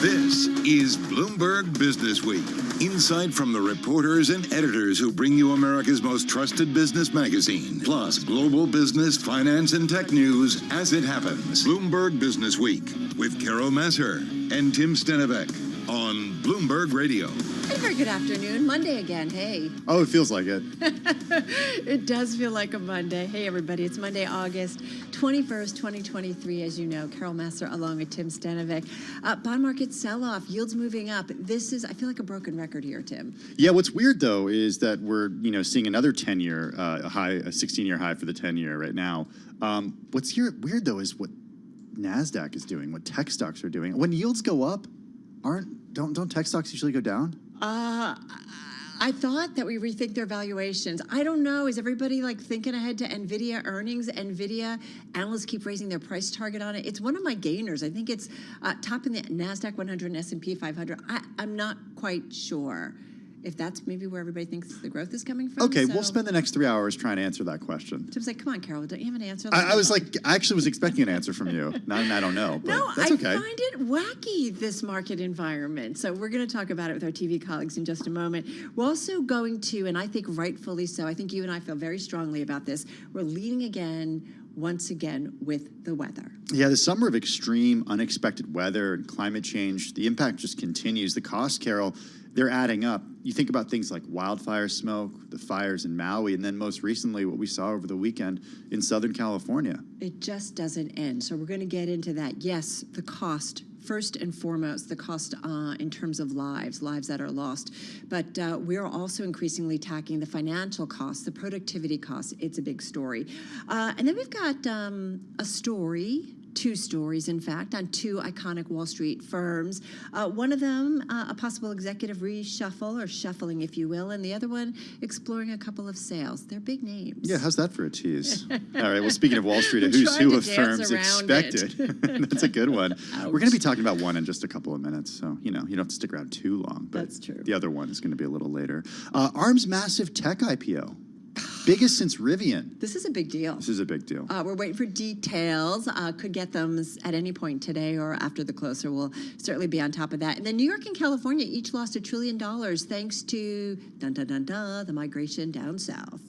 This is Bloomberg Business Week. Insight from the reporters and editors who bring you America's most trusted business magazine. Plus, global business, finance, and tech news as it happens. Bloomberg Business Week with Carol Masser and Tim Stenivek on Bloomberg Radio. Hey, very good afternoon. Monday again. Hey. Oh, it feels like it. It does feel like a Monday. Hey, everybody. It's Monday, August 21st, 2023. As you know, Carol Masser along with Tim Stenivek. Bond market sell-off, yields moving up. This is, I feel like, a broken record here, Tim. Yeah, what's weird, though, is that we're, seeing another 10-year high, a 16-year high for the 10-year right now. What's weird, though, is what NASDAQ is doing, what tech stocks are doing. When yields go up, don't tech stocks usually go down? I thought that we rethink their valuations. I don't know. Is everybody thinking ahead to NVIDIA earnings? NVIDIA analysts keep raising their price target on it. It's one of my gainers. I think it's top in the NASDAQ 100 and S&P 500. I'm not quite sure if that's maybe where everybody thinks the growth is coming from. Okay, we'll spend the next 3 hours trying to answer that question. Tim's like, come on, Carol, don't you have an answer? I actually was expecting an answer from you. I don't know, but no, that's okay. I find it wacky, this market environment. So we're going to talk about it with our TV colleagues in just a moment. We're also going to, and I think rightfully so, I think you and I feel very strongly about this, we're leading once again with the weather. Yeah, the summer of extreme, unexpected weather and climate change, the impact just continues. The costs, Carol, they're adding up. You think about things like wildfire smoke, the fires in Maui, and then most recently what we saw over the weekend in Southern California. It just doesn't end. So we're going to get into that. Yes, the cost. First and foremost, the cost in terms of lives that are lost. But we're also increasingly tackling the financial costs, the productivity costs. It's a big story. And then we've got a story, two stories, in fact, on two iconic Wall Street firms. One of them, a possible executive reshuffle or shuffling, if you will, and the other one exploring a couple of sales. They're big names. Yeah, how's that for a tease? All right, well, speaking of Wall Street, a who's who of firms expected. That's a good one. Ouch. We're going to be talking about one in just a couple of minutes, so, you don't have to stick around too long. But that's true. The other one is going to be a little later. ARM's massive tech IPO. Biggest since Rivian. This is a big deal. This is a big deal. We're waiting for details. Could get them at any point today or after the close, so we'll certainly be on top of that. And then New York and California each lost $1 trillion thanks to, the migration down south.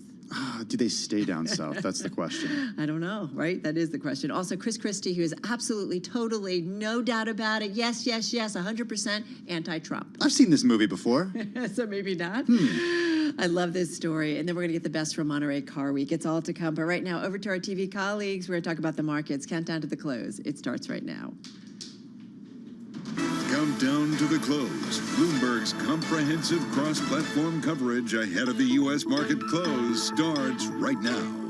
Do they stay down south? That's the question. I don't know, right? That is the question. Also, Chris Christie, who is absolutely, totally, no doubt about it, yes, 100% anti-Trump. I've seen this movie before. So maybe not. I love this story. And then we're going to get the best from Monterey Car Week. It's all to come. But right now, over to our TV colleagues. We're going to talk about the markets. Countdown to the close. It starts right now. Countdown to the close. Bloomberg's comprehensive cross-platform coverage ahead of the U.S. market close starts right now.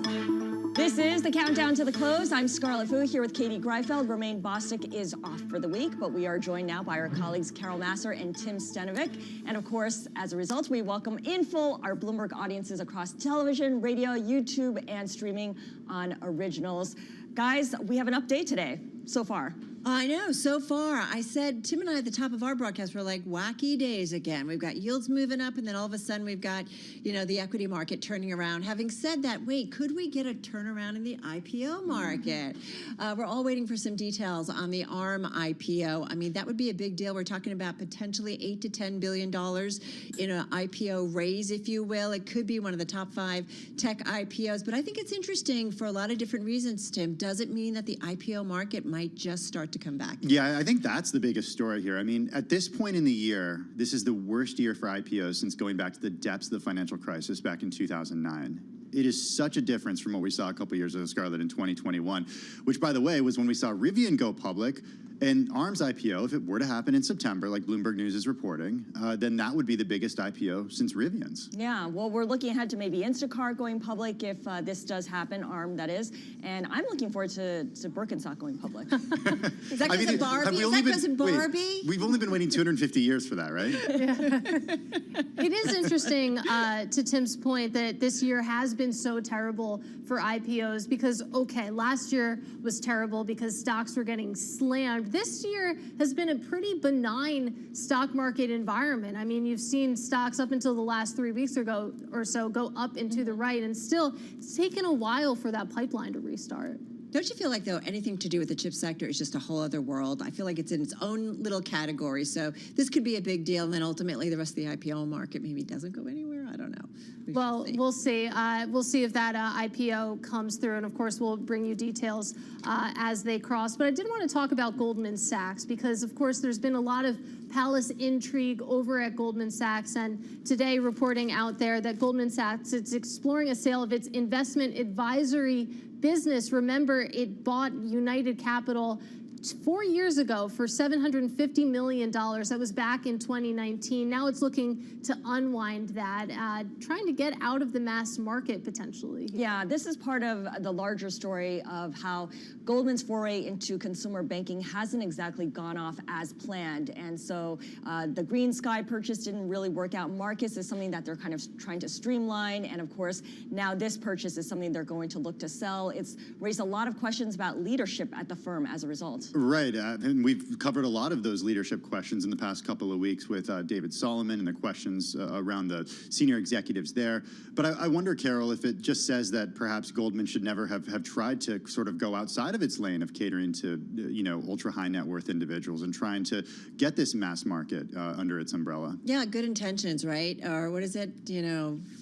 This is the Countdown to the Close. I'm Scarlett Fu here with Katie Greifeld. Romaine Bostic is off for the week, but we are joined now by our colleagues Carol Masser and Tim Stenivek. And of course, as a result, we welcome in full our Bloomberg audiences across television, radio, YouTube, and streaming on Originals. Guys, we have an update today so far. I know. So far, I said, Tim and I at the top of our broadcast were like, wacky days again. We've got yields moving up, and then all of a sudden we've got, the equity market turning around. Having said that, wait, could we get a turnaround in the IPO market? We're all waiting for some details on the ARM IPO. I mean, that would be a big deal. We're talking about potentially $8 to $10 billion in an IPO raise, if you will. It could be one of the top 5 tech IPOs. But I think it's interesting for a lot of different reasons, Tim. Does it mean that the IPO market might just start to come back? Yeah, I think that's the biggest story here. I mean, at this point in the year, this is the worst year for IPOs since going back to the depths of the financial crisis back in 2009. It is such a difference from what we saw a couple years ago, Scarlett, in 2021, which, by the way, was when we saw Rivian go public. And ARM's IPO, if it were to happen in September, like Bloomberg News is reporting, then that would be the biggest IPO since Rivian's. Yeah, well, we're looking ahead to maybe Instacart going public if this does happen, ARM that is. And I'm looking forward to Birkenstock going public. Is that because of Barbie? Is that because of Barbie? We've only been waiting 250 years for that, right? It is interesting, to Tim's point, that this year has been so terrible for IPOs because, okay, last year was terrible because stocks were getting slammed. This year has been a pretty benign stock market environment. I mean, you've seen stocks up until the last 3 weeks ago or so go up and to the right, and still it's taken a while for that pipeline to restart. Don't you feel like, though, anything to do with the chip sector is just a whole other world? I feel like it's in its own little category. So this could be a big deal, and then ultimately the rest of the IPO market maybe doesn't go anywhere. I don't know. We'll see. We'll see if that IPO comes through, and of course we'll bring you details as they cross. But I did want to talk about Goldman Sachs because, of course, there's been a lot of palace intrigue over at Goldman Sachs, and today reporting out there that Goldman Sachs is exploring a sale of its investment advisory business. Remember, it bought United Capital 4 years ago for $750 million. That was back in 2019. Now it's looking to unwind that, trying to get out of the mass market potentially. Yeah, this is part of the larger story of how Goldman's foray into consumer banking hasn't exactly gone off as planned. And so the Green Sky purchase didn't really work out. Marcus is something that they're kind of trying to streamline. And of course, now this purchase is something they're going to look to sell. It's raised a lot of questions about leadership at the firm as a result. Right, and we've covered a lot of those leadership questions in the past couple of weeks with David Solomon and the questions around the senior executives there. But I wonder, Carol, if it just says that perhaps Goldman should never have tried to sort of go outside of its lane of catering to, ultra high net worth individuals and trying to get this mass market under its umbrella. Yeah, good intentions, right? Or what is it,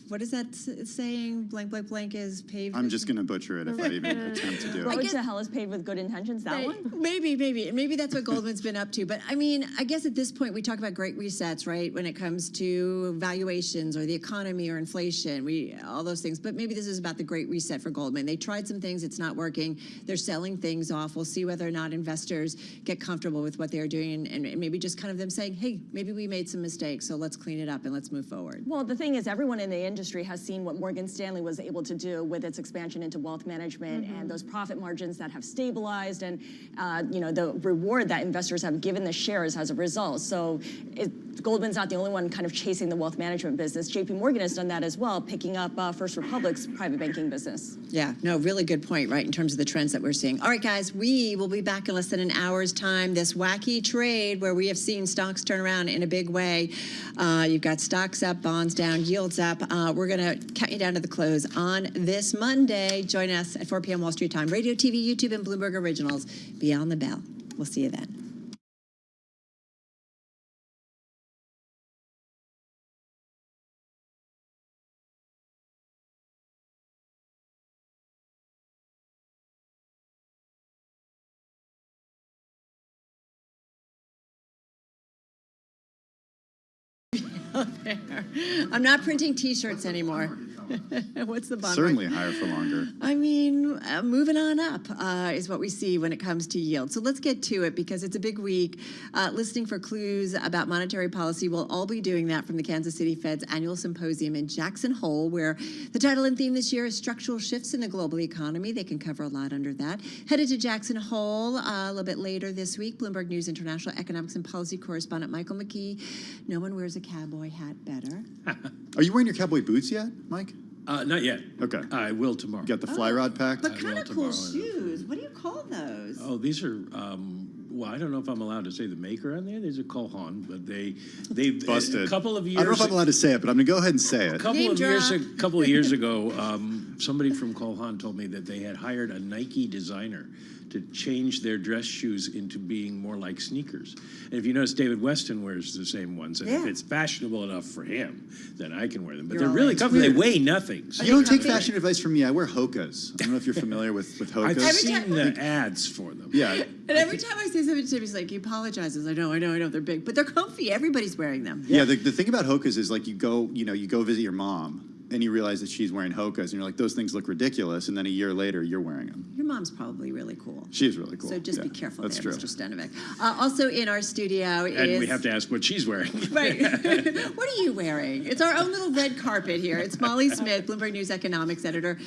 what is that saying? Blank, blank, blank is paved. I'm just going to butcher it if I even attempt to do it. Road to hell is paved with good intentions, that one? Maybe that's what Goldman's been up to. But I mean, I guess at this point we talk about great resets, right? When it comes to valuations or the economy or inflation, all those things. But maybe this is about the great reset for Goldman. They tried some things, it's not working. They're selling things off. We'll see whether or not investors get comfortable with what they're doing and maybe just kind of them saying, hey, maybe we made some mistakes, so let's clean it up and let's move forward. Well, the thing is, everyone in the industry has seen what Morgan Stanley was able to do with its expansion into wealth management and those profit margins that have stabilized and, the reward that investors have given the shares as a result. So Goldman's not the only one kind of chasing the wealth management business. JP Morgan has done that as well, picking up First Republic's private banking business. Yeah, no, really good point, right, in terms of the trends that we're seeing. All right, guys, we will be back in less than an hour's time. This wacky trade where we have seen stocks turn around in a big way. You've got stocks up, bonds down, yields up. We're going to count you down to the close on this Monday. Join us at 4 p.m. Wall Street time. Radio, TV, YouTube, and Bloomberg Originals. Beyond the Bell. We'll see you then. I'm not printing T-shirts anymore. What's the bond? Certainly higher for longer. I mean, moving on up is what we see when it comes to yield. So let's get to it because it's a big week. Listening for clues about monetary policy. We'll all be doing that from the Kansas City Fed's annual symposium in Jackson Hole, where the title and theme this year is structural shifts in the global economy. They can cover a lot under that. Headed to Jackson Hole a little bit later this week. Bloomberg News international economics and policy correspondent Michael McKee. No one wears a cowboy hat better. Are you wearing your cowboy boots yet, Mike? Not yet. Okay. I will tomorrow. Got the fly rod packed? But kind of cool shoes. What do you call those? Oh, these are, well, I don't know if I'm allowed to say the maker on there. These are Colhan, but they've busted. A couple of years. I don't know if I'm allowed to say it, but I'm going to go ahead and say it. A couple of years ago, somebody from Colhan told me that they had hired a Nike designer to change their dress shoes into being more like sneakers. And if you notice, David Weston wears the same ones. And if it's fashionable enough for him, then I can wear them. But they're really comfortable. They weigh nothing. So. You don't take fashion advice from me. I wear Hokas. I don't know if you're familiar with Hokas. I've seen the ads for them. Yeah. And every time I say something to him, he's like, he apologizes. I know, they're big. But they're comfy. Everybody's wearing them. Yeah, the thing about Hokas is like you go visit your mom. and you realize that she's wearing Hokas, and you're like, those things look ridiculous, and then a year later, you're wearing them. Your mom's probably really cool. She's really cool. So just Yeah, be careful that's there, true. Mr. Stanovic. Also in our studio is... And we have to ask what she's wearing. Right. What are you wearing? It's our own little red carpet here. It's Molly Smith, Bloomberg News economics editor.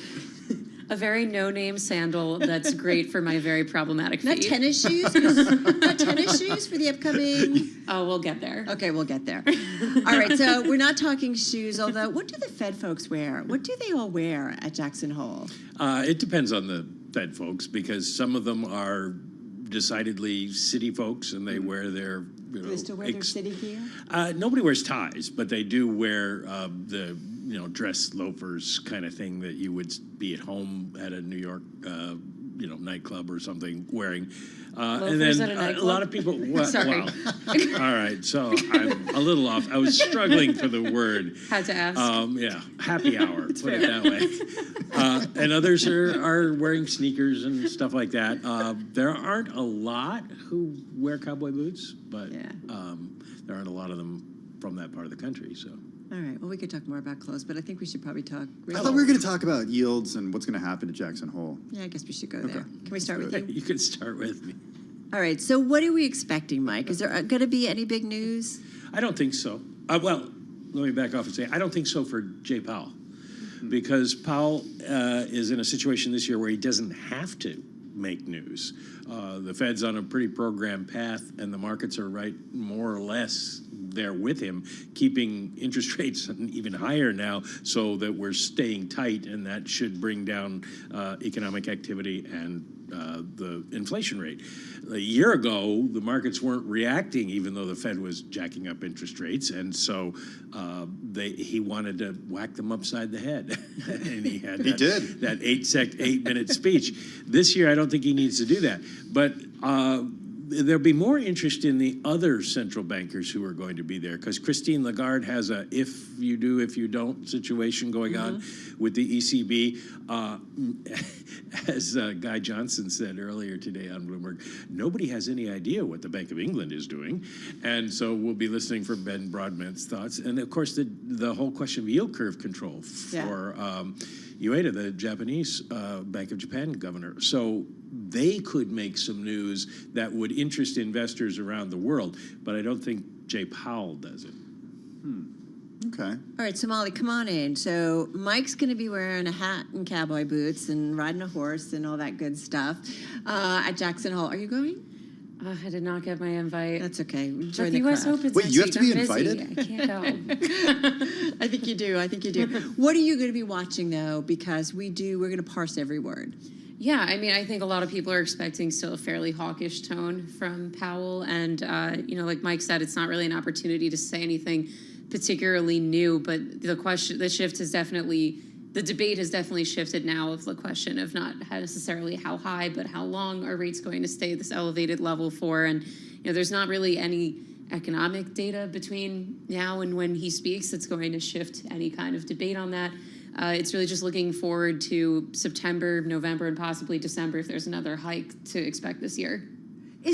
A very no-name sandal that's great for my very problematic feet. Not tennis shoes? Not tennis shoes for the upcoming... Oh, we'll get there. Okay, we'll get there. All right, so we're not talking shoes, although what do the Fed folks wear? What do they all wear at Jackson Hole? It depends on the Fed folks, because some of them are decidedly city folks, and they wear their... Do they still wear their city gear? Nobody wears ties, but they do wear the dress loafers kind of thing that you would be at home at a New York nightclub or something wearing. And then at a nightclub? A lot of people. Sorry. Wow. All right, so I'm a little off. I was struggling for the word. Had to ask. Yeah, happy hour. Put it that way. And others are wearing sneakers and stuff like that. There aren't a lot who wear cowboy boots, but there aren't a lot of them from that part of the country. So. All right, well, we could talk more about clothes, but I think we should probably talk... I thought we were going to talk about yields and what's going to happen to Jackson Hole. Yeah, I guess we should go there. Can we start with you? You can start with me. All right, so what are we expecting, Mike? Is there going to be any big news? I don't think so. Well, let me back off and say I don't think so for Jay Powell, because Powell is in a situation this year where he doesn't have to make news. The Fed's on a pretty programmed path, and the markets are right more or less there with him, keeping interest rates even higher now so that we're staying tight, and that should bring down economic activity and the inflation rate. A year ago, the markets weren't reacting, even though the Fed was jacking up interest rates, and so he wanted to whack them upside the head, and he had that 8-minute speech. This year, I don't think he needs to do that, but there'll be more interest in the other central bankers who are going to be there, because Christine Lagarde has a if you do, if you don't situation going on with the ECB. As Guy Johnson said earlier today on Bloomberg, nobody has any idea what the Bank of England is doing. And so we'll be listening for Ben Broadbent's thoughts. And of course, the whole question of yield curve control for Ueda, the Japanese Bank of Japan governor. So they could make some news that would interest investors around the world, but I don't think Jay Powell does it. Okay. All right, so Molly, come on in. So Mike's going to be wearing a hat and cowboy boots and riding a horse and all that good stuff at Jackson Hole. Are you going? I did not get my invite. That's okay. Join the US Open's Wait, you have to be I'm invited? busy. I can't go. I think you do. I think you do. What are you going to be watching, though? Because we're going to parse every word. Yeah, I mean, I think a lot of people are expecting still a fairly hawkish tone from Powell. And, like Mike said, it's not really an opportunity to say anything particularly new. But the shift has definitely, the debate has definitely shifted now of the question of not necessarily how high, but how long are rates going to stay this elevated level for. And, there's not really any economic data between now and when he speaks that's going to shift any kind of debate on that. It's really just looking forward to September, November, and possibly December if there's another hike to expect this year. I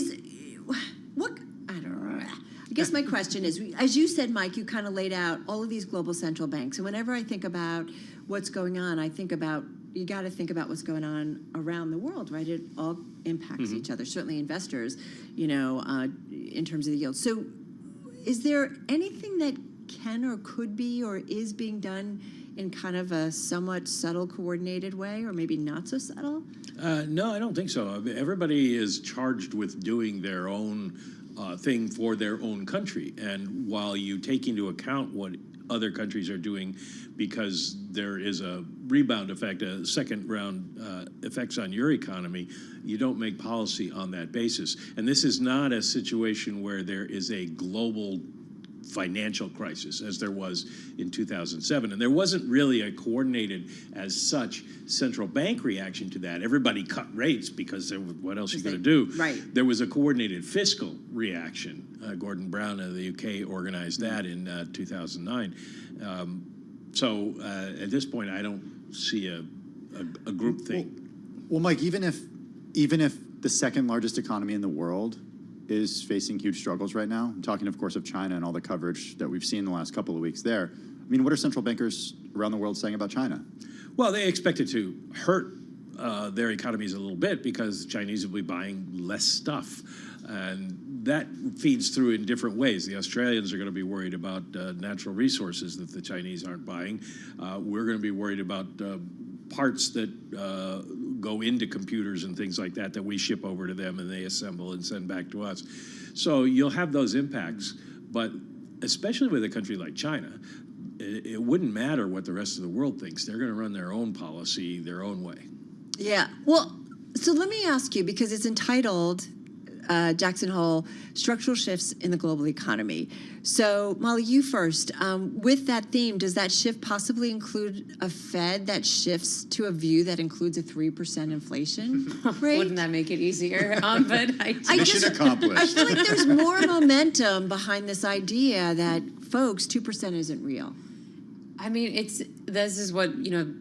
don't know. I guess my question is, as you said, Mike, you kind of laid out all of these global central banks. And whenever I think about what's going on, I think about, you got to think about what's going on around the world, right? It all impacts each other, certainly investors, in terms of the yield. So is there anything that can or could be or is being done in kind of a somewhat subtle, coordinated way, or maybe not so subtle? No, I don't think so. I mean, everybody is charged with doing their own thing for their own country. And while you take into account what other countries are doing, because there is a rebound effect, a second round effects on your economy, you don't make policy on that basis. And this is not a situation where there is a global financial crisis as there was in 2007. And there wasn't really a coordinated as such central bank reaction to that. Everybody cut rates because what else are you going to do? Right. There was a coordinated fiscal reaction. Gordon Brown of the UK organized that in 2009. So at this point, I don't see a group thing. Well, Mike, even if the second largest economy in the world is facing huge struggles right now, I'm talking, of course, of China and all the coverage that we've seen in the last couple of weeks there, I mean, what are central bankers around the world saying about China? Well, they expect it to hurt their economies a little bit because the Chinese will be buying less stuff. And that feeds through in different ways. The Australians are going to be worried about natural resources that the Chinese aren't buying. We're going to be worried about parts that go into computers and things like that we ship over to them and they assemble and send back to us. So you'll have those impacts, but especially with a country like China, it wouldn't matter what the rest of the world thinks. They're going to run their own policy their own way. Yeah. Well, so let me ask you, because it's entitled Jackson Hole, Structural Shifts in the Global Economy. So, Molly, you first. With that theme, does that shift possibly include a Fed that shifts to a view that includes a 3% inflation rate? Wouldn't that make it easier? But Mission accomplished. I feel like there's more momentum behind this idea that, folks, 2% isn't real. I mean, this is what,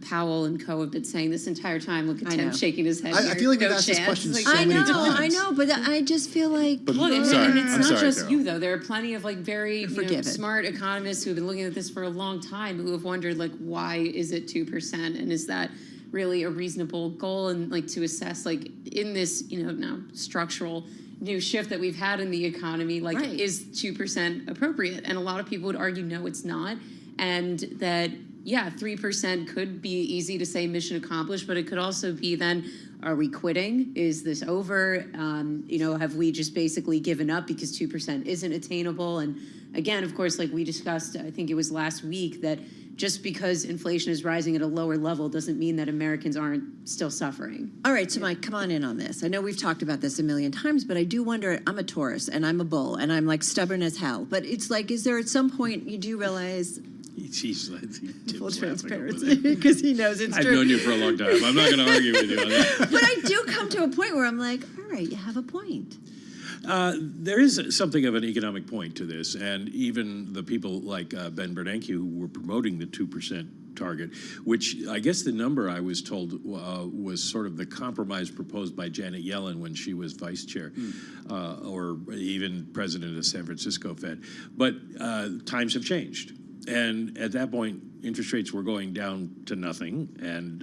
Powell and co have been saying this entire time. Look at Tim shaking his head. I feel like we've asked this question so many times. I know, but I just feel like... But look, and it's not just you, though. There are plenty of, very smart economists who have been looking at this for a long time who have wondered, why is it 2%? And is that really a reasonable goal? And, to assess, in this, now structural new shift that we've had in the economy, is 2% appropriate? And a lot of people would argue, no, it's not. And that, 3% could be easy to say mission accomplished, but it could also be then, are we quitting? Is this over? Have we just basically given up because 2% isn't attainable? And again, of course, we discussed, I think it was last week, that just because inflation is rising at a lower level doesn't mean that Americans aren't still suffering. All right, so Mike, come on in on this. I know we've talked about this a million times, but I do wonder, I'm a Taurus and I'm a bull and I'm stubborn as hell. But it's is there at some point you do realize... Full transparency, because he knows it's true. I've known you for a long time. I'm not going to argue with you on that. But I do come to a point where I'm like, all right, you have a point. There is something of an economic point to this, and even the people like Ben Bernanke who were promoting the 2% target, which I guess the number I was told was sort of the compromise proposed by Janet Yellen when she was vice chair, or even president of San Francisco Fed. But times have changed. And at that point, interest rates were going down to nothing, and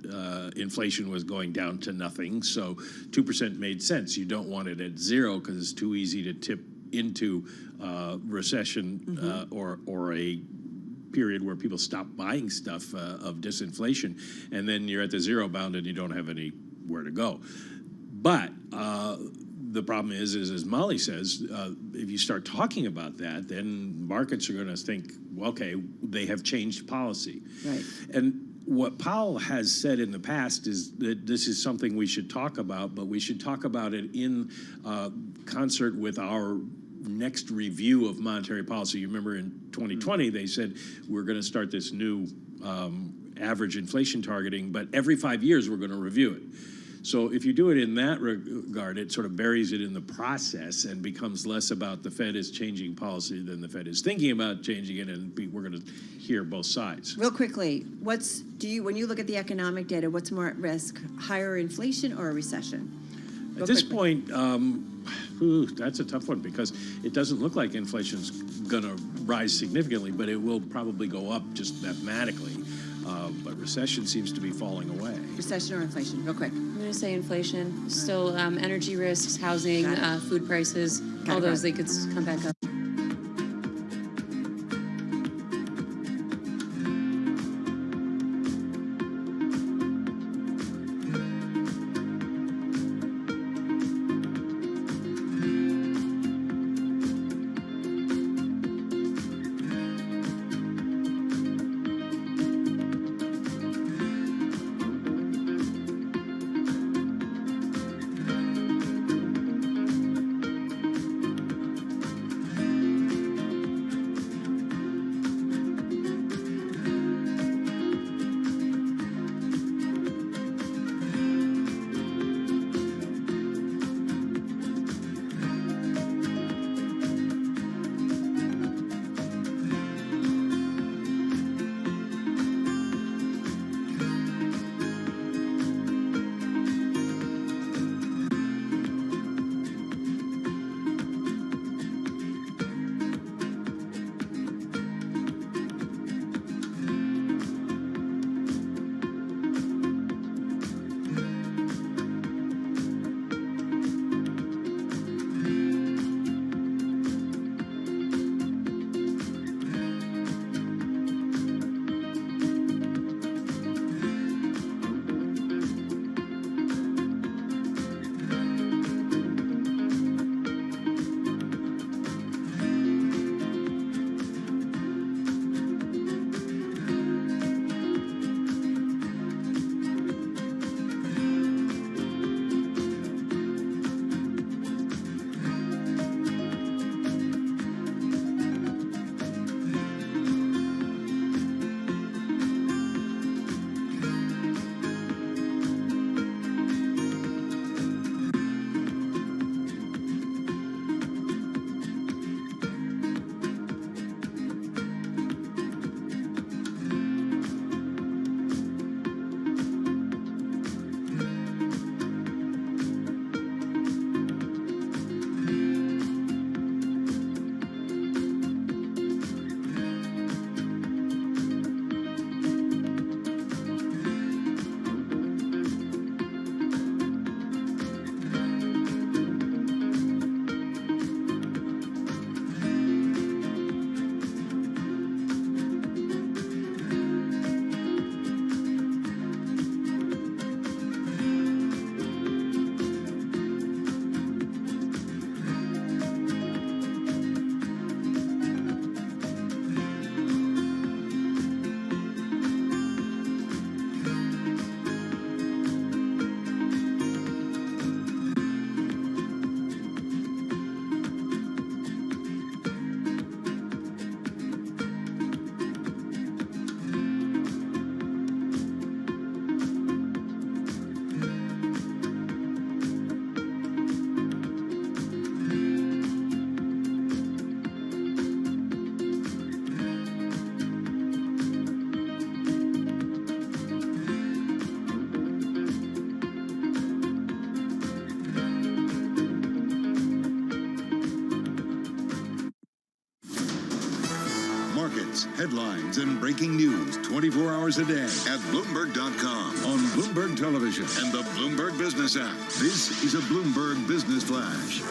inflation was going down to nothing. So 2% made sense. You don't want it at zero because it's too easy to tip into recession or a period where people stop buying stuff of disinflation, and then you're at the zero bound and you don't have anywhere to go. But the problem is as Molly says, if you start talking about that, then markets are going to think, well, okay, they have changed policy. Right. And what Powell has said in the past is that this is something we should talk about, but we should talk about it in concert with our next review of monetary policy. You remember in 2020, they said we're going to start this new average inflation targeting, but every 5 years we're going to review it. So if you do it in that regard, it sort of buries it in the process and becomes less about the Fed is changing policy than the Fed is thinking about changing it, and we're going to hear both sides. Real quickly, when you look at the economic data, what's more at risk, higher inflation or a recession? At this point, that's a tough one because it doesn't look like inflation's going to rise significantly, but it will probably go up just mathematically. But recession seems to be falling away. Recession or inflation, real quick. I'm going to say inflation. Still energy risks, housing, food prices, all those, they could come back up. developments, headlines, and breaking news 24 hours a day at Bloomberg.com, on Bloomberg Television, and the Bloomberg Business app. This is a Bloomberg Business Flash.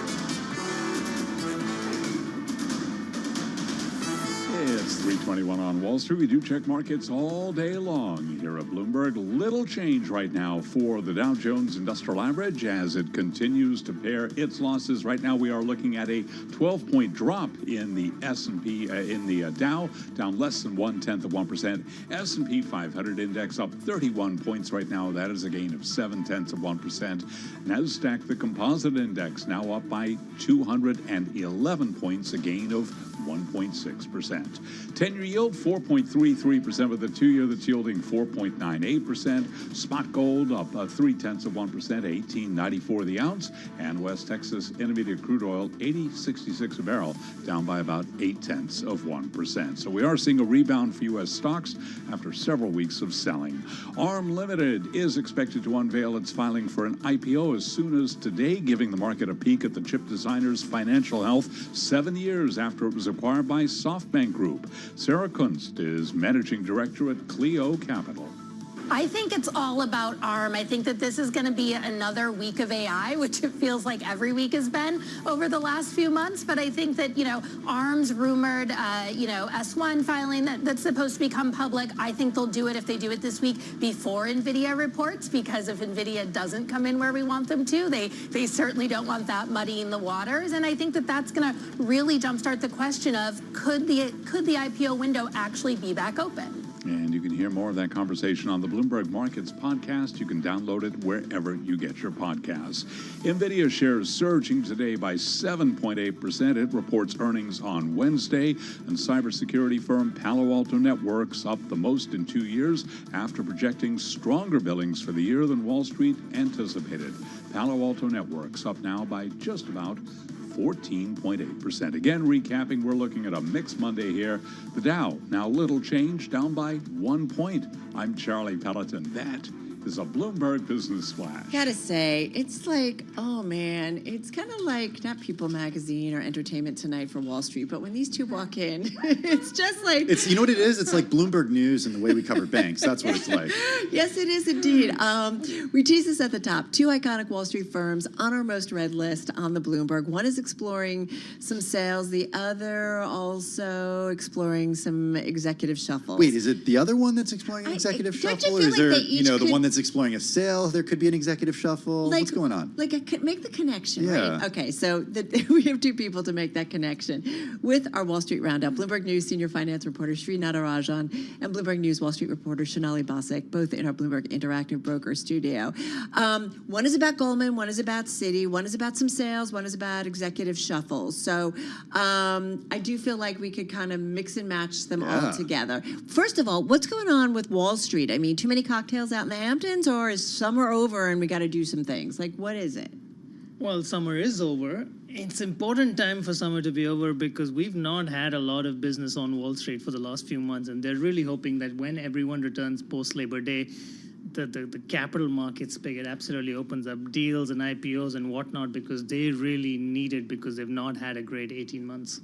It's 3:21 on Wall Street. We do check markets all day long here at Bloomberg. Little change right now for the Dow Jones Industrial Average as it continues to pare its losses. Right now we are looking at a 12-point drop in the S&P, in the Dow, down less than 0.1%. S&P 500 index up 31 points right now. That is a gain of 0.7%. NASDAQ, the composite index, now up by 211 points, a gain of 1.6%. 10-year yield 4.33%, with the 2-year that's yielding 4.98%. Spot gold up 0.3%, $18.94 the ounce, and West Texas Intermediate crude oil 80.66 a barrel, down by about 0.8%. So we are seeing a rebound for U.S. stocks after several weeks of selling. ARM Limited is expected to unveil its filing for an IPO as soon as today, giving the market a peek at the chip designer's financial health 7 years after it was acquired by SoftBank Group. Sarah Kunst is managing director at Clio Capital. I think it's all about ARM. I think that this is going to be another week of AI, which it feels like every week has been over the last few months. But I think that, ARM's rumored, S1 filing that's supposed to become public. I think they'll do it if they do it this week before NVIDIA reports, because if NVIDIA doesn't come in where we want them to, they certainly don't want that muddying the waters. And I think that that's going to really jumpstart the question of could the IPO window actually be back open? And you can hear more of that conversation on the Bloomberg Markets podcast. You can download it wherever you get your podcasts. NVIDIA shares surging today by 7.8%. It reports earnings on Wednesday. And cybersecurity firm Palo Alto Networks up the most in 2 years after projecting stronger billings for the year than Wall Street anticipated. Palo Alto Networks up now by just about 14.8%. Again, recapping, we're looking at a mixed Monday here. The Dow, now little change, down by 1 point. I'm Charlie Pelleton. That is a Bloomberg Business Flash. Gotta say, it's like, oh man, it's kind of like not People Magazine or Entertainment Tonight for Wall Street, but when these two walk in, it's just like... You know what it is? It's like Bloomberg News and the way we cover banks. That's what it's like. Yes, it is indeed. We tease this at the top. Two iconic Wall Street firms on our most read list on the Bloomberg. One is exploring some sales. The other also exploring some executive shuffles. Wait, is it the other one that's exploring an executive shuffle? Or is there, the one that's exploring a sale? There could be an executive shuffle. What's going on? Make the connection, Yeah. right? Okay, so we have two people to make that connection. With our Wall Street Roundup, Bloomberg News senior finance reporter Sri Natarajan and Bloomberg News Wall Street reporter Shonali Bossack, both in our Bloomberg Interactive Broker studio. One is about Goldman, one is about Citi, one is about some sales, one is about executive shuffles. So I do feel like we could kind of mix and match them all together. First of all, what's going on with Wall Street? I mean, too many cocktails out in the Hamptons, or is summer over and we got to do some things? Like, what is it? Well, summer is over. It's important time for summer to be over because we've not had a lot of business on Wall Street for the last few months, and they're really hoping that when everyone returns post-Labor Day, the capital markets spigot absolutely opens up deals and IPOs and whatnot, because they really need it because they've not had a great 18 months.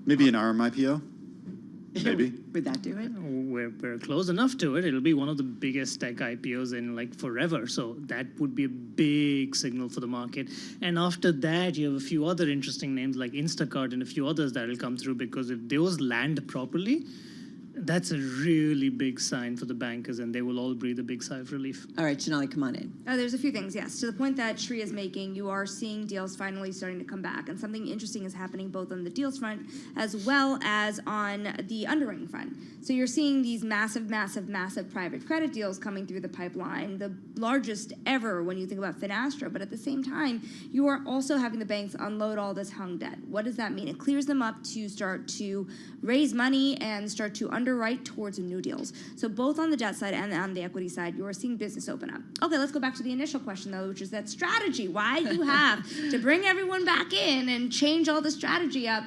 Maybe an ARM IPO? Maybe. Would that do it? We're close enough to it. It'll be one of the biggest tech IPOs in like forever. So that would be a big signal for the market. And after that, you have a few other interesting names like Instacart and a few others that will come through, because if those land properly, that's a really big sign for the bankers, and they will all breathe a big sigh of relief. All right, Shonali, come on in. There's a few things, yes. To the point that Shri is making, you are seeing deals finally starting to come back, and something interesting is happening both on the deals front as well as on the underwriting front. So you're seeing these massive private credit deals coming through the pipeline, the largest ever when you think about Finastra, but at the same time, you are also having the banks unload all this hung debt. What does that mean? It clears them up to start to raise money and start to underwrite towards new deals. So both on the debt side and on the equity side, you are seeing business open up. Okay, let's go back to the initial question, though, which is that strategy. Why you have to bring everyone back in and change all the strategy up.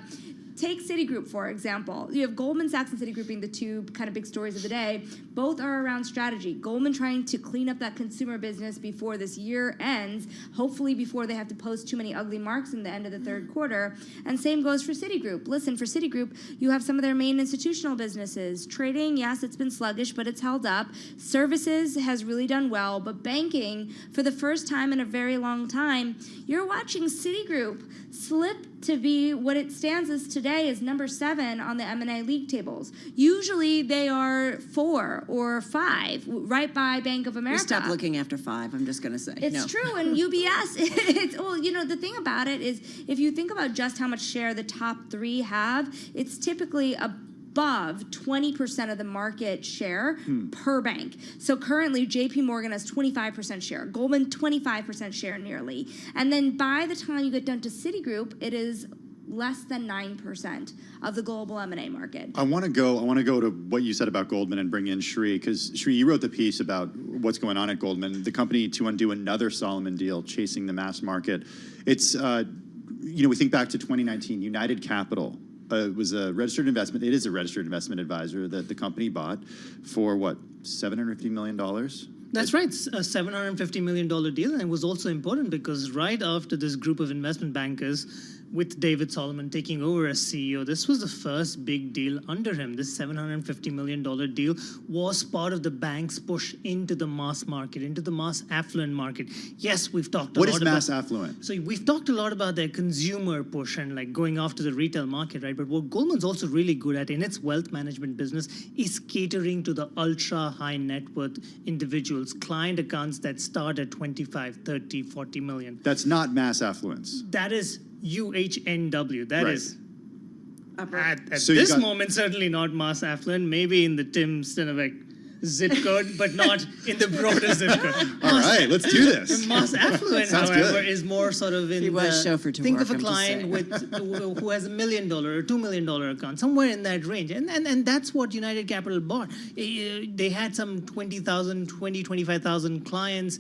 take Citigroup, for example. You have Goldman Sachs and Citigroup being the two kind of big stories of the day. Both are around strategy. Goldman trying to clean up that consumer business before this year ends, hopefully before they have to post too many ugly marks in the end of the third quarter. And same goes for Citigroup. Listen, for Citigroup, you have some of their main institutional businesses. Trading, yes, it's been sluggish, but it's held up. Services has really done well, but banking, for the first time in a very long time, you're watching Citigroup slip to be what it stands as today as number 7 on the M&A league tables. Usually they are 4 or 5, right by Bank of America. We stopped looking after 5, I'm just going to say. It's true, and UBS, well, the thing about it is, if you think about just how much share the top 3 have, it's typically above 20% of the market share per bank. So currently, JP Morgan has 25% share, Goldman 25% share nearly. And then by the time you get down to Citigroup, it is less than 9% of the global M&A market. I want to go to what you said about Goldman and bring in Shri, because Shri, you wrote the piece about what's going on at Goldman, the company to undo another Solomon deal, chasing the mass market. It's, we think back to 2019, United Capital. It was a registered investment. It is a registered investment advisor that the company bought for what, $750 million? That's right, a $750 million deal. And it was also important because right after this group of investment bankers with David Solomon taking over as CEO, this was the first big deal under him. This $750 million deal was part of the bank's push into the mass market, into the mass affluent market. Yes, we've talked a lot about... What is mass affluent? So we've talked a lot about their consumer push and like going after the retail market, right? But what Goldman's also really good at in its wealth management business is catering to the ultra high net worth individuals, client accounts that start at 25, 30, 40 million. That's not mass affluence. That is UHNW. That is at So this moment certainly not mass affluent. Maybe in the Tim Stenovec zip code, but not in the broader zip code. All right, let's do this. Mass affluent, however, is more sort of in think of a I'm client who has $1 million or $2 million account, somewhere in that range. And that's what United Capital bought. They had some 25,000 clients,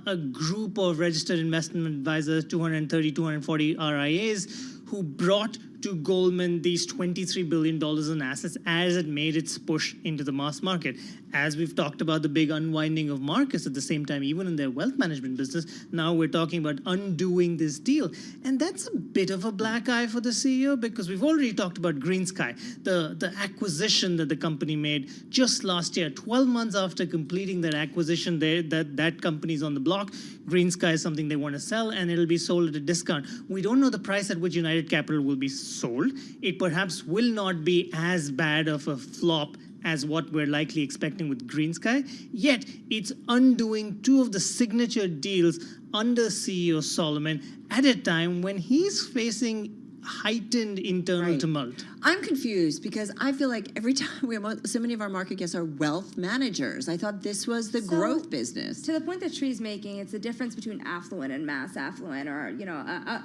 a group of registered investment advisors, 230, 240 RIAs, who brought to Goldman these $23 billion in assets as it made its push into the mass market. As we've talked about the big unwinding of Marcus at the same time, even in their wealth management business, now we're talking about undoing this deal. And that's a bit of a black eye for the CEO because we've already talked about GreenSky, the acquisition that the company made just last year, 12 months after completing that acquisition, that company's on the block. GreenSky is something they want to sell, and it'll be sold at a discount. We don't know the price at which United Capital will be sold. It perhaps will not be as bad of a flop as what we're likely expecting with GreenSky, yet it's undoing 2 of the signature deals under CEO Solomon at a time when he's facing heightened internal tumult. I'm confused because I feel like every time so many of our market guests are wealth managers. I thought this was the growth business. To the point that Shree's making, it's the difference between affluent and mass affluent, or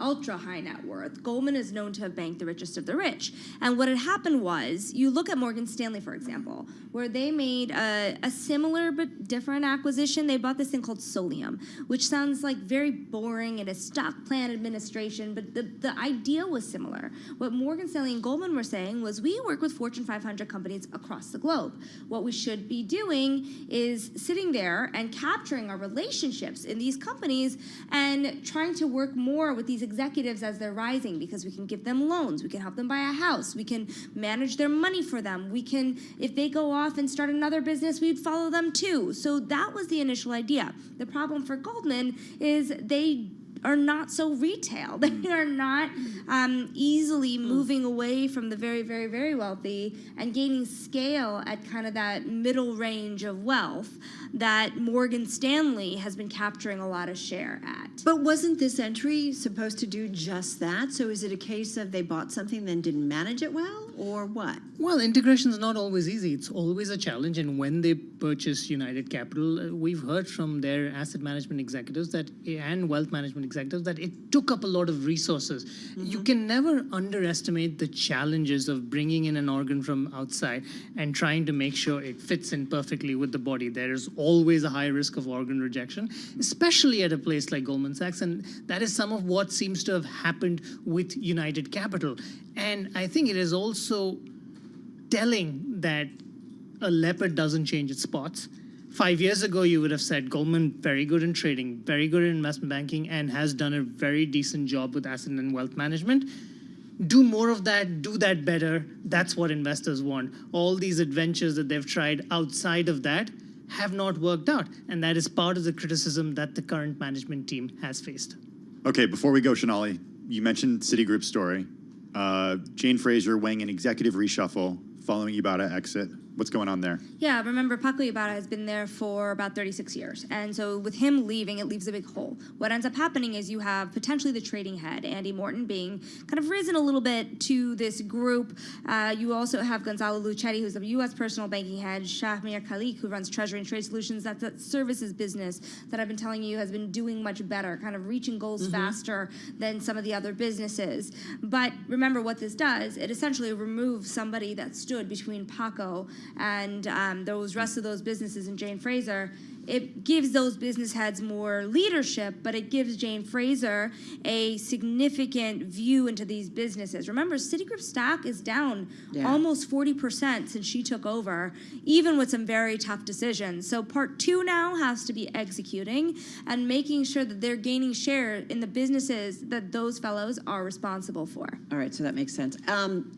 ultra high net worth. Goldman is known to have banked the richest of the rich, and what had happened was, you look at Morgan Stanley, for example, where they made a similar but different acquisition. They bought this thing called Solium, which sounds like very boring and a stock plan administration, but the idea was similar. What Morgan Stanley and Goldman were saying was, we work with Fortune 500 companies across the globe. What we should be doing is sitting there and capturing our relationships in these companies and trying to work more with these executives as they're rising, because we can give them loans, we can help them buy a house, we can manage their money for them, we can, if they go off and start another business, we'd follow them too. So that was the initial idea. The problem for Goldman is they are not so retail. They are not easily moving away from the very, very, very wealthy and gaining scale at kind of that middle range of wealth that Morgan Stanley has been capturing a lot of share at. But wasn't this entry supposed to do just that? So is it a case of they bought something then didn't manage it well? or what? Well, integration is not always easy. It's always a challenge. And when they purchased United Capital, we've heard from their asset management executives and wealth management executives that it took up a lot of resources. Mm-hmm. You can never underestimate the challenges of bringing in an organ from outside and trying to make sure it fits in perfectly with the body. There is always a high risk of organ rejection, especially at a place like Goldman Sachs. And that is some of what seems to have happened with United Capital. And I think it is also telling that a leopard doesn't change its spots. 5 years ago, you would have said Goldman, very good in trading, very good in investment banking, and has done a very decent job with asset and wealth management. Do more of that, do that better. That's what investors want. All these adventures that they've tried outside of that have not worked out. And that is part of the criticism that the current management team has faced. Okay, before we go, Sonali, you mentioned Citigroup's story. Jane Fraser weighing an executive reshuffle following Ibarra exit. What's going on there? Yeah, remember, Paco Ibarra has been there for about 36 years. And so with him leaving, it leaves a big hole. What ends up happening is you have potentially the trading head, Andy Morton, being kind of risen a little bit to this group. You also have Gonzalo Luchetti, who's the U.S. personal banking head, Shahmir Khalik, who runs Treasury and Trade Solutions. That's a services business that I've been telling you has been doing much better, kind of reaching goals faster than some of the other businesses. But remember what this does, it essentially removes somebody that stood between Paco and those rest of those businesses and Jane Fraser. It gives those business heads more leadership, but it gives Jane Fraser a significant view into these businesses. Remember, Citigroup stock is down almost 40% since she took over, even with some very tough decisions. So part two now has to be executing and making sure that they're gaining share in the businesses that those fellows are responsible for. All right, so that makes sense.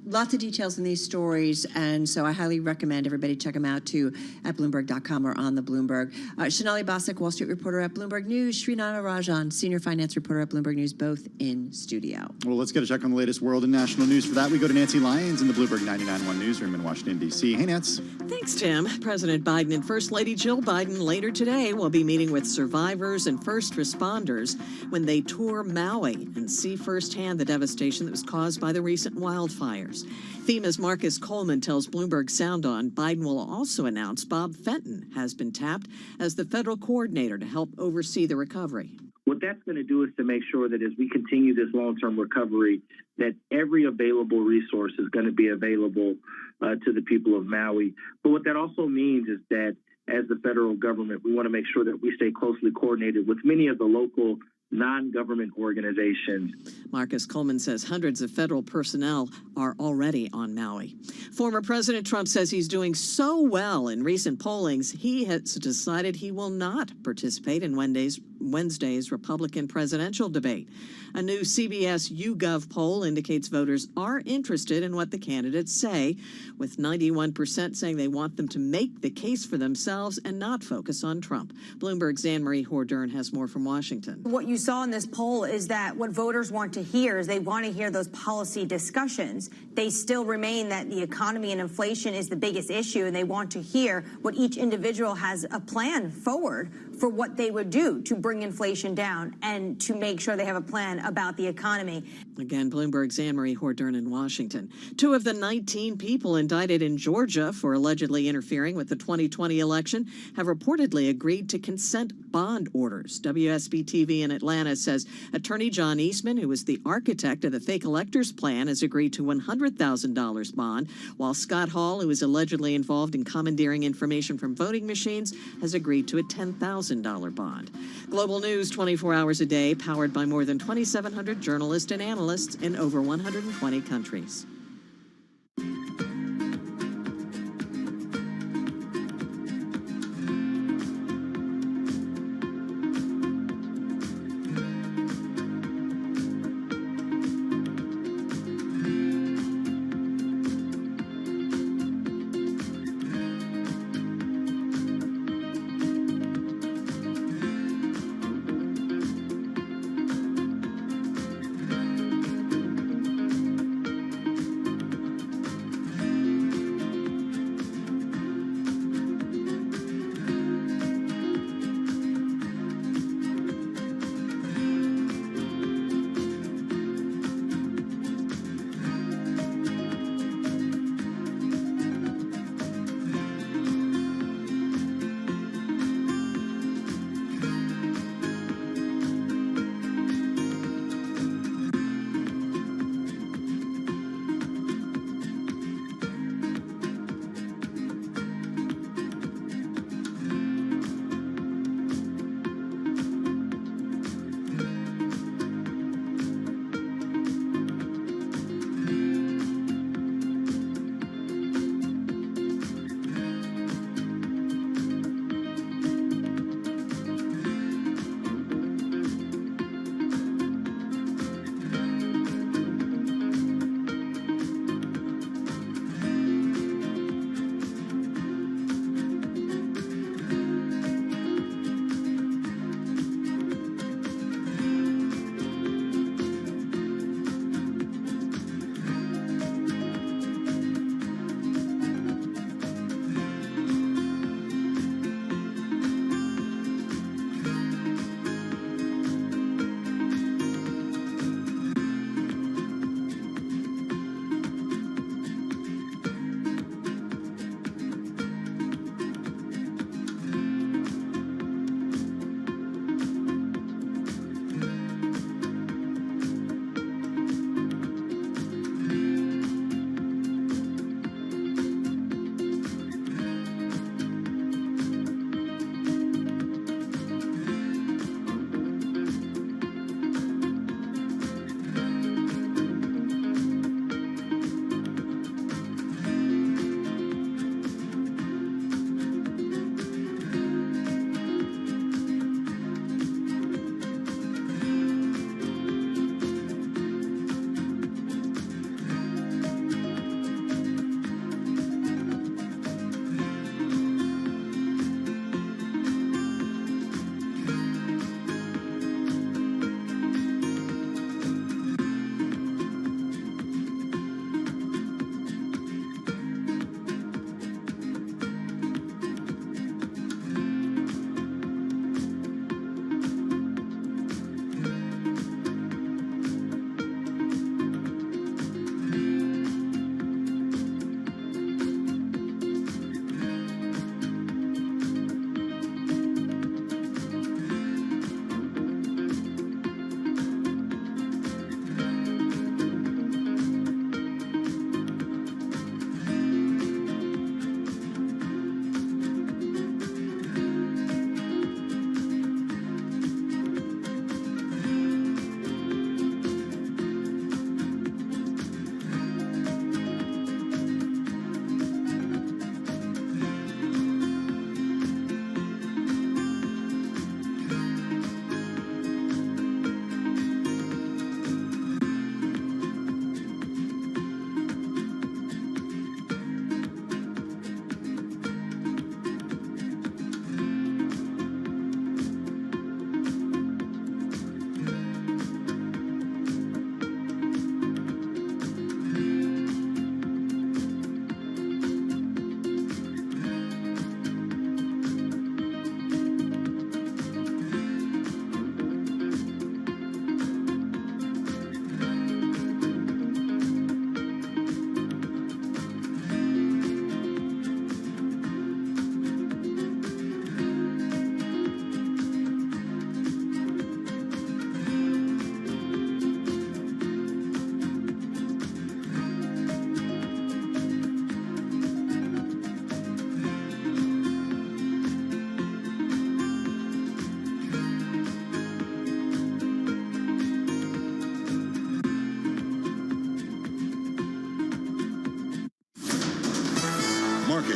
Lots of details in these stories, and so I highly recommend everybody check them out too at Bloomberg.com or on the Bloomberg. Sonali Basak, Wall Street reporter at Bloomberg News, Srinara Rajan, senior finance reporter at Bloomberg News, both in studio. Well, let's get a check on the latest world and national news. For that, we go to Nancy Lyons in the Bloomberg 99.1 newsroom in Washington, D.C. Hey, Nance. Thanks, Tim. President Biden and First Lady Jill Biden later today will be meeting with survivors and first responders when they tour Maui and see firsthand the devastation that was caused by the recent wildfires. FEMA's Marcus Coleman tells Bloomberg Sound On Biden will also announce Bob Fenton has been tapped as the federal coordinator to help oversee the recovery. What that's going to do is to make sure that as we continue this long-term recovery, that every available resource is going to be available to the people of Maui. But what that also means is that as the federal government, we want to make sure that we stay closely coordinated with many of the local non-government organizations. Marcus Coleman says hundreds of federal personnel are already on Maui. Former President Trump says he's doing so well in recent pollings, he has decided he will not participate in Wednesday's Republican presidential debate. A new CBS YouGov poll indicates voters are interested in what the candidates say, with 91% saying they want them to make the case for themselves and not focus on Trump. Bloomberg's Anne-Marie Hordern has more from Washington. What you saw in this poll is that what voters want to hear is they want to hear those policy discussions. They still remain that the economy and inflation is the biggest issue, and they want to hear what each individual has a plan forward for what they would do to bring inflation down and to make sure they have a plan about the economy. Again, Bloomberg's Anne-Marie Hordern in Washington. 2 of the 19 people indicted in Georgia for allegedly interfering with the 2020 election have reportedly agreed to consent bond orders. WSB-TV in Atlanta says attorney John Eastman, who was the architect of the fake electors plan, has agreed to $100,000 bond, while Scott Hall, who was allegedly involved in commandeering information from voting machines, has agreed to a $10,000 bond. Global news 24 hours a day, powered by more than 2,700 journalists and analysts in over 120 countries.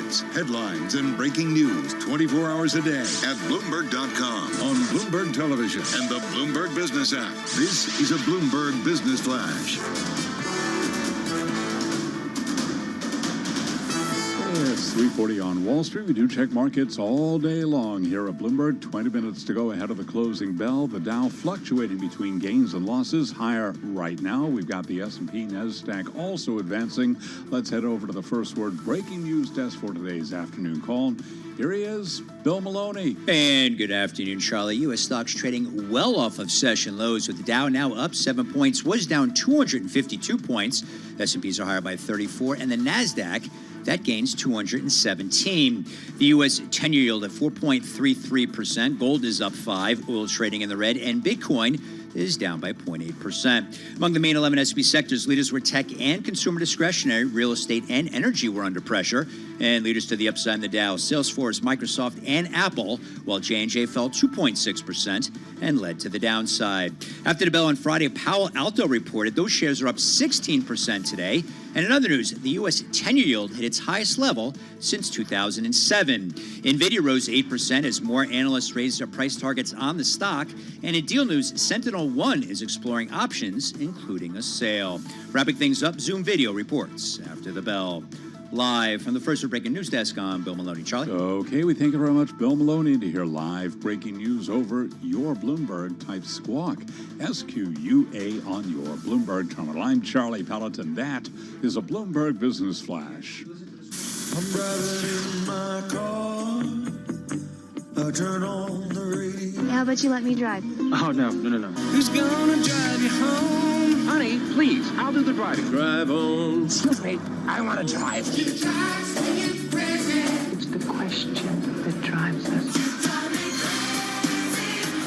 markets, headlines, and breaking news 24 hours a day at Bloomberg.com, on Bloomberg Television, and the Bloomberg Business app. This is a Bloomberg Business Flash. It's 3:40 on Wall Street. We do check markets all day long here at Bloomberg. 20 minutes to go ahead of the closing bell. The Dow fluctuating between gains and losses. Higher right now. We've got the S&P NASDAQ also advancing. Let's head over to the first word breaking news desk for today's afternoon call. Here he is, Bill Maloney. And good afternoon, Charlie. U.S. stocks trading well off of session lows, with the Dow now up 7 points, was down 252 points. S&Ps are higher by 34, and the NASDAQ, that gains 217. The U.S. 10-year yield at 4.33%. Gold is up 5. Oil trading in the red. And Bitcoin is down by 0.8%. Among the main 11 S&P sectors, leaders were tech and consumer discretionary. Real estate and energy were under pressure. And leaders to the upside in the Dow, Salesforce, Microsoft, and Apple, while J&J fell 2.6% and led to the downside. After the bell on Friday, Palo Alto reported those shares are up 16% today. And in other news, the U.S. 10-year yield hit its highest level since 2007. NVIDIA rose 8% as more analysts raised their price targets on the stock. And in deal news, SentinelOne is exploring options, including a sale. Wrapping things up, Zoom Video reports after the bell. Live from the first breaking news desk, I'm Bill Maloney. Charlie? Okay, we thank you very much, Bill Maloney. To hear live breaking news over your Bloomberg, type SQUAWK, SQUA, on your Bloomberg terminal. I'm Charlie Pelleton. That is a Bloomberg Business Flash. I'm driving in my car. I turn on the radio. How about you let me drive? Oh, no. Who's gonna drive you home? Honey, please, I'll do the driving. Drive on. Excuse me, I want to drive. It's the question that drives us.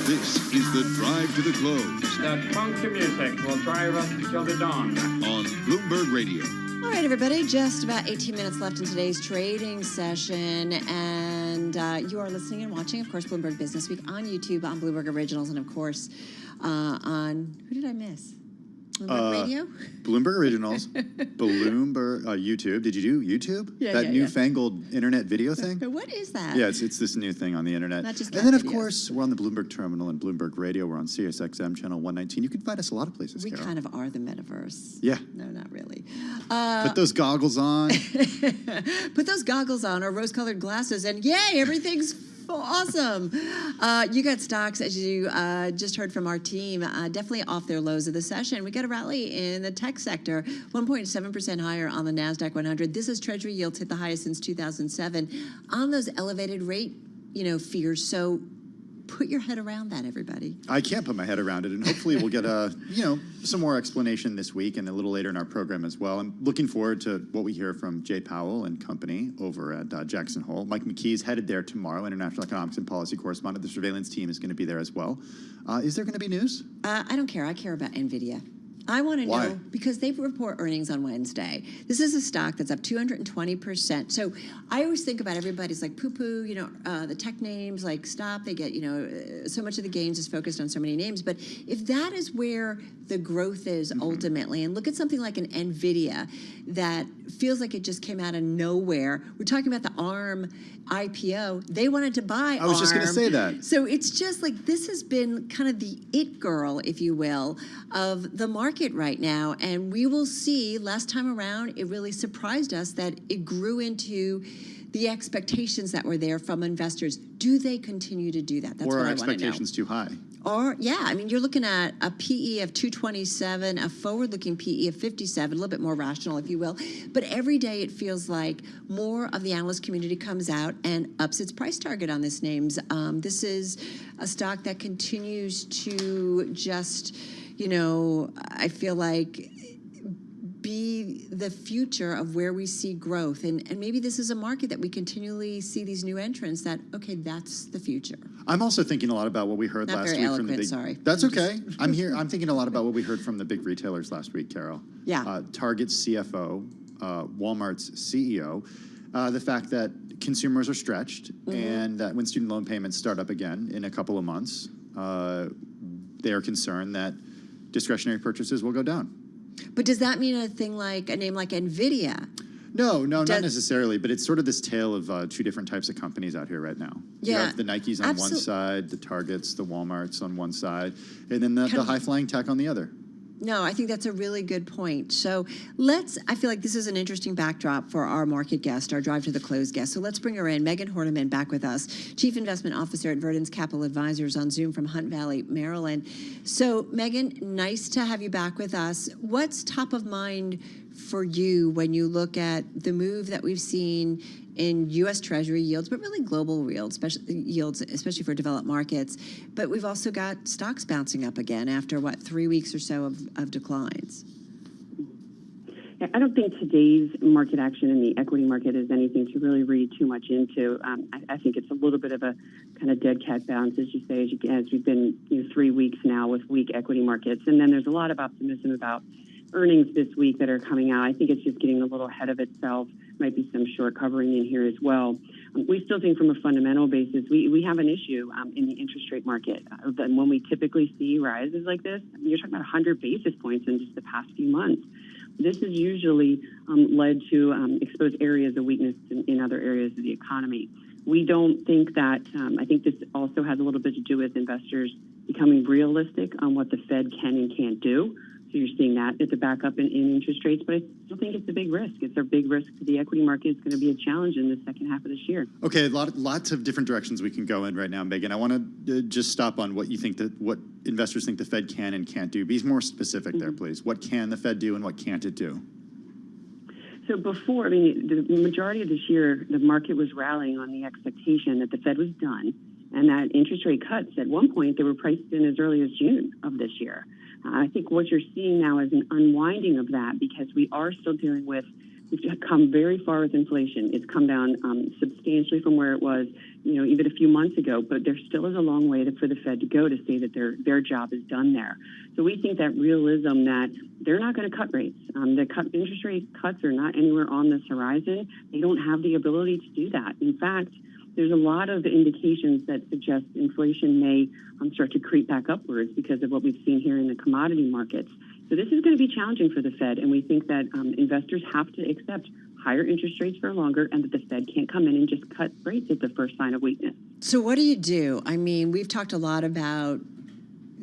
This is the Drive to the Close. That funky music will drive us till the dawn. On Bloomberg Radio. All right, everybody, just about 18 minutes left in today's trading session. And you are listening and watching, of course, Bloomberg Business Week on YouTube, on Bloomberg Originals, and, of course, on, who did I miss? Bloomberg Radio? Bloomberg Originals, Bloomberg YouTube. Did you do YouTube? Yeah, that yeah, newfangled internet video thing? What is that? Yeah, it's this new thing on the internet. Not just and then, of videos. course, we're on the Bloomberg Terminal and Bloomberg Radio. We're on SiriusXM channel 119. You can find us a lot of places, We Carol. kind of are the metaverse. Yeah. No, not really. Put those goggles on. Put those goggles on, or rose-colored glasses, and yay, everything's awesome. You got stocks, as you just heard from our team, definitely off their lows of the session. We got a rally in the tech sector, 1.7% higher on the NASDAQ 100. This is Treasury yields hit the highest since 2007 on those elevated rate, fears. So put your head around that, everybody. I can't put my head around it, and hopefully we'll get some more explanation this week and a little later in our program as well. I'm looking forward to what we hear from Jay Powell and company over at Jackson Hole. Mike McKee's headed there tomorrow, International Economics and Policy Correspondent. The surveillance team is going to be there as well. Is there going to be news? I don't care. I care about NVIDIA. I want to know, because they report earnings on Wednesday. This is a stock that's up 220%. So I always think about everybody's like poo-poo, the tech names, like stop. They get, so much of the gains is focused on so many names. But if that is where the growth is ultimately, and look at something like an NVIDIA that feels like it just came out of nowhere. We're talking about the ARM IPO. They wanted to buy I was just going to ARM. say that. So it's just like this has been kind of the it girl, if you will, of the market right now. And we will see, last time around, it really surprised us that it grew into the expectations that were there from investors. Do they continue to do that? That's or what are I want to know. expectations too high? Or, you're looking at a PE of 227, a forward-looking PE of 57, a little bit more rational, if you will. But every day it feels like more of the analyst community comes out and ups its price target on this names. This is a stock that continues to just, I feel like be the future of where we see growth. And maybe this is a market that we continually see these new entrants that, okay, that's the future. I'm also thinking a lot about what we heard Not last very week eloquent, from the big. sorry. That's I'm okay. just- I'm here. I'm thinking a lot about what we heard from the big retailers last week, Carol. Yeah. Target's CFO, Walmart's CEO, the fact that consumers are stretched, and that when student loan payments start up again in a couple of months, they are concerned that discretionary purchases will go down. But does that mean a name like NVIDIA? No, not necessarily, but it's sort of this tale of two different types of companies out here right now. Yeah, you have the Nikes on one side, the Targets, the Walmarts on one side, and then the high-flying tech on the other. No, I think that's a really good point. So I feel like this is an interesting backdrop for our market guest, our Drive to the Close guest. So let's bring her in. Megan Horniman back with us, Chief Investment Officer at Verdence Capital Advisors on Zoom from Hunt Valley, Maryland. So Megan, nice to have you back with us. What's top of mind for you when you look at the move that we've seen in U.S. Treasury yields, but really global yields, especially for developed markets? But we've also got stocks bouncing up again after, 3 weeks or so of declines. I don't think today's market action in the equity market is anything to really read too much into. I think it's a little bit of a kind of dead cat bounce, as you say, as we've been 3 weeks now with weak equity markets. And then there's a lot of optimism about earnings this week that are coming out. I think it's just getting a little ahead of itself. Might be some short covering in here as well. We still think from a fundamental basis, we have an issue in the interest rate market. When we typically see rises like this, you're talking about 100 basis points in just the past few months. This has usually led to exposed areas of weakness in other areas of the economy. We don't think that, I think this also has a little bit to do with investors becoming realistic on what the Fed can and can't do. So you're seeing that it's a backup in interest rates, but I still think it's a big risk. It's a big risk to the equity market. It's going to be a challenge in the second half of this year. Okay, lots of different directions we can go in right now, Megan. I want to just stop on what you think what investors think the Fed can and can't do. Be more specific there, please. What can the Fed do and what can't it do? So before, the majority of this year, the market was rallying on the expectation that the Fed was done and that interest rate cuts, at one point, they were priced in as early as June of this year. I think what you're seeing now is an unwinding of that because we are still dealing with, we've come very far with inflation. It's come down substantially from where it was, even a few months ago, but there still is a long way for the Fed to go to say that their job is done there. So we think that realism that they're not going to cut rates. The interest rate cuts are not anywhere on this horizon. They don't have the ability to do that. In fact, there's a lot of indications that suggest inflation may start to creep back upwards because of what we've seen here in the commodity markets. So this is going to be challenging for the Fed, and we think that investors have to accept higher interest rates for longer and that the Fed can't come in and just cut rates at the first sign of weakness. So what do you do? We've talked a lot about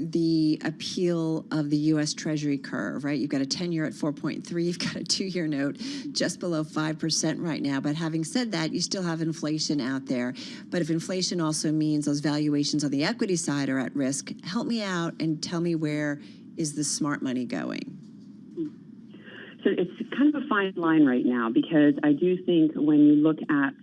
the appeal of the U.S. Treasury curve, right? You've got a 10-year at 4.3. You've got a 2-year note just below 5% right now. But having said that, you still have inflation out there. But if inflation also means those valuations on the equity side are at risk, help me out and tell me where is the smart money going? So it's kind of a fine line right now because I do think when you look at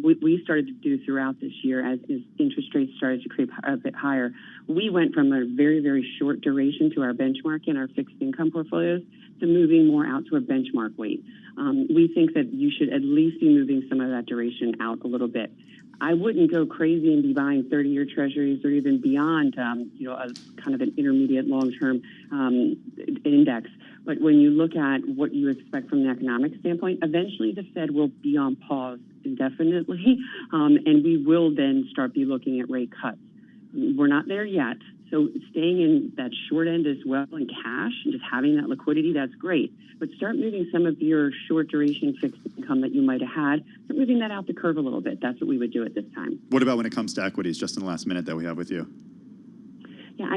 what we started to do throughout this year as interest rates started to creep a bit higher, we went from a very, very short duration to our benchmark in our fixed income portfolios to moving more out to a benchmark weight. We think that you should at least be moving some of that duration out a little bit. I wouldn't go crazy and be buying 30-year treasuries or even beyond, a kind of an intermediate long-term index. But when you look at what you expect from an economic standpoint, eventually the Fed will be on pause indefinitely, and we will then start be looking at rate cuts. We're not there yet. So staying in that short end as well in cash and just having that liquidity, that's great. But start moving some of your short duration fixed income that you might have had, start moving that out the curve a little bit. That's what we would do at this time. What about when it comes to equities, just in the last minute that we have with you? Yeah,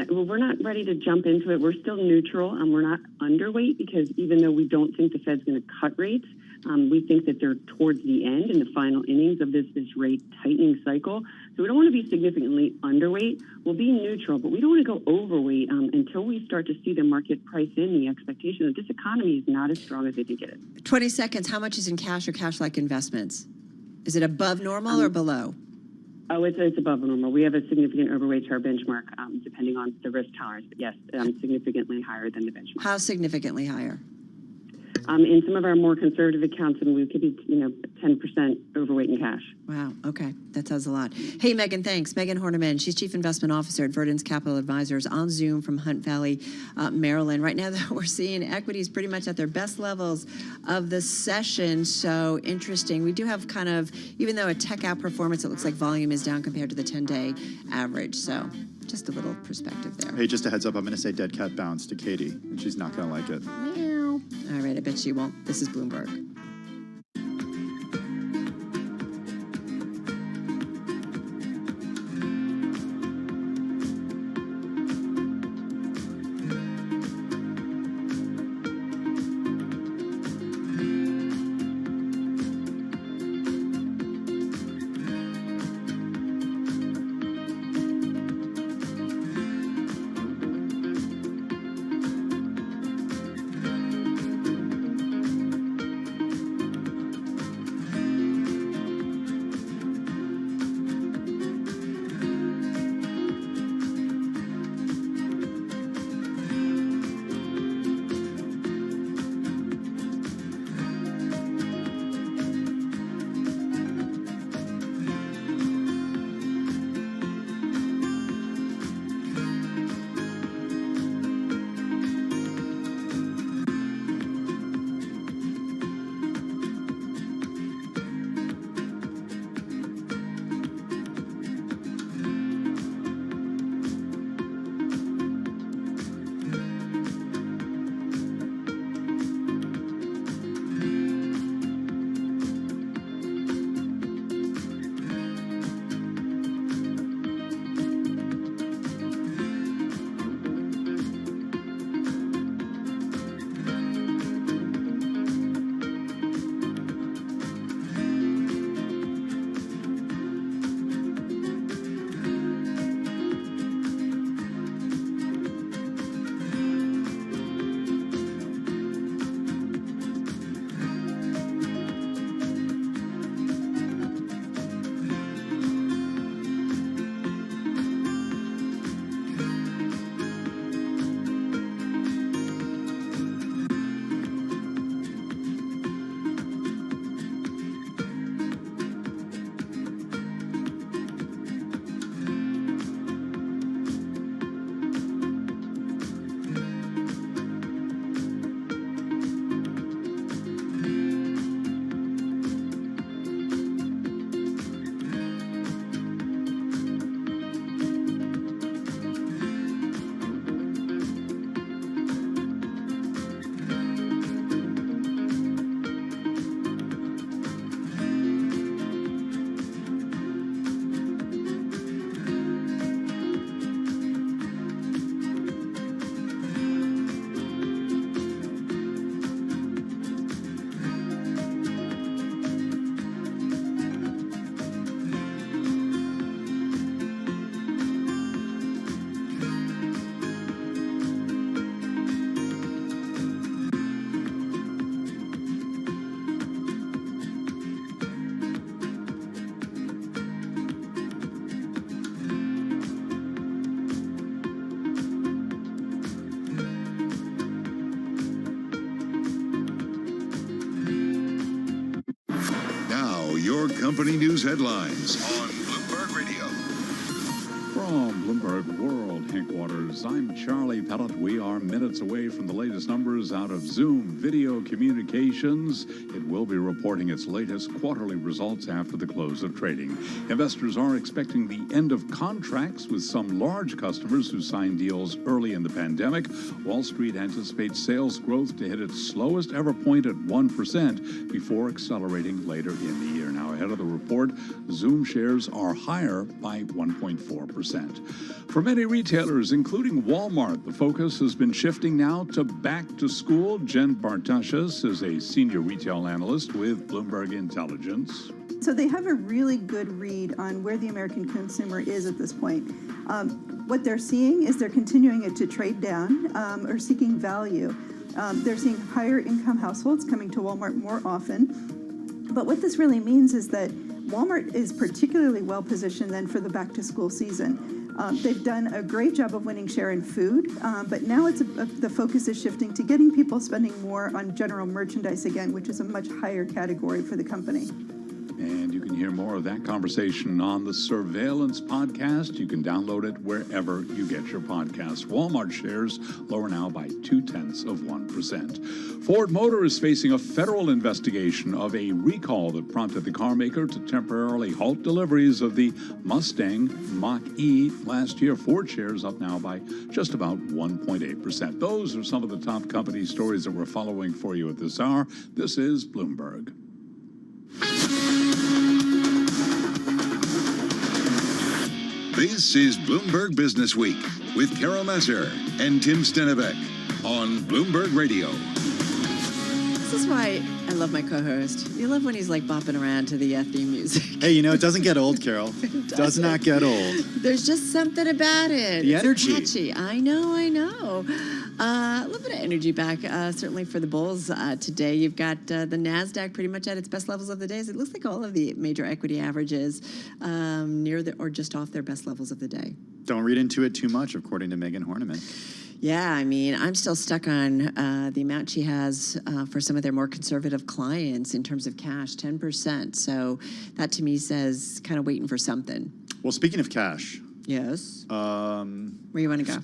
we're not ready to jump into it. We're still neutral and we're not underweight because even though we don't think the Fed's going to cut rates, we think that they're towards the end in the final innings of this rate tightening cycle. So we don't want to be significantly underweight. We'll be neutral, but we don't want to go overweight until we start to see the market price in the expectation that this economy is not as strong as they think it is. 20 seconds. How much is in cash or cash-like investments? Is it above normal or below? Oh, it's above normal. We have a significant overweight to our benchmark, depending on the risk tolerance. But yes, significantly higher than the benchmark. How significantly higher? In some of our more conservative accounts, we could be, 10% overweight in cash. Wow. Okay. That says a lot. Hey, Megan, thanks. Megan Horniman, she's Chief Investment Officer at Verdence Capital Advisors on Zoom from Hunt Valley, Maryland. Right now, we're seeing equities pretty much at their best levels of the session. So interesting. We do have kind of, even though a tech outperformance, it looks like volume is down compared to the 10-day average. So just a little perspective there. Hey, just a heads up, I'm going to say dead cat bounce to Katie, and she's not going to like it. Meow. All right, I bet she won't. This is Bloomberg. your company news headlines on Bloomberg Radio. From Bloomberg World Headquarters, I'm Charlie Pellet. We are minutes away from the latest numbers out of Zoom Video Communications. It will be reporting its latest quarterly results after the close of trading. Investors are expecting the end of contracts with some large customers who signed deals early in the pandemic. Wall Street anticipates sales growth to hit its slowest ever point at 1% before accelerating later in the year. Now, ahead of the report, Zoom shares are higher by 1.4%. For many retailers, including Walmart, the focus has been shifting now to back to school. Jen Bartashas is a senior retail analyst with Bloomberg Intelligence. So they have a really good read on where the American consumer is at this point. What they're seeing is they're continuing to trade down or seeking value. They're seeing higher income households coming to Walmart more often. But what this really means is that Walmart is particularly well positioned then for the back to school season. They've done a great job of winning share in food, but now the focus is shifting to getting people spending more on general merchandise again, which is a much higher category for the company. And you can hear more of that conversation on the Surveillance podcast. You can download it wherever you get your podcasts. Walmart shares lower now by 0.2%. Ford Motor is facing a federal investigation of a recall that prompted the car maker to temporarily halt deliveries of the Mustang Mach-E last year. Ford shares up now by just about 1.8%. Those are some of the top company stories that we're following for you at this hour. This is Bloomberg. This is Bloomberg Business Week with Carol Messer and Tim Stenevec on Bloomberg Radio. This is why I love my co-host. You love when he's like bopping around to the theme music. Hey, you know, it doesn't get old, Carol. Does not get old. There's just something about it. The It's energy. catchy. I know. A little bit of energy back, certainly for the bulls today. You've got the NASDAQ pretty much at its best levels of the day. It looks like all of the major equity averages near or just off their best levels of the day. Don't read into it too much, according to Megan Horniman. Yeah, I mean, I'm still stuck on the amount she has for some of their more conservative clients in terms of cash, 10%. So that to me says kind of waiting for something. Well, speaking of cash. Yes. Where you want to go?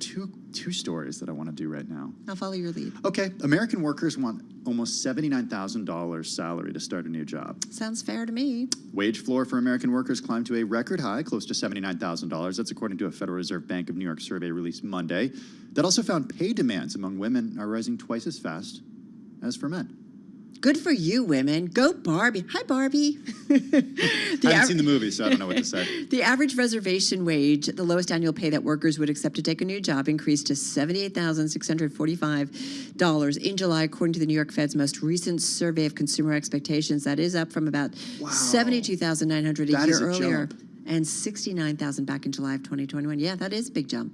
Two stories that I want to do right now. I'll follow your lead. Okay. American workers want almost $79,000 salary to start a new job. Sounds fair to me. Wage floor for American workers climbed to a record high, close to $79,000. That's according to a Federal Reserve Bank of New York survey released Monday. That also found pay demands among women are rising twice as fast as for men. Good for you, women. Go Barbie. Hi, Barbie. I haven't seen the movie, so I don't know what to say. The average reservation wage, the lowest annual pay that workers would accept to take a new job, increased to $78,645 in July, according to the New York Fed's most recent survey of consumer expectations. That is up from about $72,900 a year earlier and $69,000 back in July of 2021. Yeah, that is a big jump.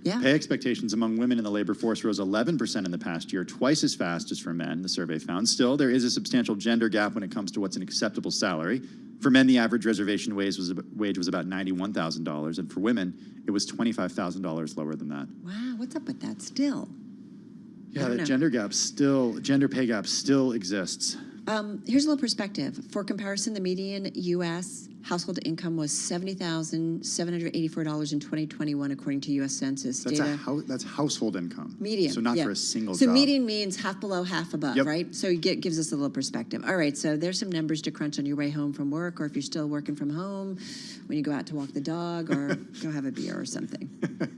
Yeah. Pay expectations among women in the labor force rose 11% in the past year, twice as fast as for men, the survey found. Still, there is a substantial gender gap when it comes to what's an acceptable salary. For men, the average reservation wage was about $91,000, and for women, it was $25,000 lower than that. Wow, what's up with that still? Yeah, the gender pay gap still exists. Here's a little perspective. For comparison, the median U.S. household income was $70,784 in 2021, according to U.S. Census data. That's household income. Median. So not for a single So job. median means half below, half above, right? So it gives us a little perspective. All right, so there's some numbers to crunch on your way home from work, or if you're still working from home, when you go out to walk the dog, or go have a beer or something.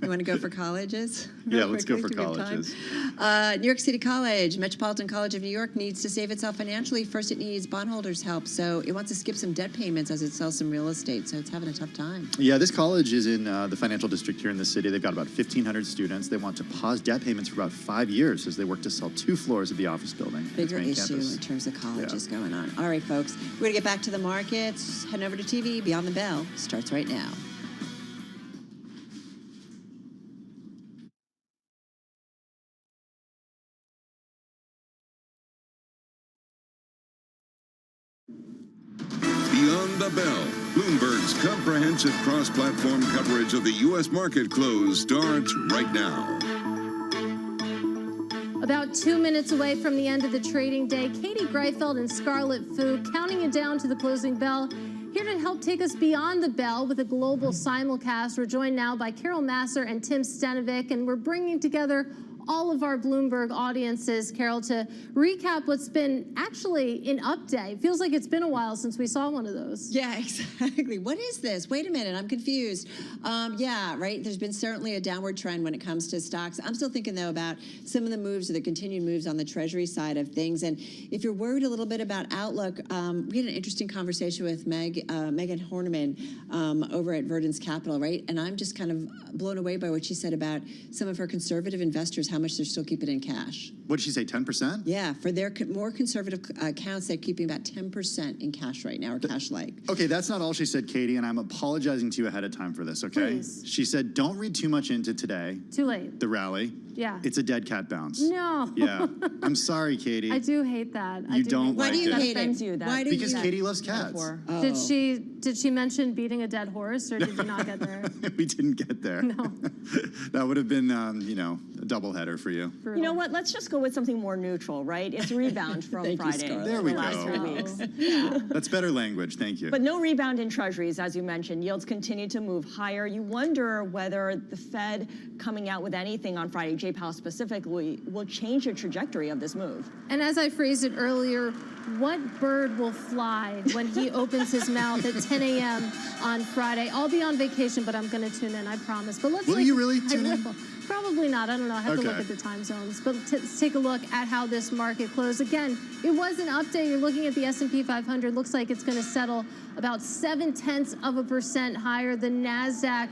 You want to go for colleges? Yeah, let's go for colleges. New York City College, Metropolitan College of New York needs to save itself financially. First, it needs bondholders' help, so it wants to skip some debt payments as it sells some real estate, so it's having a tough time. Yeah, this college is in the financial district here in the city. They've got about 1,500 students. They want to pause debt payments for about 5 years as they work to sell 2 floors of the office building. Bigger issue in terms of colleges going on. All right, folks, we're going to get back to the markets. Heading over to TV. Beyond the Bell starts right now. Beyond the Bell, Bloomberg's comprehensive cross-platform coverage of the U.S. market close starts right now. About 2 minutes away from the end of the trading day, Katie Greifeld and Scarlett Fu counting it down to the closing bell. Here to help take us beyond the bell with a global simulcast, we're joined now by Carol Masser and Tim Stenovic, and we're bringing together all of our Bloomberg audiences, Carol, to recap what's been actually an up day. It feels like it's been a while since we saw one of those. Yeah, exactly. What is this? Wait a minute, I'm confused. Yeah, right, there's been certainly a downward trend when it comes to stocks. I'm still thinking, though, about some of the moves or the continued moves on the Treasury side of things. And if you're worried a little bit about outlook, we had an interesting conversation with Megan Horniman over at Verdant's Capital, right? And I'm just kind of blown away by what she said about some of her conservative investors, how much they're still keeping in cash. What did she say, 10%? Yeah, for their more conservative accounts, they're keeping about 10% in cash right now, or cash-like. Okay, that's not all she said, Katie, and I'm apologizing to you ahead of time for this, okay? Please. She said, don't read too much into today. Too late. The rally. Yeah. It's a dead cat bounce. No. Yeah. I'm sorry, Katie. I do hate that. You don't Why like do you it. hate it? Why do Because you Katie loves cats. Oh. Did she mention beating a dead horse, or did you not get there? We didn't get there. No. That would have been, a doubleheader for you. You know what? Let's just go with something more neutral, right? It's a rebound from Friday. There we the last go. 3 weeks. That's better language. Thank you. But no rebound in treasuries, as you mentioned. Yields continue to move higher. You wonder whether the Fed coming out with anything on Friday, Jay Powell specifically, will change the trajectory of this move. And as I phrased it earlier, what bird will fly when he opens his mouth at 10 a.m. on Friday? I'll be on vacation, but I'm going to tune in, I promise. But let's Will you really tune in? Probably not. I don't know. I have to look at the time zones. But let's take a look at how this market closed. Again, it was an update. You're looking at the S&P 500. Looks like it's going to settle about 0.7% higher. The NASDAQ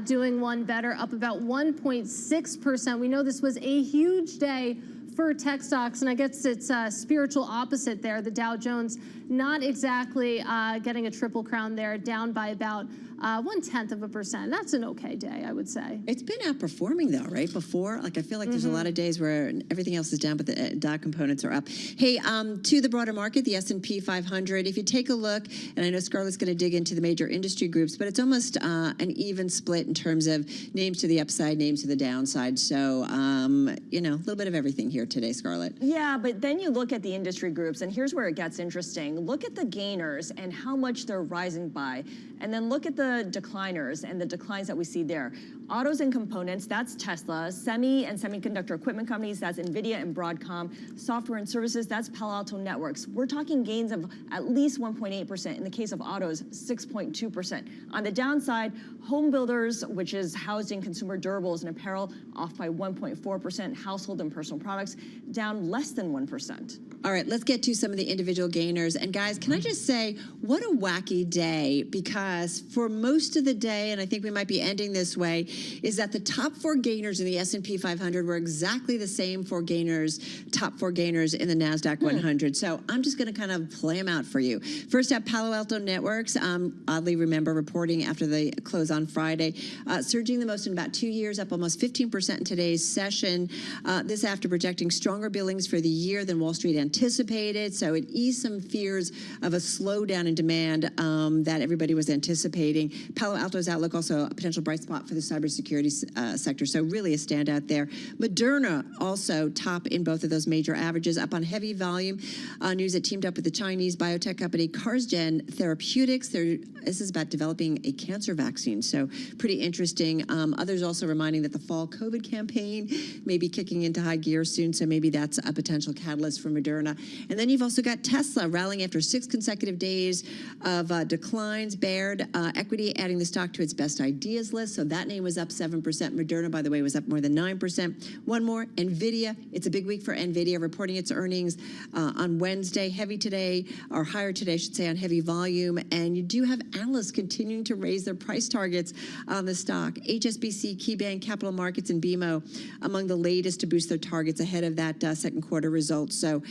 doing one better, up about 1.6%. We know this was a huge day for tech stocks, and I guess it's spiritual opposite there. The Dow Jones not exactly getting a triple crown there, down by about 0.1%. That's an okay day, I would say. It's been outperforming, though, right? Before, I feel like there's a lot of days where everything else is down, but the Dow components are up. Hey, to the broader market, the S&P 500, if you take a look, and I know Scarlett's going to dig into the major industry groups, but it's almost an even split in terms of names to the upside, names to the downside. So, a little bit of everything here today, Scarlett. Yeah, but then you look at the industry groups, and here's where it gets interesting. Look at the gainers and how much they're rising by, and then look at the decliners and the declines that we see there. Autos and components, that's Tesla. Semi and semiconductor equipment companies, that's NVIDIA and Broadcom. Software and services, that's Palo Alto Networks. We're talking gains of at least 1.8%. In the case of autos, 6.2%. On the downside, home builders, which is housing, consumer durables, and apparel, off by 1.4%. Household and personal products, down less than 1%. All right, let's get to some of the individual gainers. And guys, can I just say, what a wacky day, because for most of the day, and I think we might be ending this way, is that the top 4 gainers in the S&P 500 were exactly the same top 4 gainers in the NASDAQ 100. So I'm just going to kind of play them out for you. First up, Palo Alto Networks, oddly remember reporting after the close on Friday, surging the most in about 2 years, up almost 15% in today's session. This after projecting stronger billings for the year than Wall Street anticipated. So it eased some fears of a slowdown in demand that everybody was anticipating. Palo Alto's outlook also a potential bright spot for the cybersecurity sector. So really a standout there. Moderna also top in both of those major averages, up on heavy volume. News that teamed up with the Chinese biotech company Carsgen Therapeutics. This is about developing a cancer vaccine. So pretty interesting. Others also reminding that the fall COVID campaign may be kicking into high gear soon. So maybe that's a potential catalyst for Moderna. And then you've also got Tesla rallying after 6 consecutive days of declines. Baird Equity adding the stock to its best ideas list. So that name was up 7%. Moderna, by the way, was up more than 9%. One more, NVIDIA. It's a big week for NVIDIA, reporting its earnings on Wednesday. Heavy today, or higher today, I should say, on heavy volume. And you do have analysts continuing to raise their price targets on the stock. HSBC, KeyBank, Capital Markets, and BMO among the latest to boost their targets ahead of that second quarter results. So,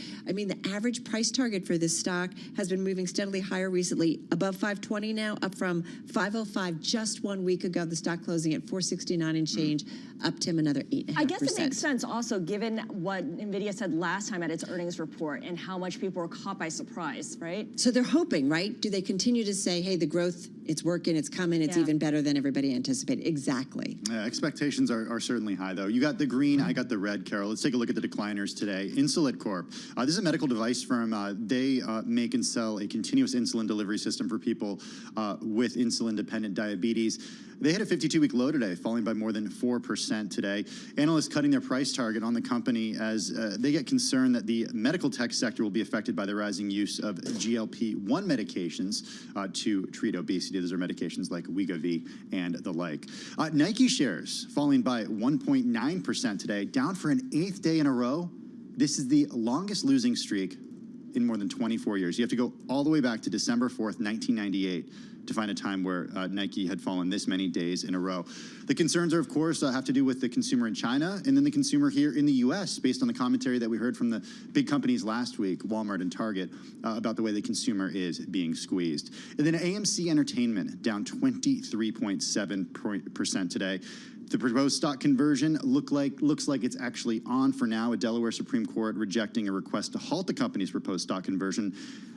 the average price target for this stock has been moving steadily higher recently, above 520 now, up from 505 just 1 week ago. The stock closing at 469 and change, up to another 8.5%. I guess it makes sense also given what NVIDIA said last time at its earnings report and how much people were caught by surprise, right? So they're hoping, right? Do they continue to say, hey, the growth It's working, it's coming, it's even better than everybody anticipated. Exactly. Expectations are certainly high, though. You got the green, I got the red, Carol. Let's take a look at the decliners today. Insulet Corp. This is a medical device firm. They make and sell a continuous insulin delivery system for people with insulin-dependent diabetes. They hit a 52-week low today, falling by more than 4% today. Analysts cutting their price target on the company as they get concerned that the medical tech sector will be affected by the rising use of GLP-1 medications to treat obesity. Those are medications like Wegovy and the like. Nike shares falling by 1.9% today, down for an 8th day in a row. This is the longest losing streak in more than 24 years. You have to go all the way back to December 4th, 1998 to find a time where Nike had fallen this many days in a row. The concerns are, of course, have to do with the consumer in China and then the consumer here in the U.S., based on the commentary that we heard from the big companies last week, Walmart and Target, about the way the consumer is being squeezed. And then AMC Entertainment down 23.7% today. The proposed stock conversion looks like it's actually on for now. A Delaware Supreme Court rejecting a request to halt the company's proposed stock conversion.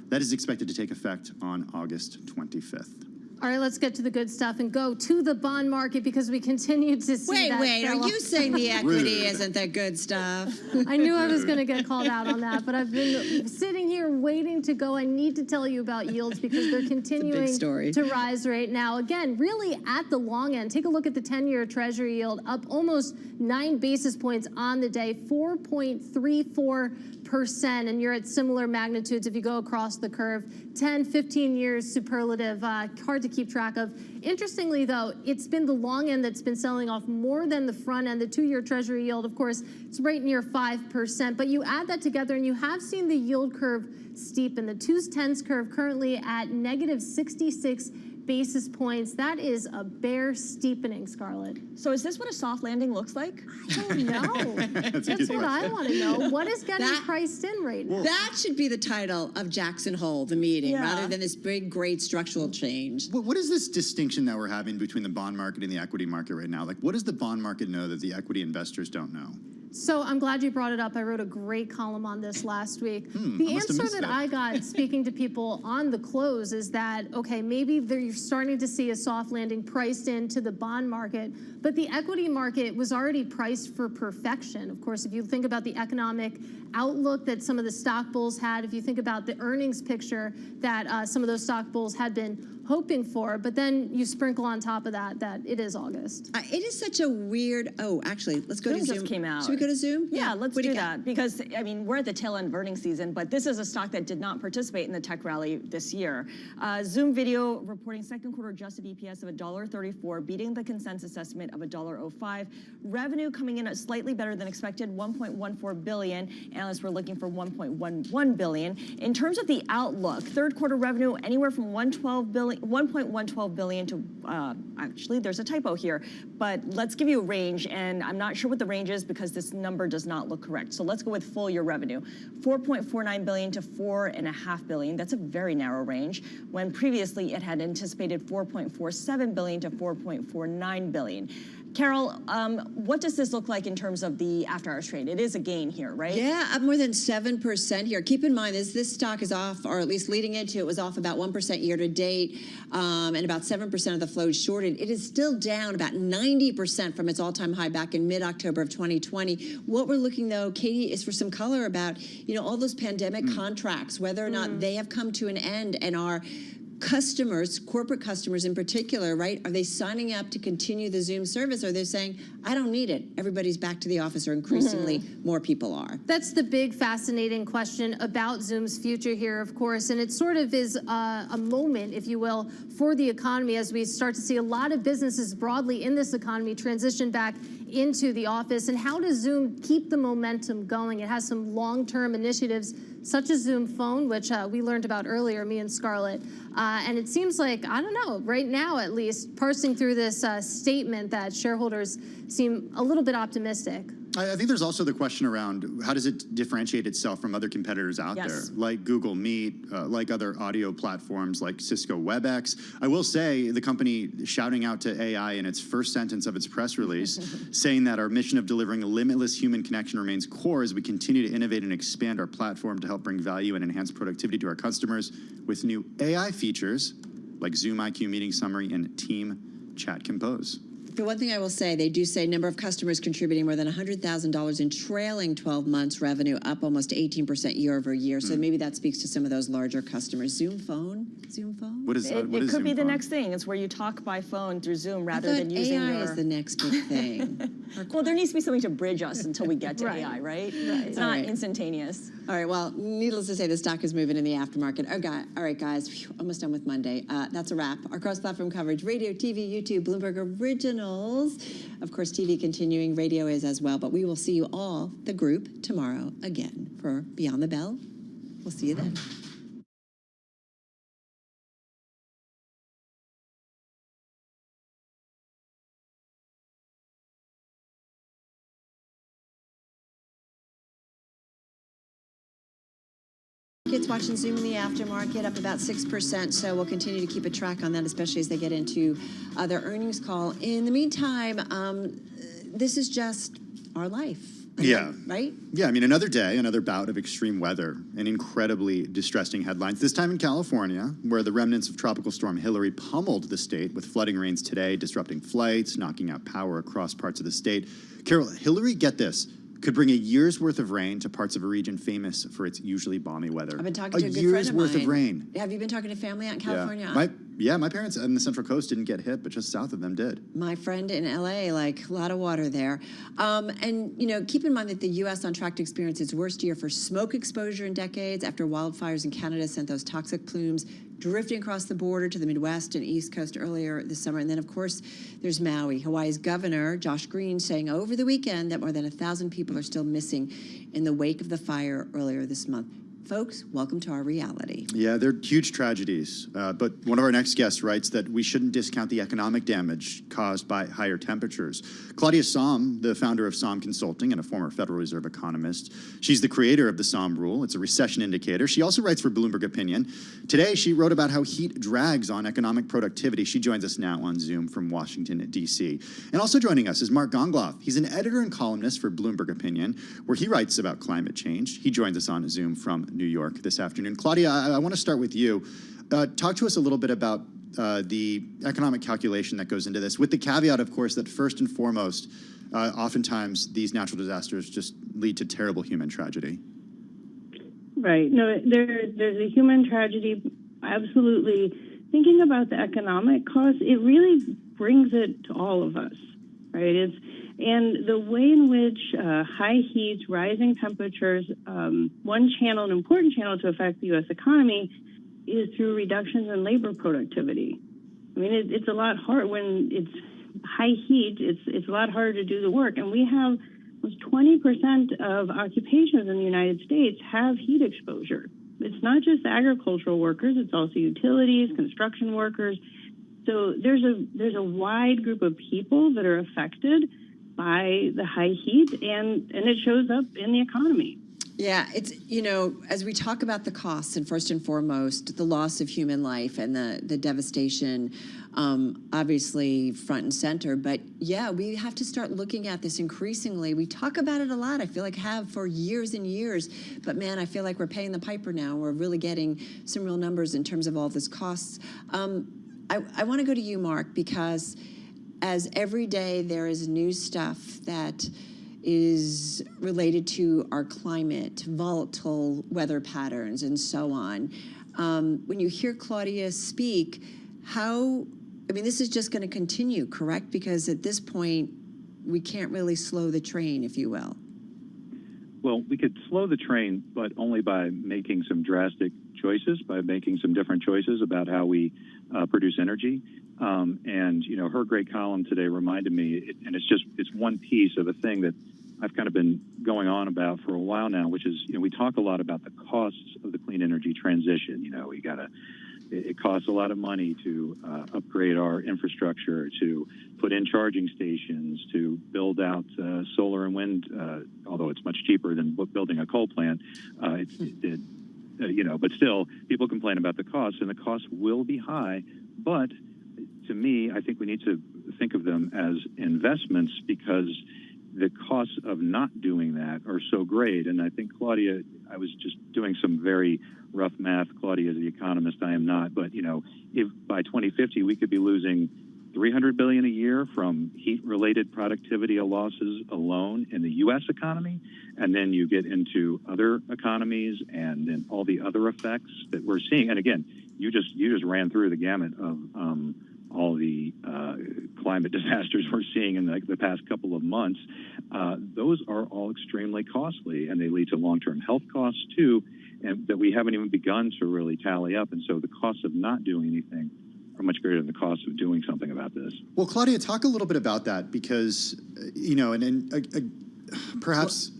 That is expected to take effect on August 25th. All right, let's get to the good stuff and go to the bond market because we continue to see that. Wait, are you saying the equity isn't that good stuff? I knew I was going to get called out on that, but I've been sitting here waiting to go. I need to tell you about yields because they're continuing to rise right now. Again, really at the long end. Take a look at the 10-year Treasury yield, up almost 9 basis points on the day, 4.34%, and you're at similar magnitudes if you go across the curve. 10, 15 years superlative, hard to keep track of. Interestingly, though, it's been the long end that's been selling off more than the front end. The 2-year Treasury yield, of course, it's right near 5%, but you add that together and you have seen the yield curve steepen. The 2s10s curve currently at negative 66 basis points. That is a bear steepening, Scarlett. So is this what a soft landing looks like? I don't know. That's what I want to know. What is getting priced in right now? That should be the title of Jackson Hole, the meeting, rather than this big, great structural change. What is this distinction that we're having between the bond market and the equity market right now? Like, what does the bond market know that the equity investors don't know? So I'm glad you brought it up. I wrote a great column on this last week. The answer that I got speaking to people on the close is that, okay, maybe you're starting to see a soft landing priced into the bond market, but the equity market was already priced for perfection. Of course, if you think about the economic outlook that some of the stock bulls had, if you think about the earnings picture that some of those stock bulls had been hoping for, but then you sprinkle on top of that it is August. It is such a weird, actually, let's go to Zoom. Just came out. Should we go to Zoom? Yeah, let's do that because, I mean, we're at the tail end of earnings season, but this is a stock that did not participate in the tech rally this year. Zoom Video reporting second quarter adjusted EPS of $1.34, beating the consensus estimate of $1.05. Revenue coming in at slightly better than expected, $1.14 billion. Analysts were looking for $1.11 billion. In terms of the outlook, third quarter revenue anywhere from $1.112 billion to, actually, there's a typo here, but let's give you a range, and I'm not sure what the range is because this number does not look correct. So let's go with full year revenue, $4.49 billion to $4.5 billion. That's a very narrow range, when previously it had anticipated $4.47 billion to $4.49 billion. Carol, what does this look like in terms of the after-hours trade? It is a gain here, right? Yeah, up more than 7% here. Keep in mind, this stock is off, or at least leading into it was off about 1% year to date, and about 7% of the flow is shorted. It is still down about 90% from its all-time high back in mid-October of 2020. What we're looking, though, Katie, is for some color about, all those pandemic contracts, whether or not they have come to an end and are customers, corporate customers in particular, right? Are they signing up to continue the Zoom service, or they're saying, I don't need it. Everybody's back to the office, or increasingly more people are. That's the big fascinating question about Zoom's future here, of course, and it sort of is a moment, if you will, for the economy as we start to see a lot of businesses broadly in this economy transition back into the office. And how does Zoom keep the momentum going? It has some long-term initiatives such as Zoom Phone, which we learned about earlier, me and Scarlett. And it seems like, I don't know, right now at least, parsing through this statement that shareholders seem a little bit optimistic. I think there's also the question around how does it differentiate itself from other competitors out there, like Google Meet, like other audio platforms like Cisco WebEx. I will say the company shouting out to AI in its first sentence of its press release, saying that our mission of delivering a limitless human connection remains core as we continue to innovate and expand our platform to help bring value and enhance productivity to our customers with new AI features like Zoom IQ Meeting Summary and Team Chat Compose. The one thing I will say, they do say number of customers contributing more than $100,000 in trailing 12 months revenue, up almost 18% year over year. So maybe that speaks to some of those larger customers. Zoom phone? What is It could Zoom be the phone? next thing. It's where you talk by phone through Zoom rather than using AI your... is the next big thing. Well, there needs to be something to bridge us until we get to Right. AI, right? Right. It's All not right. instantaneous. All right, well, needless to say, the stock is moving in the aftermarket. All right, guys, phew, almost done with Monday. That's a wrap. Our cross-platform coverage, radio, TV, YouTube, Bloomberg Originals. Of course, TV continuing, radio is as well. But we will see you all, the group, tomorrow again for Beyond the Bell. We'll see you then. Kids watching Zoom in the aftermarket, up about 6%. So we'll continue to keep a track on that, especially as they get into their earnings call. In the meantime, this is just our life. Yeah. Right? Yeah, I mean, another day, another bout of extreme weather and incredibly distressing headlines. This time in California, where the remnants of Tropical Storm Hillary pummeled the state with flooding rains today, disrupting flights, knocking out power across parts of the state. Carol, Hillary, get this, could bring a year's worth of rain to parts of a region famous for its usually balmy weather. I've been talking to a good year's friend of worth mine. of rain. Have you been talking to family out in California? My parents on the Central Coast didn't get hit, but just south of them did. My friend in LA, like a lot of water there. And, you know, keep in mind that the U.S. on track to experience its worst year for smoke exposure in decades after wildfires in Canada sent those toxic plumes drifting across the border to the Midwest and East Coast earlier this summer. And then, of course, there's Maui. Hawaii's governor, Josh Green, saying over the weekend that more than 1,000 people are still missing in the wake of the fire earlier this month. Folks, welcome to our reality. Yeah, they're huge tragedies. But one of our next guests writes that we shouldn't discount the economic damage caused by higher temperatures. Claudia Sahm, the founder of Sahm Consulting and a former Federal Reserve economist, she's the creator of the Sahm rule. It's a recession indicator. She also writes for Bloomberg Opinion. Today, she wrote about how heat drags on economic productivity. She joins us now on Zoom from Washington, D.C. And also joining us is Mark Gongloff. He's an editor and columnist for Bloomberg Opinion, where he writes about climate change. He joins us on Zoom from New York this afternoon. Claudia, I want to start with you. Talk to us a little bit about the economic calculation that goes into this, with the caveat, of course, that first and foremost, oftentimes these natural disasters just lead to terrible human tragedy. Right. No, there's a human tragedy, absolutely. Thinking about the economic cost, it really brings it to all of us, right? And the way in which high heat, rising temperatures, one channel, an important channel to affect the U.S. economy is through reductions in labor productivity. I mean, it's a lot hard when it's high heat. It's a lot harder to do the work, and we have almost 20% of occupations in the United States have heat exposure. It's not just agricultural workers; it's also utilities, construction workers. So there's a wide group of people that are affected by the high heat, and it shows up in the economy. Yeah, it's, you know, as we talk about the costs, and first and foremost, the loss of human life and the devastation, obviously front and center. But yeah, we have to start looking at this increasingly. We talk about it a lot. I feel like have for years and years. But man, I feel like we're paying the piper now. We're really getting some real numbers in terms of all this costs. I want to go to you, Mark, because as every day there is new stuff that is related to our climate, volatile weather patterns, and so on. When you hear Claudia speak, this is just going to continue, correct? Because at this point, we can't really slow the train, if you will. Well, we could slow the train, but only by making some drastic choices, by making some different choices about how we produce energy. And, you know, her great column today reminded me, and it's one piece of a thing that I've kind of been going on about for a while now, which is, you know, we talk a lot about the costs of the clean energy transition. You know, it costs a lot of money to upgrade our infrastructure, to put in charging stations, to build out solar and wind, although it's much cheaper than building a coal plant. But still, people complain about the costs, and the costs will be high. But to me, I think we need to think of them as investments, because the costs of not doing that are so great. And I think, Claudia, I was just doing some very rough math. Claudia is the economist, I am not. But, you know, if by 2050 we could be losing $300 billion a year from heat-related productivity losses alone in the U.S. economy, and then you get into other economies and then all the other effects that we're seeing. And again, you just ran through the gamut of all the climate disasters we're seeing in the past couple of months. Those are all extremely costly, and they lead to long-term health costs too, and that we haven't even begun to really tally up. And so the costs of not doing anything are much greater than the cost of doing something about this. Well, Claudia, talk a little bit about that, because, you know, and perhaps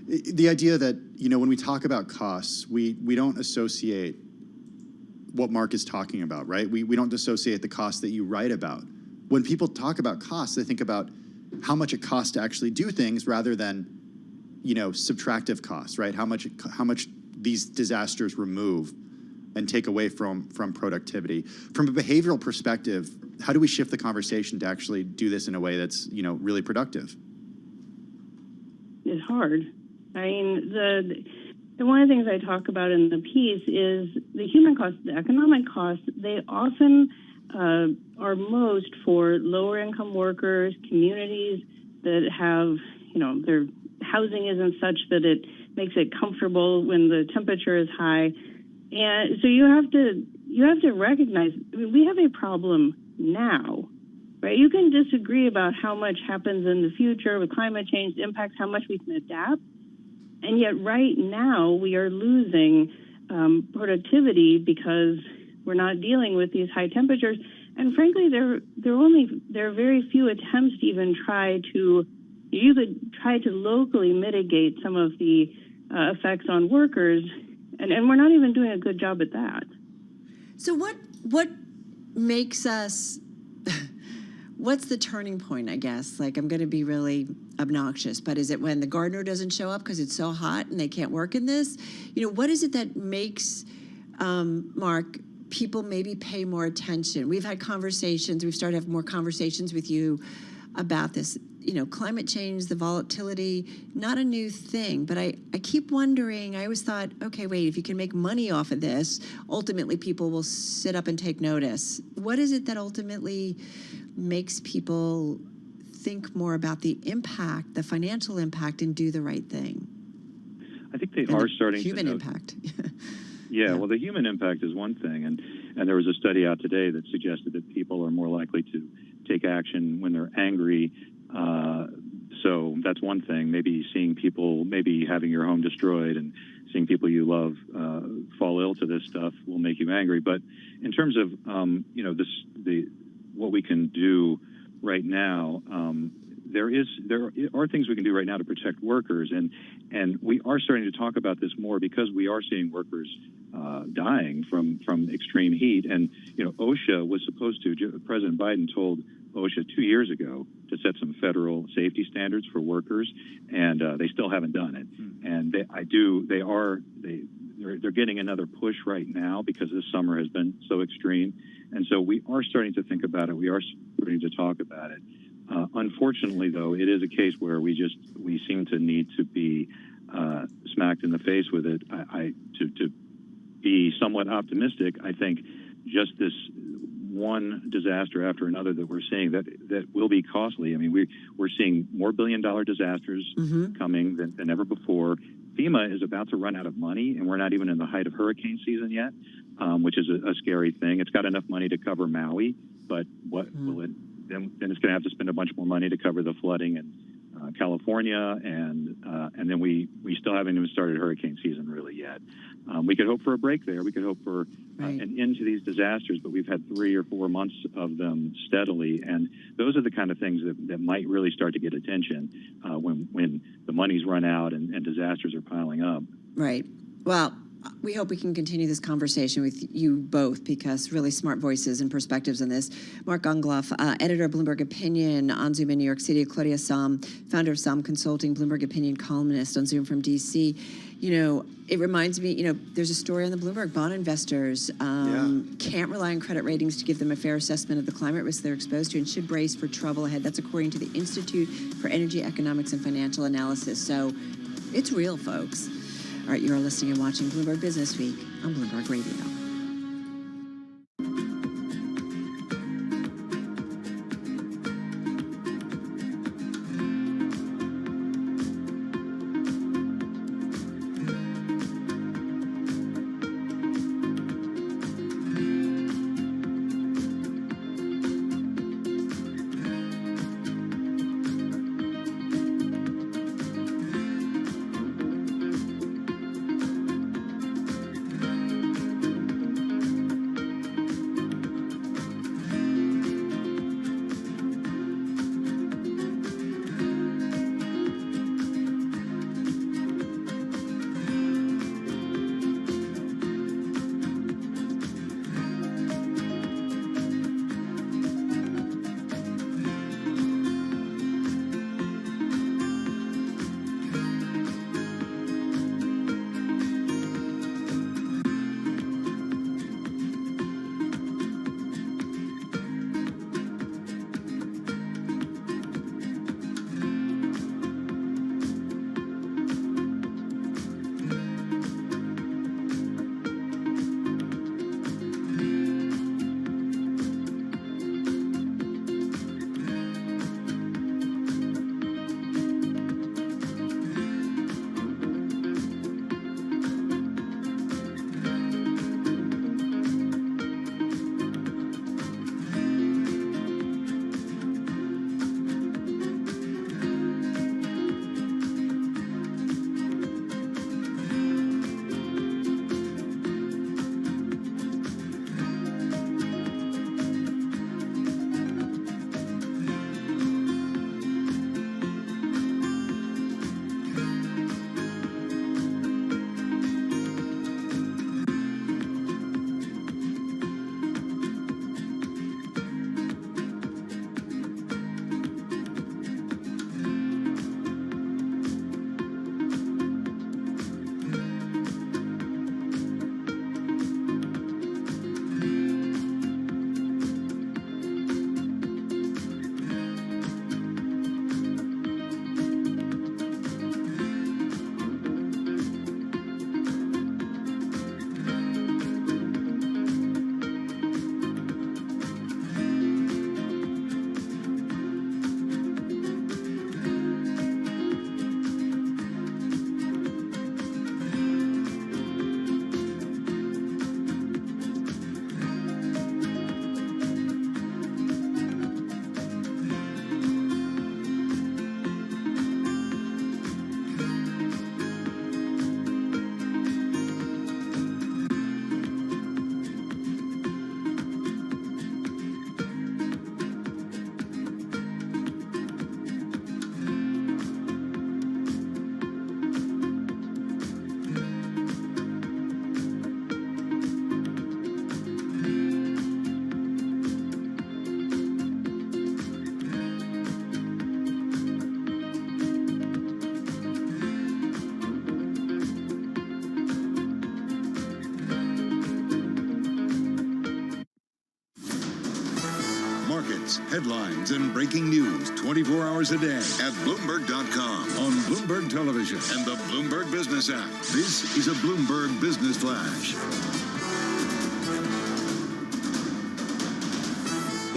the idea that, you know, when we talk about costs, we don't associate what Mark is talking about, right? We don't associate the costs that you write about. When people talk about costs, they think about how much it costs to actually do things rather than, you know, subtractive costs, right? How much these disasters remove and take away from productivity. From a behavioral perspective, how do we shift the conversation to actually do this in a way that's, you know, really productive? It's hard. I mean, the one of the things I talk about in the piece is the human costs, the economic costs. They often are most for lower income workers, communities that have, you know, their housing isn't such that it makes it comfortable when the temperature is high. And so you have to recognize, I mean, we have a problem now, right? You can disagree about how much happens in the future with climate change, impacts, how much we can adapt. And yet right now we are losing productivity because we're not dealing with these high temperatures. And frankly, there are very few attempts to even try to locally mitigate some of the effects on workers. And we're not even doing a good job at that. So what makes us, what's the turning point, I guess? Like, I'm going to be really obnoxious, but is it when the gardener doesn't show up because it's so hot and they can't work in this? You know, what is it that makes, Mark, people maybe pay more attention? We've had conversations, we've started to have more conversations with you about this. You know, climate change, the volatility, not a new thing, but I keep wondering, I always thought, okay, wait, if you can make money off of this, ultimately people will sit up and take notice. What is it that ultimately makes people think more about the impact, the financial impact, and do the right thing? I think they are starting to human impact. Yeah, well, the human impact is one thing, and there was a study out today that suggested that people are more likely to take action when they're angry. So that's one thing. Maybe seeing people, maybe having your home destroyed and seeing people you love fall ill to this stuff will make you angry. But in terms of you know, what we can do right now, there are things we can do right now to protect workers, and we are starting to talk about this more because we are seeing workers dying from extreme heat. And you know, OSHA was supposed to. President Biden told OSHA 2 years ago to set some federal safety standards for workers, and they still haven't done it. And they're getting another push right now because this summer has been so extreme, and so we are starting to think about it. We are starting to talk about it. Unfortunately, though, it is a case where we seem to need to be smacked in the face with it. To be somewhat optimistic, I think just this one disaster after another that we're seeing that will be costly. I mean, we're seeing more billion-dollar disasters coming than ever before. FEMA is about to run out of money, and we're not even in the height of hurricane season yet, which is a scary thing. It's got enough money to cover Maui, but what will it? Then it's going to have to spend a bunch more money to cover the flooding in California, and then we still haven't even started hurricane season really yet. We could hope for a break there. We could hope for an end to these disasters, but we've had 3 or 4 months of them steadily, and those are the kind of things that might really start to get attention when the money's run out and disasters are piling up. Right. Well, we hope we can continue this conversation with you both because really smart voices and perspectives in this. Mark Ungloff, editor of Bloomberg Opinion on Zoom in New York City. Claudia Sahm, founder of Sahm Consulting, Bloomberg Opinion columnist on Zoom from D.C. It reminds me, there's a story on the Bloomberg. Bond investors can't rely on credit ratings to give them a fair assessment of the climate risk they're exposed to and should brace for trouble ahead. That's according to the Institute for Energy Economics and Financial Analysis. So it's real, folks. All right, you are listening and watching Bloomberg Business Week on Bloomberg Radio. Markets, headlines, and breaking news 24 hours a day at Bloomberg.com, on Bloomberg Television, and the Bloomberg Business app. This is a Bloomberg Business Flash.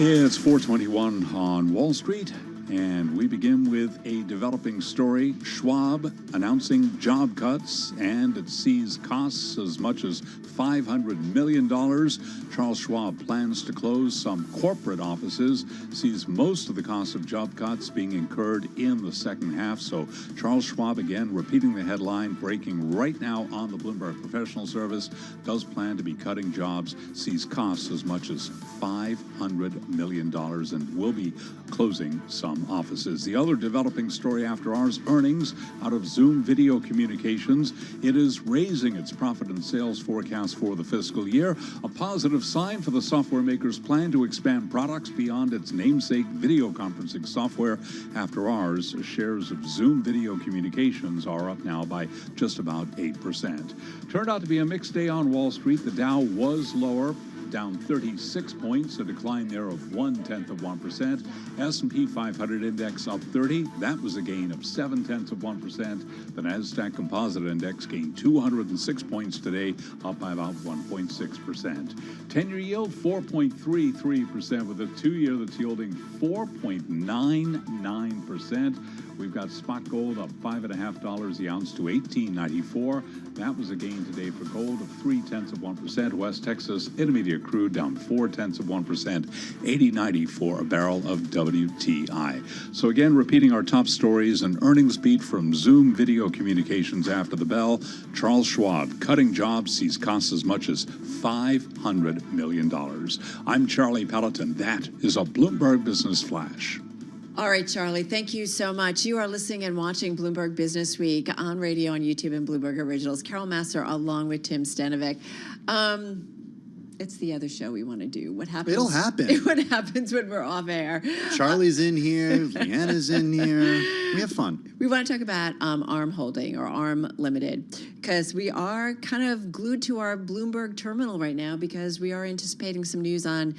It's 4:21 on Wall Street, and we begin with a developing story. Schwab announcing job cuts, and it sees costs as much as $500 million. Charles Schwab plans to close some corporate offices, sees most of the cost of job cuts being incurred in the second half. So Charles Schwab, again, repeating the headline, breaking right now on the Bloomberg Professional Service, does plan to be cutting jobs, sees costs as much as $500 million, and will be closing some telecom offices. The other developing story after ours, earnings out of Zoom Video Communications. It is raising its profit and sales forecast for the fiscal year, a positive sign for the software maker's plan to expand products beyond its namesake video conferencing software. After ours, shares of Zoom Video Communications are up now by just about 8%. Turned out to be a mixed day on Wall Street. The Dow was lower, down 36 points, a decline there of 0.1%. S&P 500 index up 30. That was a gain of 0.7%. The Nasdaq Composite Index gained 206 points today, up by about 1.6%. 10-year yield 4.33%, with a 2-year that's yielding 4.99%. We've got spot gold up $5.50 the ounce to $18.94. That was a gain today for gold of 0.3%. West Texas Intermediate crude down 0.4%, $80.94 a barrel of WTI. So again, repeating our top stories: an earnings beat from Zoom Video Communications after the bell. Charles Schwab cutting jobs, sees costs as much as $500 million. I'm Charlie Pelleton. That is a Bloomberg Business Flash. All right, Charlie, thank you so much. You are listening and watching Bloomberg Business Week on radio, on YouTube, and Bloomberg Originals. Carol Massar along with Tim Stanovic. It's the other show we want to do. What happens? It'll happen. What happens when we're off air? Charlie's in here. Leanna's in here. We have fun. We want to talk about ARM Holding, or ARM Limited, because we are kind of glued to our Bloomberg terminal right now, because we are anticipating some news on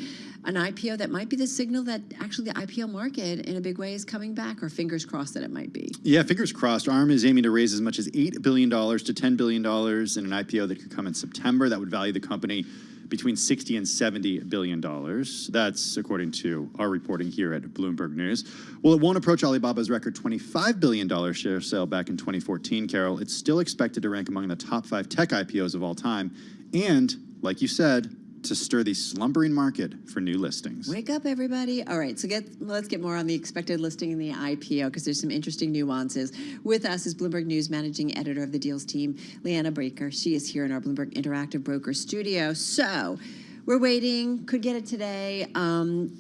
an IPO that might be the signal that actually the IPO market in a big way is coming back, or fingers crossed that it might be. Yeah, fingers crossed. ARM is aiming to raise as much as $8 billion to $10 billion in an IPO that could come in September. That would value the company between $60 and $70 billion. That's according to our reporting here at Bloomberg News. Well, it won't approach Alibaba's record $25 billion share sale back in 2014, Carol. It's still expected to rank among the top 5 tech IPOs of all time. And, like you said, to stir the slumbering market for new listings. Wake up, everybody. All right, so let's get more on the expected listing in the IPO, because there's some interesting nuances. With us is Bloomberg News managing editor of the deals team, Leanna Breaker. She is here in our Bloomberg Interactive Broker studio. So we're waiting, could get it today.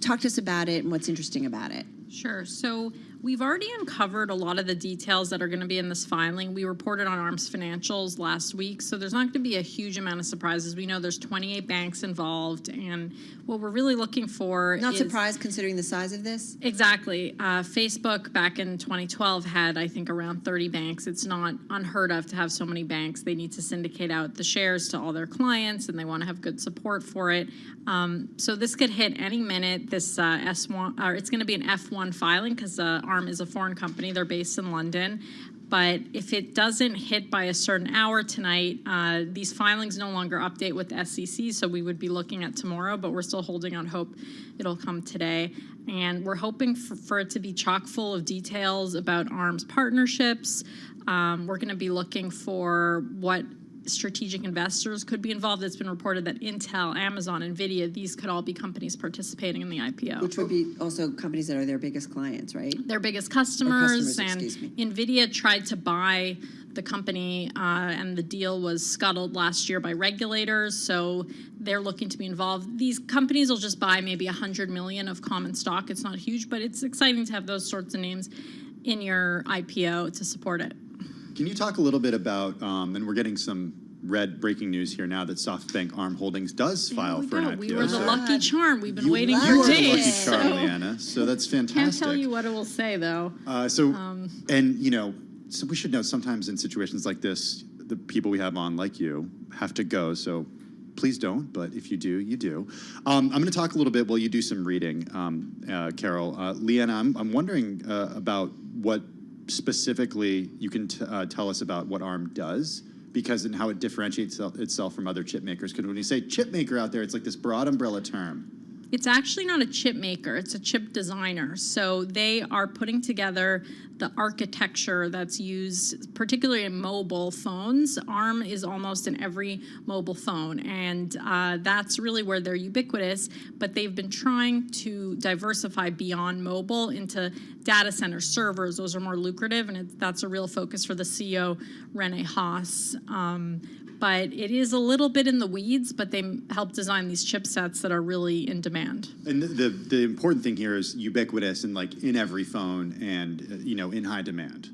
Talk to us about it and what's interesting about it. Sure. So we've already uncovered a lot of the details that are going to be in this filing. We reported on ARM's financials last week, so there's not going to be a huge amount of surprises. We know there's 28 banks involved, and what we're really looking for Not surprised considering the size of this? Exactly. Facebook back in 2012 had, I think, around 30 banks. It's not unheard of to have so many banks. They need to syndicate out the shares to all their clients, and they want to have good support for it. So this could hit any minute. This S1, or it's going to be an F1 filing, because ARM is a foreign company. They're based in London. But if it doesn't hit by a certain hour tonight, these filings no longer update with the SEC, so we would be looking at tomorrow, but we're still holding on hope it'll come today. And we're hoping for it to be chock full of details about ARM's partnerships. We're going to be looking for what strategic investors could be involved. It's been reported that Intel, Amazon, NVIDIA, these could all be companies participating in the IPO. Which would be also companies that are their biggest clients, right? Their biggest customers, and NVIDIA tried to buy the company, and the deal was scuttled last year by regulators, so they're looking to be involved. These companies will just buy maybe 100 million of common stock. It's not huge, but it's exciting to have those sorts of names in your IPO to support it. Can you talk a little bit about, and we're getting some red breaking news here now, that SoftBank ARM Holdings does file for an IPO. We were the lucky charm. We've been waiting for days. You are the lucky charm, Leanna. So that's fantastic. Can't tell you what it will say, though. And, you know, so we should know sometimes in situations like this, the people we have on, like you, have to go. So please don't, but if you do, you do. I'm going to talk a little bit while you do some reading, Carol. Leanna, I'm wondering about what specifically you can tell us about what ARM does, because and how it differentiates itself from other chip makers. Because when you say chip maker out there, it's like this broad umbrella term. It's actually not a chip maker, it's a chip designer. So they are putting together the architecture that's used, particularly in mobile phones. ARM is almost in every mobile phone, and that's really where they're ubiquitous, but they've been trying to diversify beyond mobile into data center servers. Those are more lucrative, and that's a real focus for the CEO, Rene Haas. But it is a little bit in the weeds, but they help design these chipsets that are really in demand. demand. And the important thing here is ubiquitous and like in every phone and, in high demand.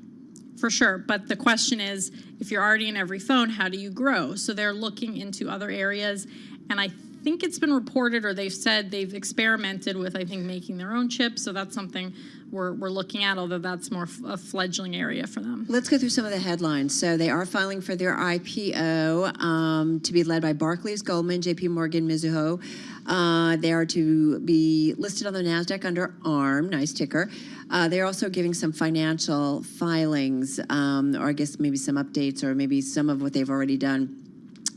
For sure. But the question is, if you're already in every phone, how do you grow? So they're looking into other areas. And I think it's been reported, or they've said they've experimented with, I think, making their own chips. So that's something we're looking at, although that's more a fledgling area for them. Let's go through some of the headlines. So they are filing for their IPO to be led by Barclays, Goldman, JP Morgan, Mizuho. They are to be listed on the NASDAQ under ARM, nice ticker. They're also giving some financial filings, or I guess maybe some updates, or maybe some of what they've already done.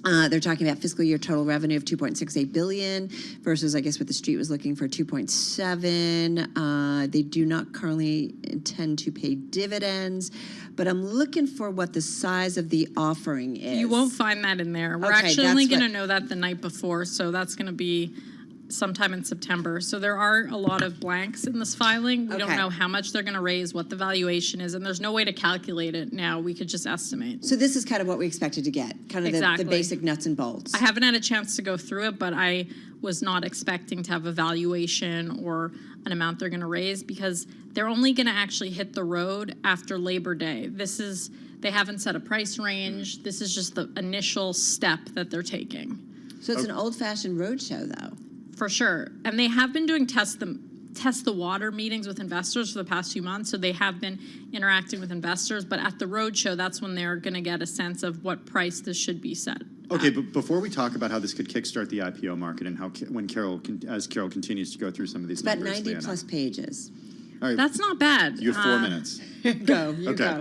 They're talking about fiscal year total revenue of $2.68 billion versus, I guess, what the street was looking for, $2.7. They do not currently intend to pay dividends, but I'm looking for what the size of the offering is. You won't find that in there. We're actually only going to know that the night before, so that's going to be sometime in September. So there are a lot of blanks in this filing. We don't know how much they're going to raise, what the valuation is, and there's no way to calculate it now. We could just estimate. So this is kind of what we expected to get, kind of the basic nuts and bolts. I haven't had a chance to go through it, but I was not expecting to have a valuation or an amount they're going to raise, because they're only going to actually hit the road after Labor Day. They haven't set a price range. This is just the initial step that they're taking. So it's an old-fashioned roadshow, though. For sure. And they have been doing test the water meetings with investors for the past few months. So they have been interacting with investors. But at the roadshow, that's when they're going to get a sense of what price this should be set. Okay, but before we talk about how this could kickstart the IPO market and how Carol continues to go through some of these numbers. It's about 90 plus pages. All right. That's not bad. You have 4 minutes. Go.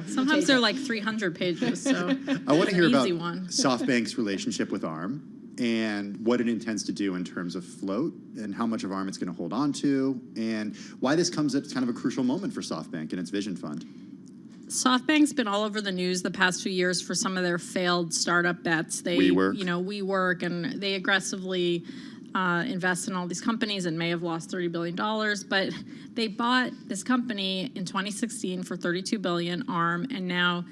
Sometimes they're like 300 pages. So I want to hear about one. SoftBank's relationship with ARM and what it intends to do in terms of float and how much of ARM it's going to hold on to, and why this comes at kind of a crucial moment for SoftBank and its Vision Fund. SoftBank's been all over the news the past few years for some of their failed startup bets. WeWork, and they aggressively invest in all these companies and may have lost $30 billion. But they bought this company in 2016 for $32 billion, ARM, and now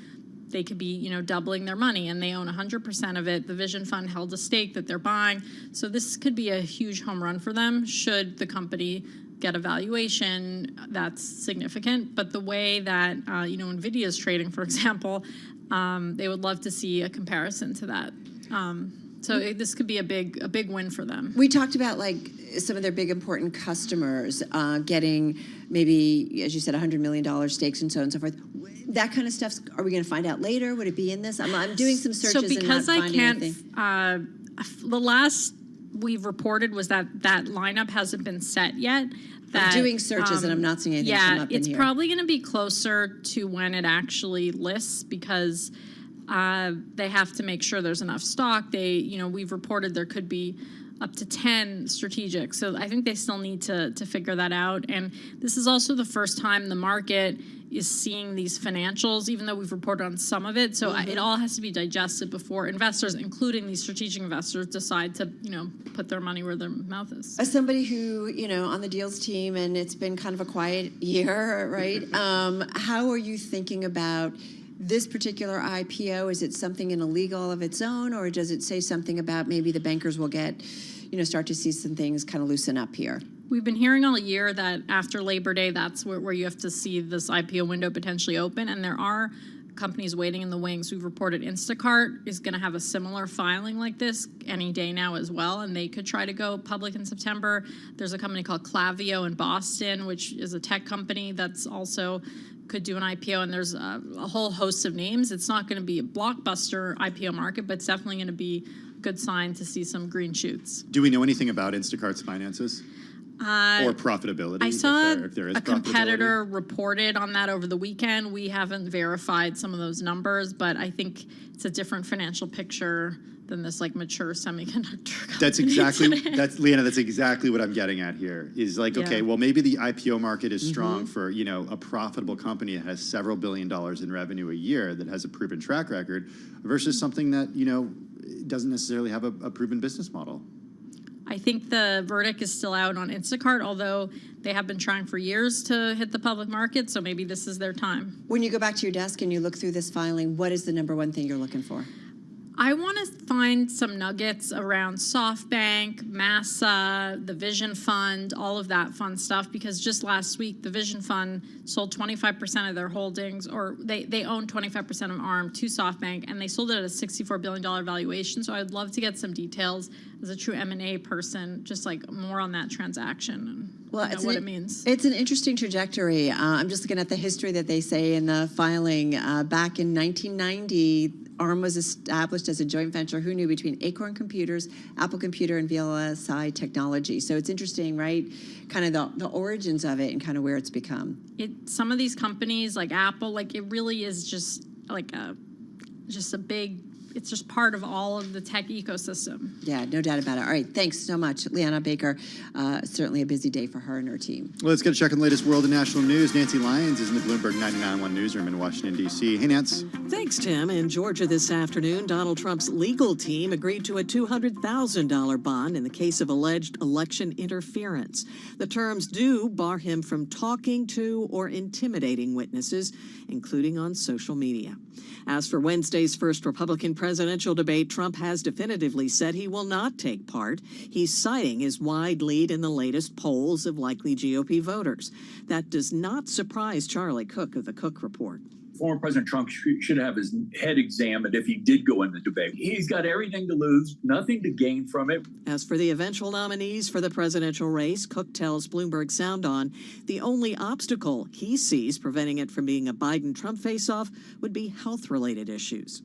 they could be, doubling their money, and they own 100% of it. The Vision Fund held a stake that they're buying. So this could be a huge home run for them should the company get a valuation that's significant. But the way that, NVIDIA is trading, for example, they would love to see a comparison to that. So this could be a big win for them. We talked about some of their big important customers getting maybe, as you said, $100 million stakes and so on and so forth. That kind of stuff, are we going to find out later? Would it be in this? I'm doing some searches and not finding anything. The last we've reported was that lineup hasn't been set yet. I'm doing searches and I'm not seeing anything come up in here. It's probably going to be closer to when it actually lists, because they have to make sure there's enough stock. We've reported there could be up to 10 strategics. So I think they still need to figure that out. And this is also the first time the market is seeing these financials, even though we've reported on some of it. So it all has to be digested before investors, including these strategic investors, decide to, put their money where their mouth is. As somebody who, on the deals team, and it's been kind of a quiet year, right? How are you thinking about this particular IPO? Is it something in a league all of its own, or does it say something about maybe the bankers will get, start to see some things kind of loosen up here? We've been hearing all year that after Labor Day, that's where you have to see this IPO window potentially open, and there are companies waiting in the wings. We've reported Instacart is going to have a similar filing like this any day now as well, and they could try to go public in September. There's a company called Klaviyo in Boston, which is a tech company that's also could do an IPO, and there's a whole host of names. It's not going to be a blockbuster IPO market, but it's definitely going to be a good sign to see some green shoots. Do we know anything about Instacart's finances? Or profitability? I saw if there is a competitor reported on that over the weekend. We haven't verified some of those numbers, but I think it's a different financial picture than this mature semiconductor company. That's exactly what I'm getting at here. Is okay, well, maybe the IPO market is strong for a profitable company that has several $1 billion in revenue a year that has a proven track record versus something that doesn't necessarily have a proven business model. I think the verdict is still out on Instacart, although they have been trying for years to hit the public market, so maybe this is their time. When you go back to your desk and you look through this filing, what is the number one thing you're looking for? I want to find some nuggets around SoftBank, Massa, the Vision Fund, all of that fun stuff, because just last week, the Vision Fund sold 25% of their holdings, or they own 25% of ARM to SoftBank, and they sold it at a $64 billion valuation. So I'd love to get some details as a true M&A person, just like more on that transaction and what it means. It's an interesting trajectory. I'm just looking at the history that they say in the filing. Back in 1990, ARM was established as a joint venture, who knew, between Acorn Computers, Apple Computer, and VLSI Technology. So it's interesting, right? Kind of the origins of it and kind of where it's become. Some of these companies like Apple, like it really is just like it's just part of all of the tech ecosystem. Yeah, no doubt about it. All right, thanks so much, Liana Baker. Certainly a busy day for her and her team. Well, let's get a check on the latest world and national news. Nancy Lyons is in the Bloomberg 99.1 newsroom in Washington, D.C. Hey, Nance. Thanks, Tim. In Georgia this afternoon, Donald Trump's legal team agreed to a $200,000 bond in the case of alleged election interference. The terms do bar him from talking to or intimidating witnesses, including on social media. As for Wednesday's first Republican presidential debate, Trump has definitively said he will not take part. He's citing his wide lead in the latest polls of likely GOP voters. That does not surprise Charlie Cook of the Cook Report. Former President Trump should have his head examined if he did go in the debate. He's got everything to lose, nothing to gain from it. As for the eventual nominees for the presidential race, Cook tells Bloomberg Sound On the only obstacle he sees preventing it from being a Biden-Trump face-off would be health-related issues.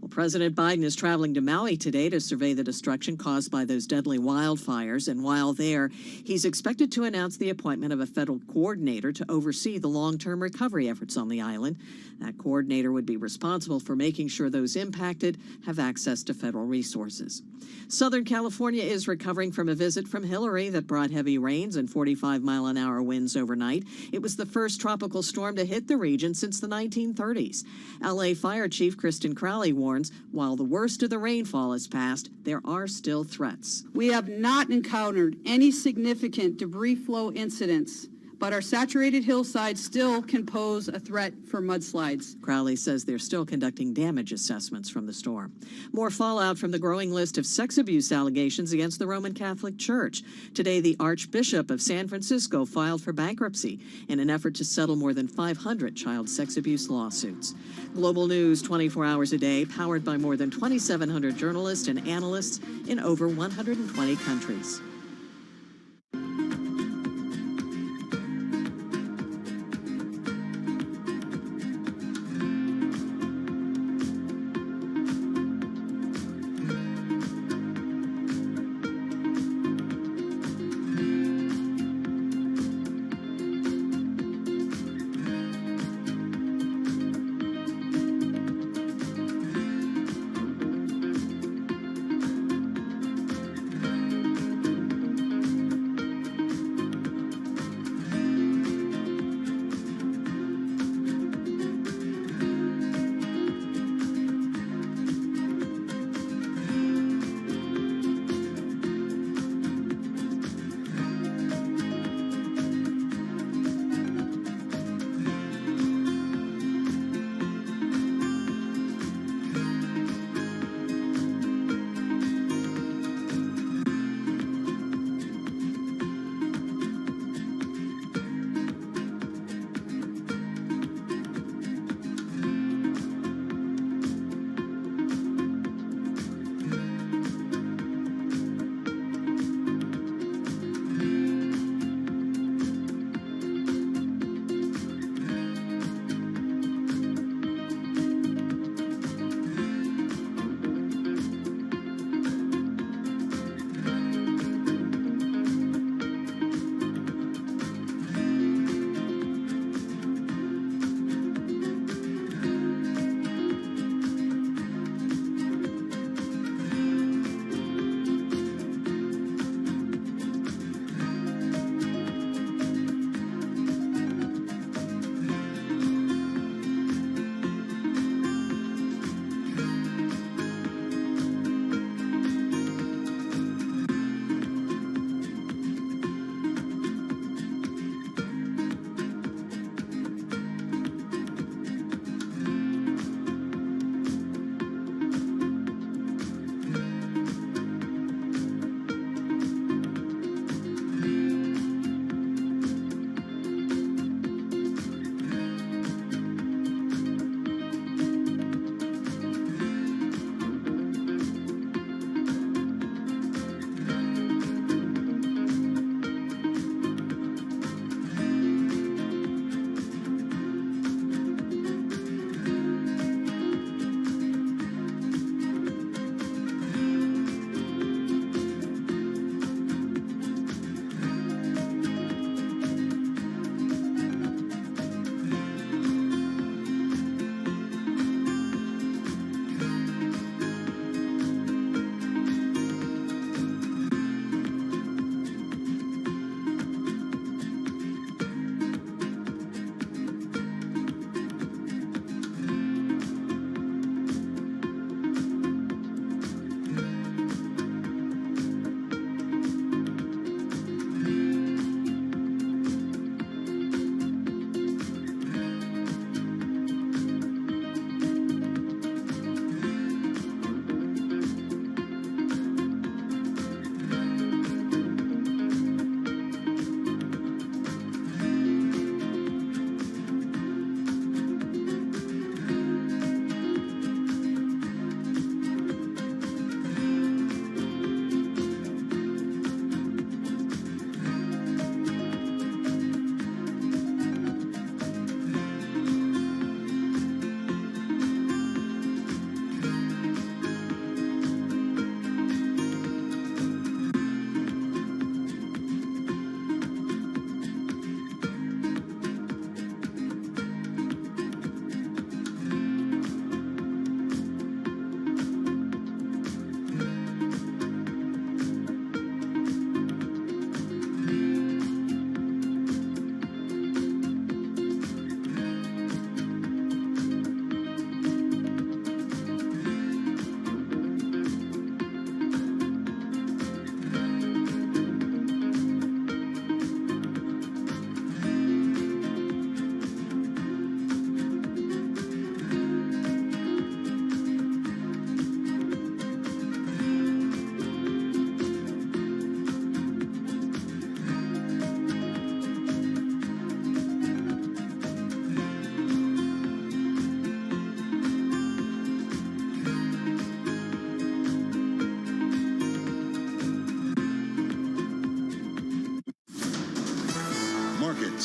Well, President Biden is traveling to Maui today to survey the destruction caused by those deadly wildfires. And while there, he's expected to announce the appointment of a federal coordinator to oversee the long-term recovery efforts on the island. That coordinator would be responsible for making sure those impacted have access to federal resources. Southern California is recovering from a visit from Hillary that brought heavy rains and 45-mile-an-hour winds overnight. It was the first tropical storm to hit the region since the 1930s. L.A. Fire Chief Kristen Crowley warns while the worst of the rainfall has passed, there are still threats. We have not encountered any significant debris flow incidents, but our saturated hillsides still can pose a threat for mudslides. Crowley says they're still conducting damage assessments from the storm. More fallout from the growing list of sex abuse allegations against the Roman Catholic Church. Today, the Archbishop of San Francisco filed for bankruptcy in an effort to settle more than 500 child sex abuse lawsuits. Global news 24 hours a day, powered by more than 2,700 journalists and analysts in over 120 countries.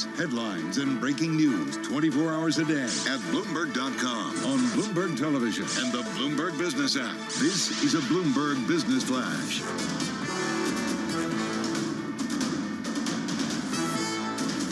facts, headlines, and breaking news 24 hours a day at Bloomberg.com, on Bloomberg Television, and the Bloomberg Business app. This is a Bloomberg Business Flash.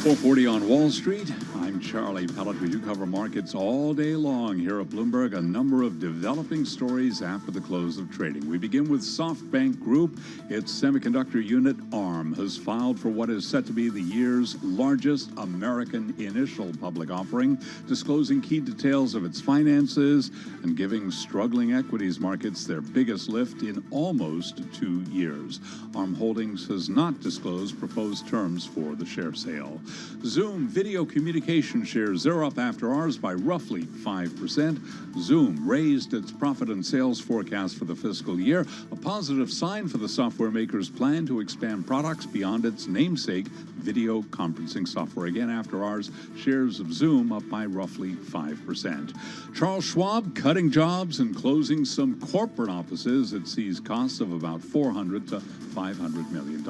4:40 on Wall Street. I'm Charlie Pellet. We do cover markets all day long here at Bloomberg. A number of developing stories after the close of trading. We begin with SoftBank Group. Its semiconductor unit ARM has filed for what is set to be the year's largest American initial public offering, disclosing key details of its finances and giving struggling equities markets their biggest lift in almost 2 years. ARM Holdings has not disclosed proposed terms for the share sale. Zoom video communication shares, they're up after hours by roughly 5%. Zoom raised its profit and sales forecast for the fiscal year, a positive sign for the software maker's plan to expand products beyond its namesake video conferencing software. Again, after hours, shares of Zoom up by roughly 5%. Charles Schwab cutting jobs and closing some corporate offices. It sees costs of about $400 to $500 million.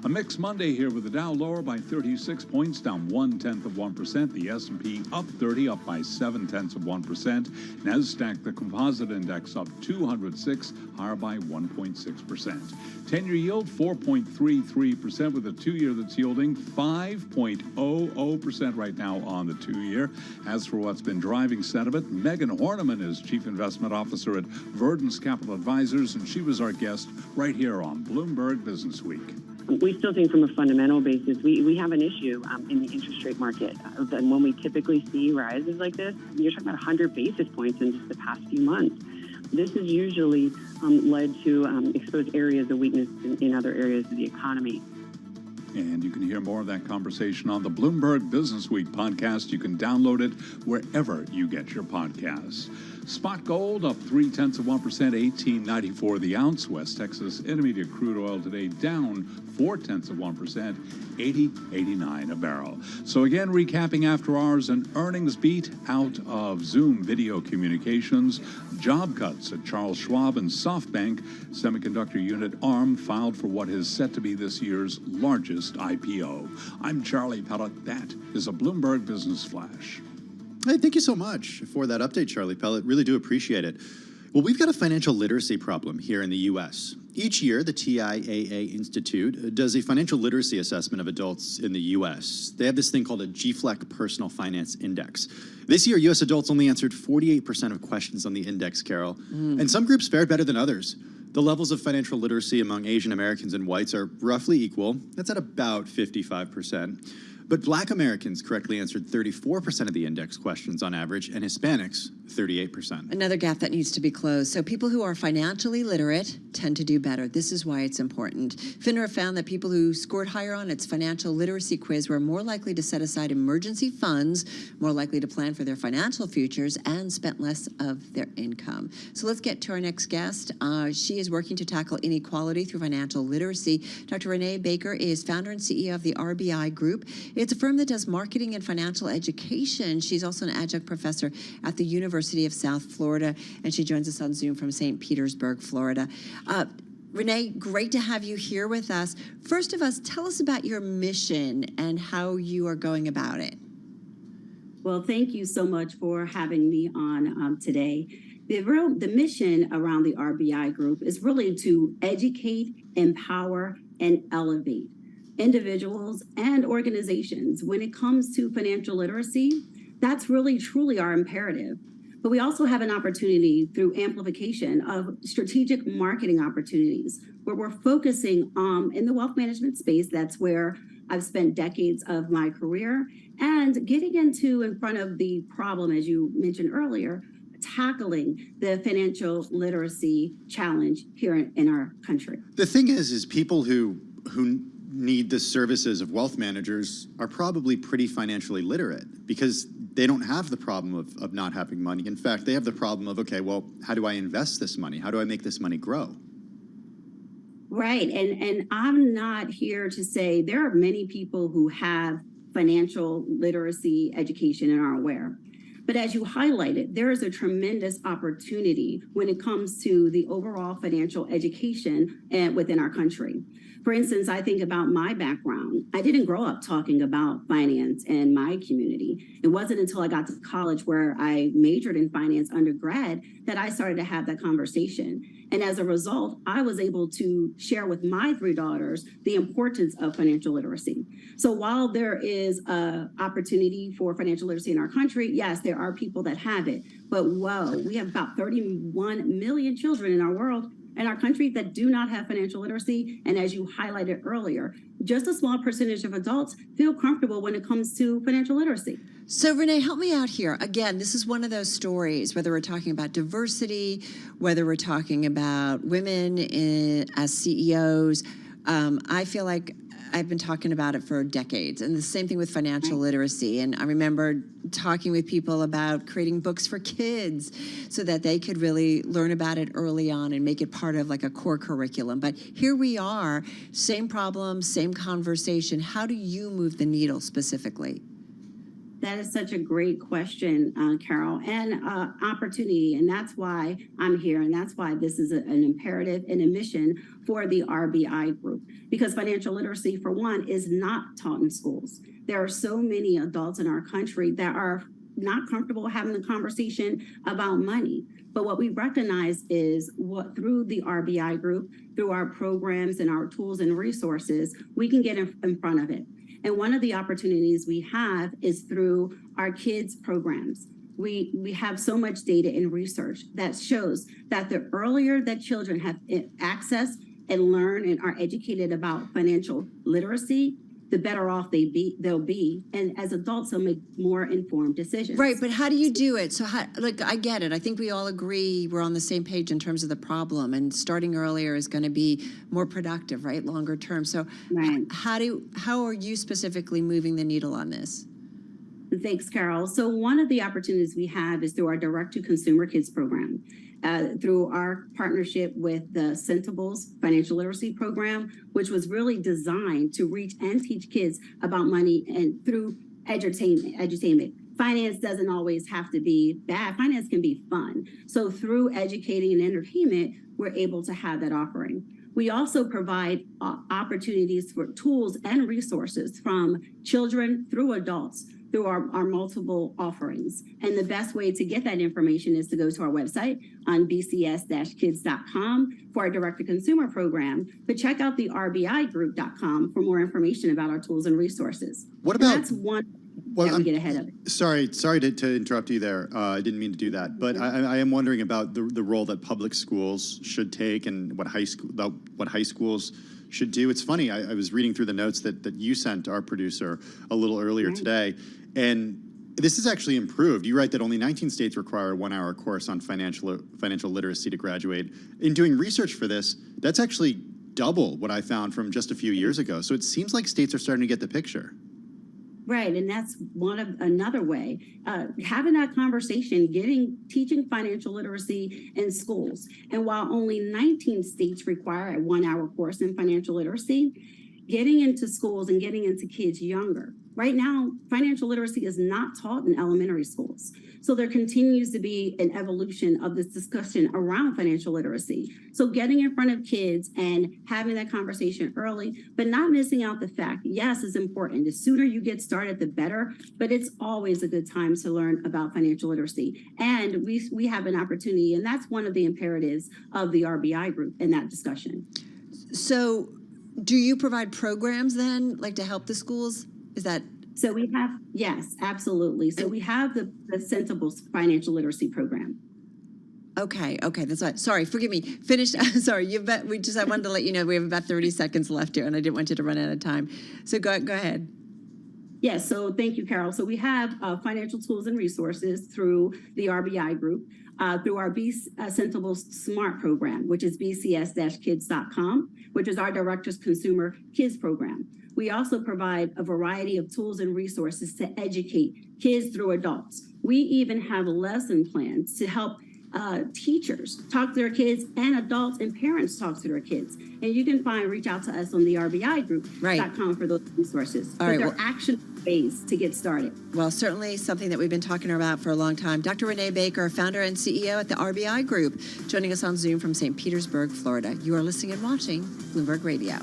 A mixed Monday here with the Dow lower by 36 points, down 0.1%. The S&P up 30, up by 0.7%. NASDAQ, the composite index, up 206, higher by 1.6%. 10-year yield 4.33% with a 2-year that's yielding 5.00% right now on the 2-year. As for what's been driving sentiment, Megan Horniman is Chief Investment Officer at Verdance Capital Advisors, and she was our guest right here on Bloomberg Business Week. We still think from a fundamental basis, we have an issue in the interest rate market. And when we typically see rises like this, you're talking about 100 basis points in just the past few months. This has usually led to exposed areas of weakness in other areas of the economy. And you can hear more of that conversation on the Bloomberg Business Week podcast. You can download it wherever you get your podcasts. Spot gold up 0.3%, $18.94 the ounce. West Texas Intermediate crude oil today down 0.4%, $80.89 a barrel. So again, recapping after hours, an earnings beat out of Zoom Video Communications, job cuts at Charles Schwab and SoftBank. Semiconductor unit ARM filed for what is set to be this year's largest IPO. I'm Charlie Pellet. That is a Bloomberg Business Flash. Hey, thank you so much for that update, Charlie Pellet. Really do appreciate it. Well, we've got a financial literacy problem here in the U.S. Each year, the TIAA Institute does a financial literacy assessment of adults in the U.S. They have this thing called a GFLEC Personal Finance Index. This year, U.S. adults only answered 48% of questions on the index, Carol. And some groups fared better than others. The levels of financial literacy among Asian Americans and whites are roughly equal. That's at about 55%. But Black Americans correctly answered 34% of the index questions on average, and Hispanics, 38%. Another gap that needs to be closed. So people who are financially literate tend to do better. This is why it's important. FINRA found that people who scored higher on its financial literacy quiz were more likely to set aside emergency funds, more likely to plan for their financial futures, and spent less of their income. So let's get to our next guest. She is working to tackle inequality through financial literacy. Dr. Renee Baker is founder and CEO of the RBI Group. It's a firm that does marketing and financial education. She's also an adjunct professor at the University of South Florida, and she joins us on Zoom from St. Petersburg, Florida. Renee, great to have you here with us. First of us, tell us about your mission and how you are going about it. Well, thank you so much for having me on today. The mission around the RBI Group is really to educate, empower, and elevate individuals and organizations. When it comes to financial literacy, that's really truly our imperative. But we also have an opportunity through amplification of strategic marketing opportunities where we're focusing in the wealth management space. That's where I've spent decades of my career, and getting in front of the problem, as you mentioned earlier, tackling the financial literacy challenge here in our country. The thing is people who need the services of wealth managers are probably pretty financially literate because they don't have the problem of not having money. In fact, they have the problem of, okay, well, how do I invest this money? How do I make this money grow? Right. And I'm not here to say there are many people who have financial literacy education and are aware. But as you highlighted, there is a tremendous opportunity when it comes to the overall financial education within our country. For instance, I think about my background. I didn't grow up talking about finance in my community. It wasn't until I got to college where I majored in finance undergrad that I started to have that conversation. And as a result, I was able to share with my 3 daughters the importance of financial literacy. So while there is an opportunity for financial literacy in our country, yes, there are people that have it. But whoa, we have about 31 million children in our world, in our country, that do not have financial literacy. And as you highlighted earlier, just a small percentage of adults feel comfortable when it comes to financial literacy. So Renee, help me out here. Again, this is one of those stories, whether we're talking about diversity, whether we're talking about women as CEOs, I feel like I've been talking about it for decades, and the same thing with financial literacy. And I remember talking with people about creating books for kids so that they could really learn about it early on and make it part of like a core curriculum. But here we are, same problem, same conversation. How do you move the needle specifically? That is such a great question, Carol, and opportunity. And that's why I'm here. And that's why this is an imperative and a mission for the RBI group, because financial literacy, for one, is not taught in schools. There are so many adults in our country that are not comfortable having the conversation about money. But what we recognize is through the RBI group, through our programs and our tools and resources, we can get in front of it. And one of the opportunities we have is through our kids programs. We have so much data and research that shows that the earlier that children have access and learn and are educated about financial literacy, the better off they'll be. And as adults, they'll make more informed decisions. Right, but how do you do it? So, I get it. I think we all agree we're on the same page in terms of the problem, and starting earlier is going to be more productive, right, longer term. So, right. How are you specifically moving the needle on this? Thanks, Carol. So one of the opportunities we have is through our direct-to-consumer kids program. Through our partnership with the Centables Financial Literacy Program, which was really designed to reach and teach kids about money and through edutainment. Finance doesn't always have to be bad. Finance can be fun. So through educating and entertainment, we're able to have that offering. We also provide opportunities for tools and resources from children through adults through our multiple offerings. And the best way to get that information is to go to our website on bcs-kids.com for our direct-to-consumer program, but check out the rbigroup.com for more information about our tools and resources. What about... And that's one that we get ahead of it. Sorry to interrupt you there. I didn't mean to do that. But I am wondering about the role that public schools should take and what high schools should do. It's funny, I was reading through the notes that you sent our producer a little earlier today, and this is actually improved. You write that only 19 states require a 1-hour course on financial literacy to graduate. In doing research for this, that's actually double what I found from just a few years ago. So it seems like states are starting to get the picture. Right, and that's another way. Having that conversation, teaching financial literacy in schools. And while only 19 states require a 1-hour course in financial literacy, getting into schools and getting into kids younger. Right now, financial literacy is not taught in elementary schools. So there continues to be an evolution of this discussion around financial literacy. So getting in front of kids and having that conversation early, but not missing out the fact, yes, it's important. The sooner you get started, the better, but it's always a good time to learn about financial literacy. And we have an opportunity, and that's one of the imperatives of the RBI group in that discussion. So do you provide programs then, like to help the schools? Is that... So we have, yes, absolutely. So we have the Centables Financial Literacy Program. Okay, that's right. Sorry, forgive me. Finish. Sorry, I wanted to let you know we have about 30 seconds left here, and I didn't want you to run out of time. So go ahead. Yes, so thank you, Carol. So we have financial tools and resources through the RBI group, through our Centables Smart program, which is bcs-kids.com, which is our direct-to-consumer kids program. We also provide a variety of tools and resources to educate kids through adults. We even have lesson plans to help teachers talk to their kids, and adults and parents talk to their kids. And you can reach out to us on the RBIgroup.com for those resources. All right, there are action ways to get started. Well, certainly something that we've been talking about for a long time. Dr. Renee Baker, founder and CEO at the RBI Group, joining us on Zoom from St. Petersburg, Florida. You are listening and watching Bloomberg Radio.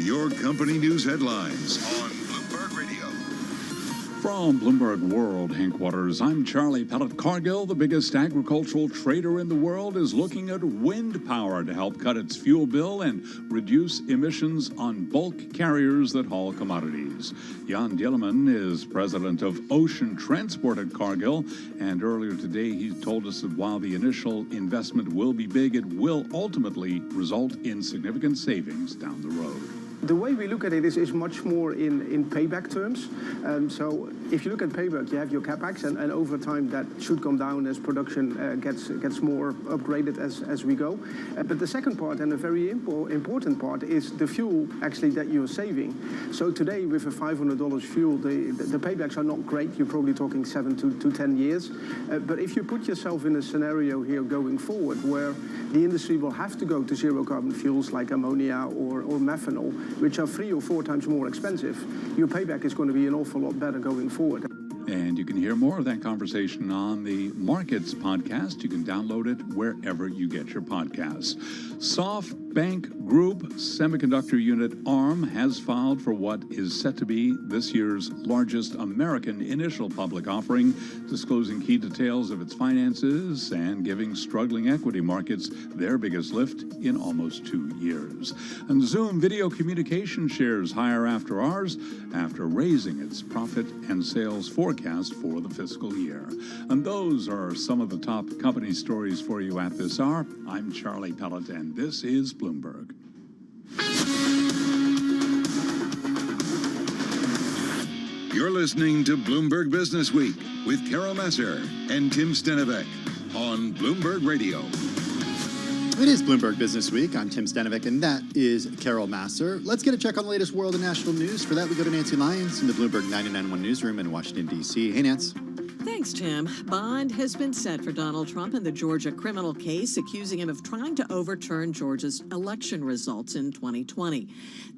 Your company news headlines on Bloomberg Radio. From Bloomberg World Headquarters, I'm Charlie Pellet. Cargill, the biggest agricultural trader in the world, is looking at wind power to help cut its fuel bill and reduce emissions on bulk carriers that haul commodities. Jan Dieleman is president of Ocean Transport at Cargill, and earlier today he told us that while the initial investment will be big, it will ultimately result in significant savings down the road. The way we look at it is much more in payback terms. So if you look at payback, you have your capex, and over time that should come down as production gets more upgraded as we go. But the second part, and a very important part, is the fuel actually that you're saving. So today with a $500 fuel, the paybacks are not great. You're probably talking 7 to 10 years. But if you put yourself in a scenario here going forward where the industry will have to go to zero carbon fuels like ammonia or methanol, which are 3 or 4 times more expensive, your payback is going to be an awful lot better going forward. And you can hear more of that conversation on the Markets podcast. You can download it wherever you get your podcasts. Soft SoftBank Group semiconductor unit ARM has filed for what is set to be this year's largest American initial public offering, disclosing key details of its finances and giving struggling equity markets their biggest lift in almost 2 years. And Zoom Video Communication shares higher after hours after raising its profit and sales forecast for the fiscal year. And those are some of the top company stories for you at this hour. I'm Charlie Pellet, and this is Bloomberg. You're listening to Bloomberg Business Week with Carol Messer and Tim Stenovec on Bloomberg Radio. It is Bloomberg Business Week. I'm Tim Stenovec, and that is Carol Masser. Let's get a check on the latest world and national news. For that, we go to Nancy Lyons in the Bloomberg 99.1 newsroom in Washington, D.C. Hey, Nance. Thanks, Tim. Bond has been set for Donald Trump in the Georgia criminal case, accusing him of trying to overturn Georgia's election results in 2020.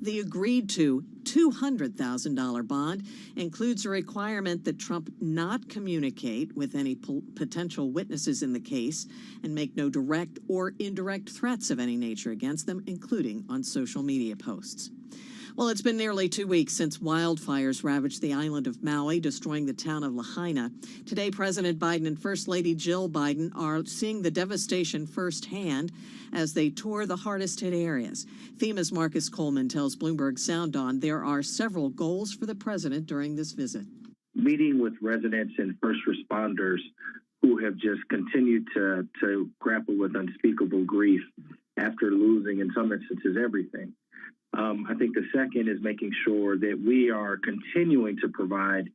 The agreed to $200,000 bond includes a requirement that Trump not communicate with any potential witnesses in the case and make no direct or indirect threats of any nature against them, including on social media posts. Well, it's been nearly 2 weeks since wildfires ravaged the island of Maui, destroying the town of Lahaina. Today, President Biden and First Lady Jill Biden are seeing the devastation firsthand as they tour the hardest-hit areas. FEMA's Marcus Coleman tells Bloomberg Sound On there are several goals for the president during this visit. Meeting with residents and first responders who have just continued to grapple with unspeakable grief after losing, in some instances, everything. I think the second is making sure that we are continuing to provide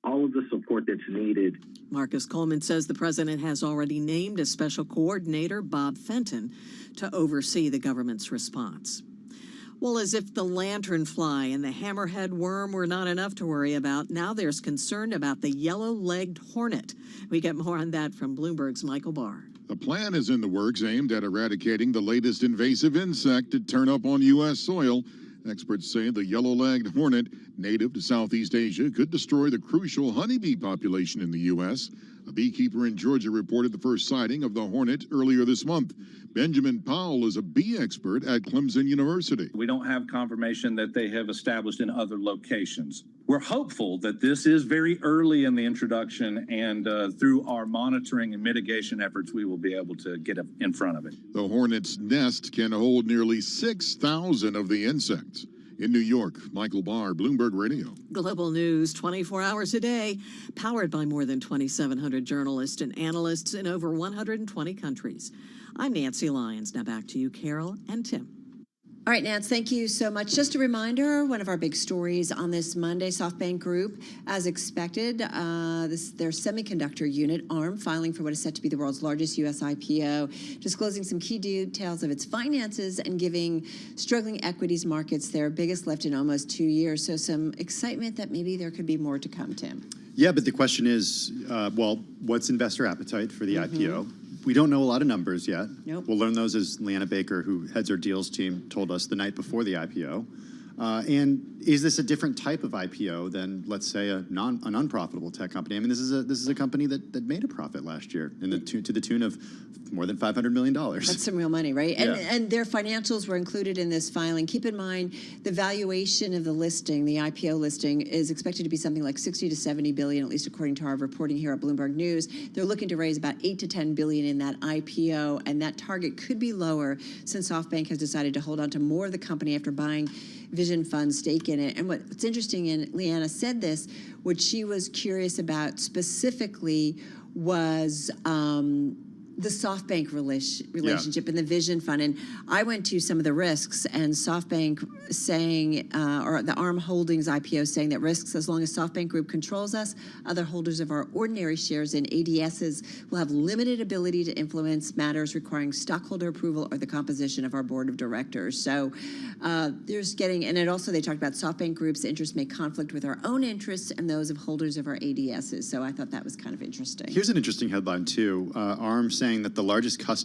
all of the support that's needed. Marcus Coleman says the president has already named a special coordinator, Bob Fenton, to oversee the government's response. Well, as if the lanternfly and the hammerhead worm were not enough to worry about, now there's concern about the yellow-legged hornet. We get more on that from Bloomberg's Michael Barr. The plan is in the works aimed at eradicating the latest invasive insect to turn up on U.S. soil. Experts say the yellow-legged hornet, native to Southeast Asia, could destroy the crucial honeybee population in the U.S. A beekeeper in Georgia reported the first sighting of the hornet earlier this month. Benjamin Powell is a bee expert at Clemson University. We don't have confirmation that they have established in other locations. We're hopeful that this is very early in the introduction, and through our monitoring and mitigation efforts, we will be able to get in front of it. The hornet's nest can hold nearly 6,000 of the insects. In New York, Michael Barr, Bloomberg Radio. Global news 24 hours a day, powered by more than 2,700 journalists and analysts in over 120 countries. I'm Nancy Lyons. Now back to you, Carol and Tim. All right, Nance, thank you so much. Just a reminder, one of our big stories on this Monday, SoftBank Group, as expected, their semiconductor unit, ARM, filing for what is set to be the world's largest U.S. IPO, disclosing some key details of its finances and giving struggling equities markets their biggest lift in almost 2 years. So some excitement that maybe there could be more to come, Tim. Yeah, but the question is, well, what's investor appetite for the IPO? We don't know a lot of numbers yet. Nope. We'll learn those as Leanna Baker, who heads our deals team, told us the night before the IPO. And is this a different type of IPO than, let's say, an unprofitable tech company? I mean, this is a company that made a profit last year to the tune of more than $500 million. That's some real money, right? Yeah. And their financials were included in this filing. Keep in mind, the valuation of the listing, the IPO listing, is expected to be something like 60 to 70 billion, at least according to our reporting here at Bloomberg News. They're looking to raise about 8 to 10 billion in that IPO, and that target could be lower since SoftBank has decided to hold on to more of the company after buying Vision Fund's stake in it. And what's interesting, and Leanna said this, what she was curious about specifically was the SoftBank relationship and the Vision Fund. And I went to some of the risks, and SoftBank saying, or the ARM Holdings IPO saying that risks, as long as SoftBank Group controls us, other holders of our ordinary shares in ADSs will have limited ability to influence matters requiring stockholder approval or the composition of our board of directors. So there's getting, and it also, they talked about SoftBank Group's interests may conflict with our own interests and those of holders of our ADSs. So I thought that was kind of interesting. Here's an interesting headline, too. ARM saying that the largest customer